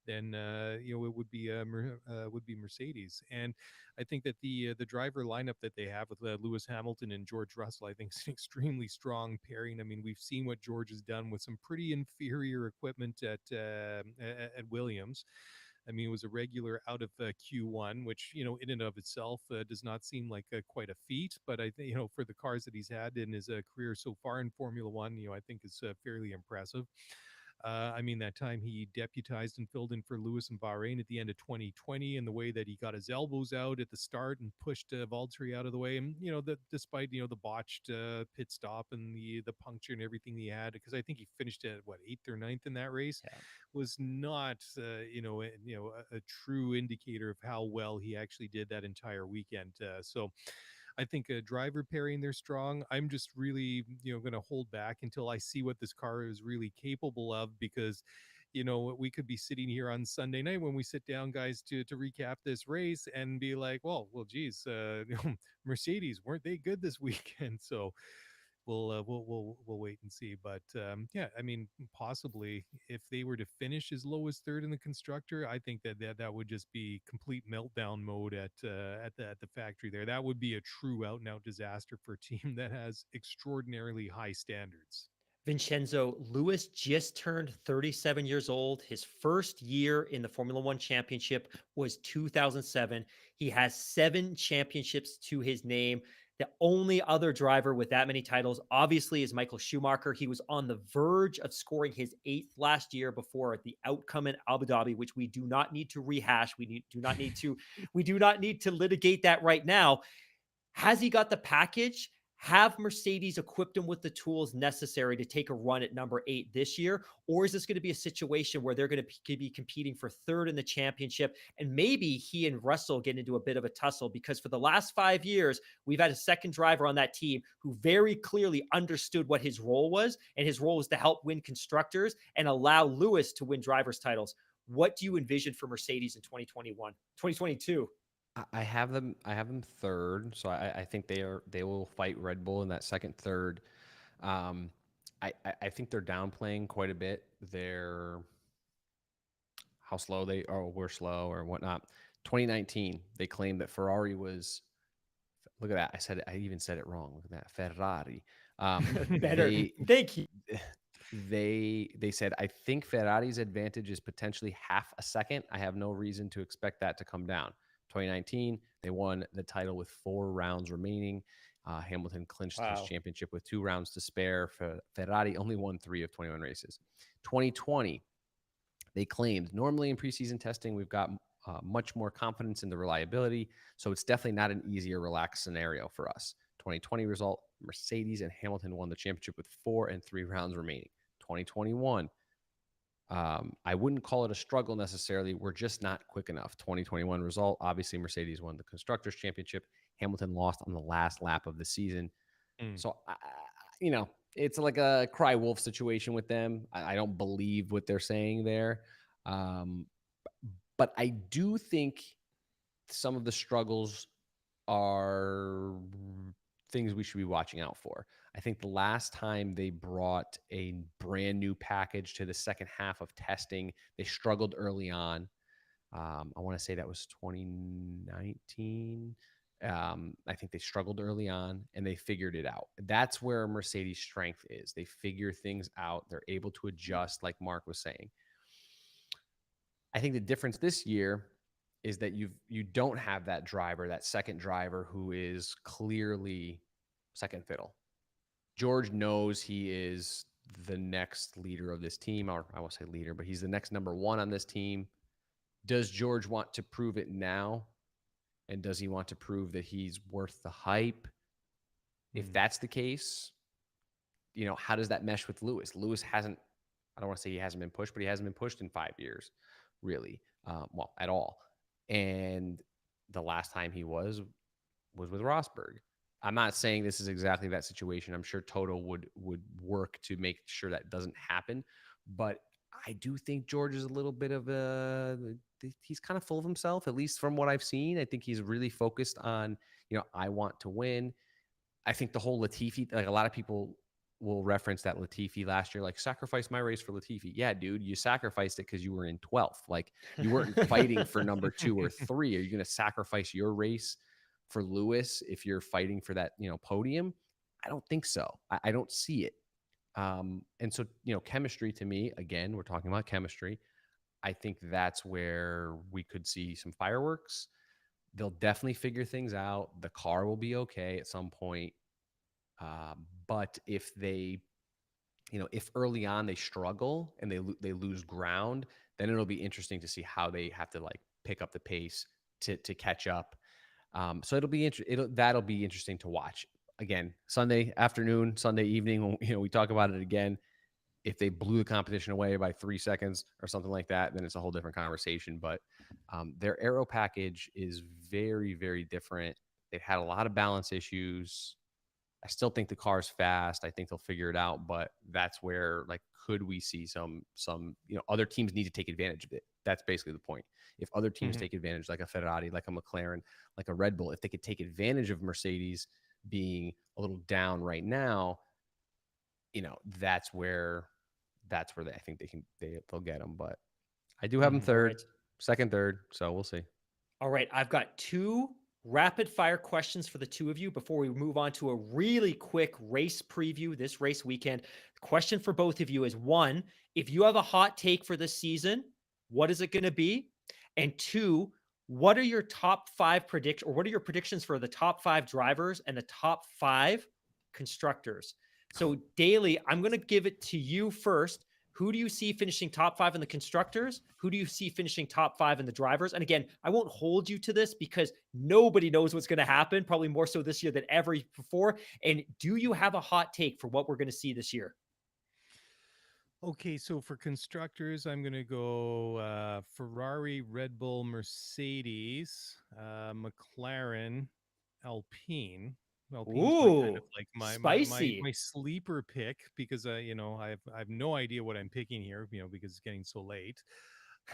then it would be Mercedes. And I think that the driver lineup that they have with Lewis Hamilton and George Russell, I think, is an extremely strong pairing. I mean, we've seen what George has done with some pretty inferior equipment at Williams. I mean, it was a regular out of Q1, which, in and of itself does not seem like quite a feat. But I think, for the cars that he's had in his career so far in Formula One, I think is fairly impressive. I mean, that time he deputized and filled in for Lewis in Bahrain at the end of 2020, and the way that he got his elbows out at the start and pushed Valtteri out of the way, and despite the botched pit stop and the puncture and everything he had, because I think he finished at what, 8th or 9th in that race, Yeah. was not a true indicator of how well he actually did that entire weekend. So I think a driver pairing, they're strong. I'm just really, going to hold back until I see what this car is really capable of, because, we could be sitting here on Sunday night when we sit down, guys, to recap this race and be like, geez, Mercedes, weren't they good this weekend? So we'll wait and see. But yeah, I mean, possibly if they were to finish as low as third in the constructor, I think that would just be complete meltdown mode at the factory there. That would be a true out and out disaster for a team that has extraordinarily high standards. Vincenzo, Lewis just turned 37 years old. His first year in the Formula One championship was 2007. He has 7 championships to his name. The only other driver with that many titles, obviously, is Michael Schumacher. He was on the verge of scoring his 8th last year before the outcome in Abu Dhabi, which we do not need to rehash. We do not need to litigate that right now. Has he got the package? Have Mercedes equipped him with the tools necessary to take a run at number 8 this year? Or is this going to be a situation where they're going to be competing for third in the championship? And maybe he and Russell get into a bit of a tussle, because for the last 5 years, we've had a second driver on that team who very clearly understood what his role was. And his role was to help win constructors and allow Lewis to win drivers' titles. What do you envision for Mercedes in 2021, 2022? I have them. I have them third, so I think they will fight Red Bull in that second, third. Um, I think they're downplaying quite a bit. They're how slow they are. We're slow or whatnot. 2019, they claimed that Ferrari was. Look at that. I even said it wrong. Look at that. Ferrari. Better. Thank you. They said, I think Ferrari's advantage is potentially half a second. I have no reason to expect that to come down. 2019, they won the title with 4 rounds remaining. Hamilton clinched his championship with 2 rounds to spare. Ferrari only won 3 of 21 races. 2020, they claimed, normally in preseason testing, we've got much more confidence in the reliability. So it's definitely not an easy or relaxed scenario for us. 2020 result, Mercedes and Hamilton won the championship with 4 and 3 rounds remaining. 2021, I wouldn't call it a struggle necessarily. We're just not quick enough. 2021 result. Obviously, Mercedes won the Constructors' Championship. Hamilton lost on the last lap of the season. Mm. So, it's like a cry wolf situation with them. I don't believe what they're saying there. But I do think some of the struggles are things we should be watching out for. I think the last time they brought a brand new package to the second half of testing, they struggled early on. I want to say that was 2019. I think they struggled early on and they figured it out. That's where Mercedes' strength is. They figure things out. They're able to adjust, like Mark was saying. I think the difference this year is that you don't have that driver, that second driver who is clearly second fiddle. George knows he is the next leader of this team, or I won't say leader, but he's the next number one on this team. Does George want to prove it now? And does he want to prove that he's worth the hype? If that's the case, how does that mesh with Lewis? Lewis hasn't, I don't want to say he hasn't been pushed, but he hasn't been pushed in 5 years, really, at all. And the last time he was with Rosberg. I'm not saying this is exactly that situation. I'm sure Toto would work to make sure that doesn't happen. But I do think George is a little bit of he's kind of full of himself, at least from what I've seen. I think he's really focused on, I want to win. I think the whole Latifi, like a lot of people will reference that Latifi last year, like sacrifice my race for Latifi. Yeah, dude, you sacrificed it because you were in 12th. Like you weren't fighting for number 2 or 3. Are you going to sacrifice your race for Lewis if you're fighting for that, podium? I don't think so. I don't see it. And so, chemistry to me, again, we're talking about chemistry. I think that's where we could see some fireworks. They'll definitely figure things out. The car will be okay at some point. But if they, if early on they struggle and they lose ground, then it'll be interesting to see how they have to like pick up the pace to catch up. So that'll be interesting to watch. Again, Sunday afternoon, Sunday evening, when we talk about it again. If they blew the competition away by 3 seconds or something like that, then it's a whole different conversation. But their aero package is very, very different. They've had a lot of balance issues. I still think the car's fast. I think they'll figure it out, but that's where, like, could we see some, other teams need to take advantage of it. That's basically the point. If other teams take advantage, like a Ferrari, like a McLaren, like a Red Bull, if they could take advantage of Mercedes being a little down right now, that's where I think they'll get them. But I do have them third, second, third. So we'll see. All right. I've got 2 rapid fire questions for the 2 of you before we move on to a really quick race preview this race weekend. The question for both of you is, 1, if you have a hot take for this season, what is it going to be? And 2, what are your top 5 what are your predictions for the top 5 drivers and the top 5 constructors? So Daly, I'm going to give it to you first. Who do you see finishing top 5 in the constructors? Who do you see finishing top 5 in the drivers? And again, I won't hold you to this because nobody knows what's going to happen, probably more so this year than ever before. And do you have a hot take for what we're going to see this year? Okay, so for constructors, I'm going to go Ferrari, Red Bull, Mercedes, McLaren, Alpine. Alpine's kind of like my sleeper pick because I have no idea what I'm picking here, because it's getting so late.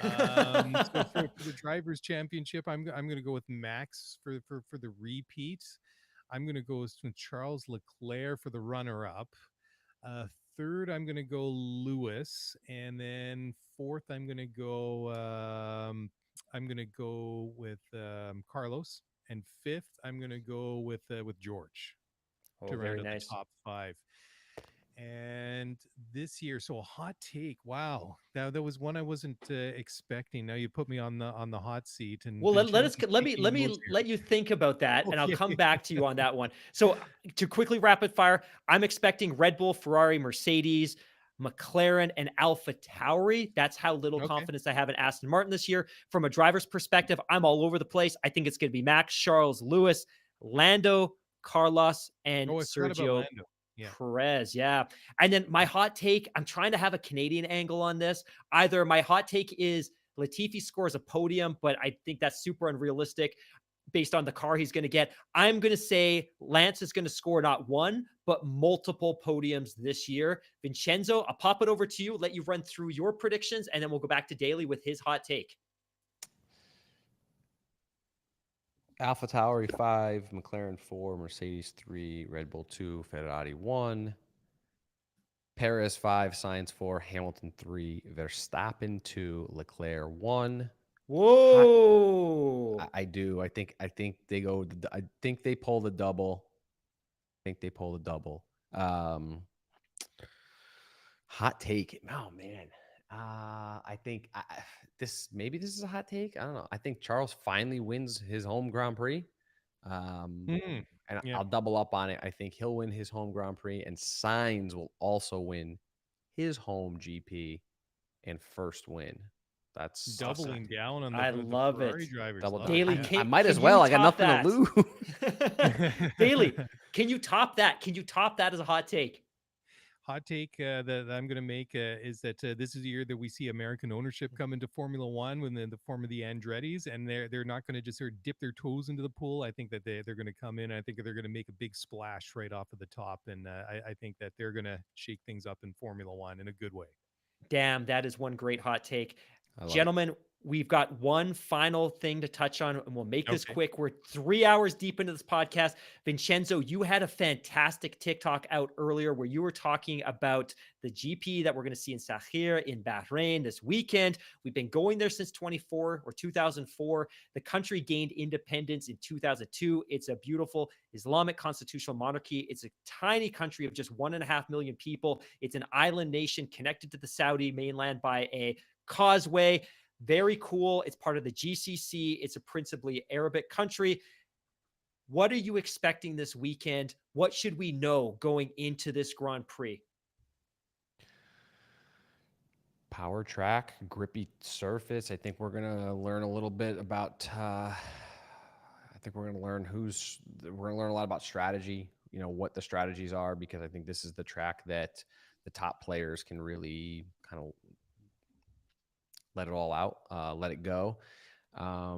So for the drivers' championship, I'm going to go with Max for the repeat. I'm going to go with Charles Leclerc for the runner-up. Third, I'm going to go Lewis, and then fourth, I'm going to go with Carlos, and fifth, I'm going to go with George to round out the top 5. And this year, so a hot take. Wow, that was one I wasn't expecting. Now you put me on the hot seat. And well, let me let you think about that, and I'll come back to you on that one. So to quickly rapid fire, I'm expecting Red Bull, Ferrari, Mercedes, McLaren, and AlphaTauri. That's how little confidence I have in Aston Martin this year. From a driver's perspective, I'm all over the place. I think it's going to be Max, Charles, Lewis, Lando, Carlos, and Sergio. Yeah. Perez, yeah. And then my hot take, I'm trying to have a Canadian angle on this. Either my hot take is Latifi scores a podium, but I think that's super unrealistic based on the car he's going to get. I'm going to say Lance is going to score not one, but multiple podiums this year. Vincenzo, I'll pop it over to you, let you run through your predictions, and then we'll go back to Daly with his hot take. Alpha Tauri 5, McLaren 4, Mercedes 3, Red Bull 2, Ferrari 1, Perez 5, Sainz 4, Hamilton 3, Verstappen 2, Leclerc 1. Whoa. I do. I think they go. I think they pull the double. Hot take. Oh man. I think maybe this is a hot take. I don't know. I think Charles finally wins his home Grand Prix. And Yeah. I'll double up on it. I think he'll win his home Grand Prix, and Sainz will also win his home GP and first win. That's Doubling down on I the love Ferrari it. drivers. Double Love down. Daly, it, yeah. I might as well. I got nothing to lose. Daly, can you top that? Can you top that as a hot take? Hot take that I'm going to make is that this is the year that we see American ownership come into Formula One in the form of the Andrettis, and they're not going to just sort of dip their toes into the pool. I think that they're going to come in. I think they're going to make a big splash right off of the top, and I think that they're going to shake things up in Formula One in a good way. Damn, that is one great hot take. I love Gentlemen, we've got one final thing to touch on, and we'll make this Okay. quick. We're 3 hours deep into this podcast. Vincenzo, you had a fantastic TikTok out earlier where you were talking about the GP that we're going to see in Sakhir in Bahrain this weekend. We've been going there since 2004. The country gained independence in 2002. It's a beautiful Islamic constitutional monarchy. It's a tiny country of just 1.5 million people. It's an island nation connected to the Saudi mainland by a causeway. Very cool. It's part of the GCC. It's a principally Arabic country. What are you expecting this weekend? What should we know going into this Grand Prix? Power track, grippy surface. I think we're gonna learn a little bit about. I think we're gonna learn a lot about strategy. You know what the strategies are, because I think this is the track that the top players can really kind of let it all out, let it go. I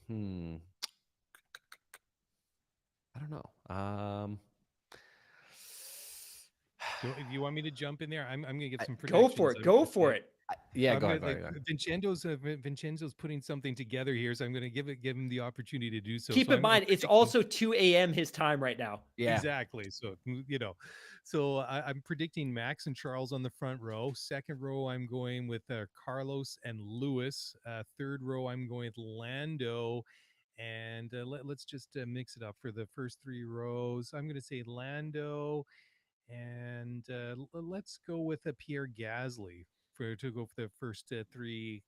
don't know. If you want me to jump in there, I'm going to get some Go predictions. for it. Go for it. Yeah, I'm go gonna, ahead. Vincenzo's putting something together here, so I'm going to give him the opportunity to do so. Keep So in I'm mind, it's predicting- also 2 a.m. his time right now. Yeah, exactly. So I'm predicting Max and Charles on the front row. Second row, I'm going with Carlos and Lewis. Third row, I'm going with Lando. And let's just mix it up for the first three rows. I'm going to say Lando. And let's go with Pierre Gasly to go for the first three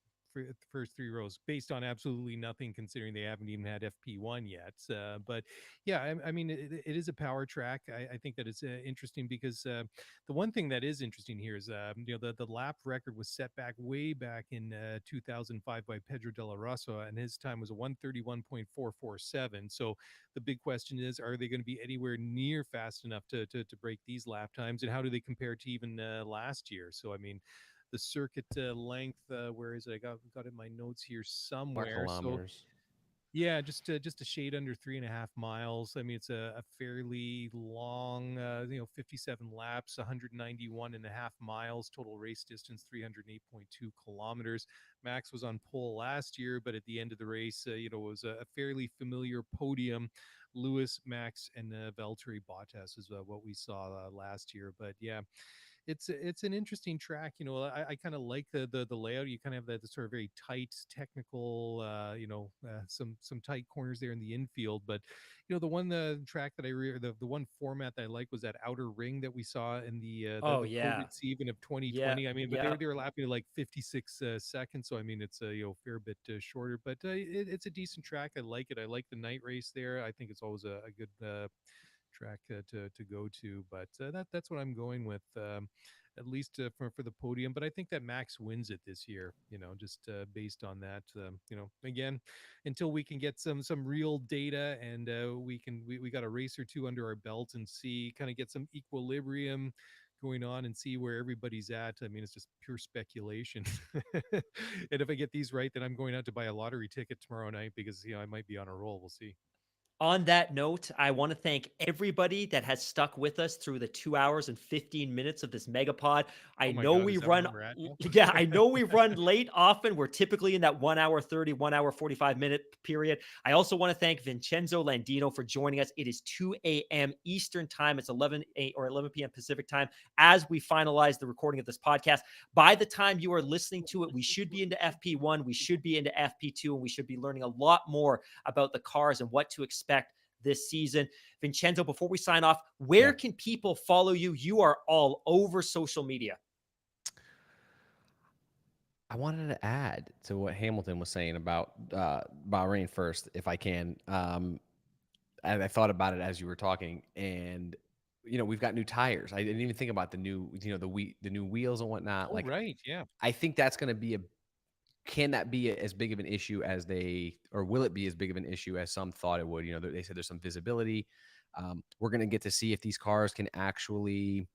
rows, based on absolutely nothing, considering they haven't even had FP1 yet. But yeah, I mean, it is a power track. I think that it's interesting because the one thing that is interesting here is the lap record was set way back in 2005 by Pedro de la Rosa, and his time was a 131.447. So the big question is, are they going to be anywhere near fast enough to break these lap times, and how do they compare to even last year? So I mean, the circuit length, where is it? I got it in my notes here somewhere. kilometers. So yeah, just a shade under 3.5 miles. I mean, it's a fairly long, 57 laps, 191.5 miles, total race distance, 308.2 kilometers. Max was on pole last year, but at the end of the race, it was a fairly familiar podium. Lewis, Max, and Valtteri Bottas is what we saw last year. But yeah, it's an interesting track. I kind of like the layout. You kind of have that sort of very tight technical, some tight corners there in the infield. But the one track that the one format that I like was that outer ring that we saw in the COVID season of 2020. Yeah, I mean, but they were lapping at like 56 seconds. So I mean, it's a fair bit shorter, but it's a decent track. I like it. I like the night race there. I think it's always a good track to go to, but that's what I'm going with. at least for the podium. But I think that Max wins it this year, just based on that. Again, until we can get some real data and we got a race or two under our belt and see, kind of get some equilibrium going on and see where everybody's at. I mean, it's just pure speculation. And if I get these right, then I'm going out to buy a lottery ticket tomorrow night because I might be on a roll. We'll see. On that note, I want to thank everybody that has stuck with us through the 2 hours and 15 minutes of this megapod. I Oh my know God, we is that where run, we're at now? yeah, I know we run late often. We're typically in that 1 hour 30, 1 hour 45-minute period. I also want to thank Vincenzo Landino for joining us. It is 2 a.m. Eastern time. It's 11 p.m. Pacific time as we finalize the recording of this podcast. By the time you are listening to it, we should be into FP1, we should be into FP2, and we should be learning a lot more about the cars and what to expect this season. Vincenzo, before we sign off, where can people follow you? You are all over social media. I wanted to add to what Hamilton was saying about Bahrain first, if I can. And I thought about it as you were talking, and we've got new tires. I didn't even think about the new, the new wheels and whatnot. Oh, Like, right. Yeah. I think that's going to be can that be as big of an issue as or will it be as big of an issue as some thought it would? They said there's some visibility. We're going to get to see if these cars can actually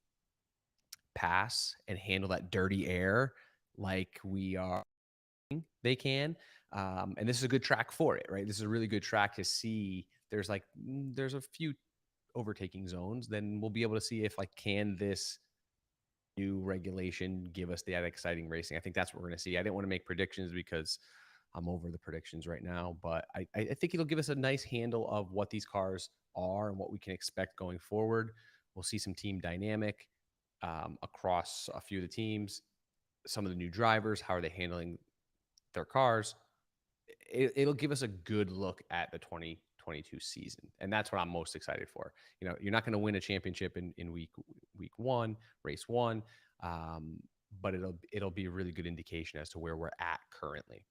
pass and handle that dirty air like they can. And this is a good track for it, right? This is a really good track to see. There's a few overtaking zones. Then we'll be able to see if can this new regulation give us that exciting racing. I think that's what we're going to see. I didn't want to make predictions because I'm over the predictions right now, but I think it'll give us a nice handle of what these cars are and what we can expect going forward. We'll see some team dynamic across a few of the teams, some of the new drivers, how are they handling their cars. It'll give us a good look at the 2022 season, and that's what I'm most excited for. You're not going to win a championship in week one, race one, but it'll be a really good indication as to where we're at currently.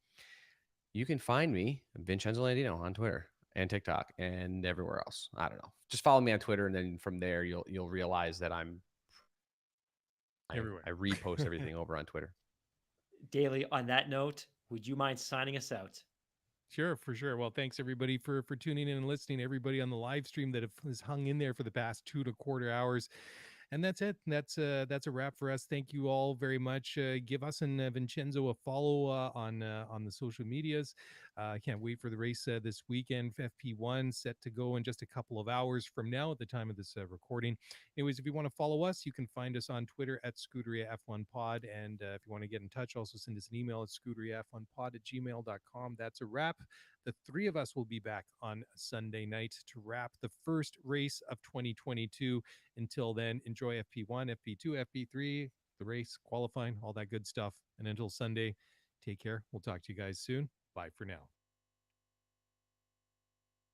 You can find me, Vincenzo Landino, on Twitter and TikTok and everywhere else. I don't know. Just follow me on Twitter, and then from there you'll realize that I Everywhere. repost everything over on Twitter. Daily, on that note, would you mind signing us out? Sure, for sure. Well, thanks everybody for tuning in and listening. Everybody on the live stream that has hung in there for the past 2.25 hours. And that's it. That's a wrap for us. Thank you all very much. Give us and Vincenzo a follow on the social medias. I can't wait for the race this weekend. FP1 set to go in just a couple of hours from now at the time of this recording. Anyways, if you want to follow us, you can find us on Twitter at Scuderia F1 Pod. And if you want to get in touch, also send us an email at scuderiaf1pod@gmail.com. That's a wrap. The three of us will be back on Sunday night to wrap the first race of 2022. Until then, enjoy FP1, FP2, FP3, the race, qualifying, all that good stuff. And until Sunday, take care. We'll talk to you guys soon. Bye for now.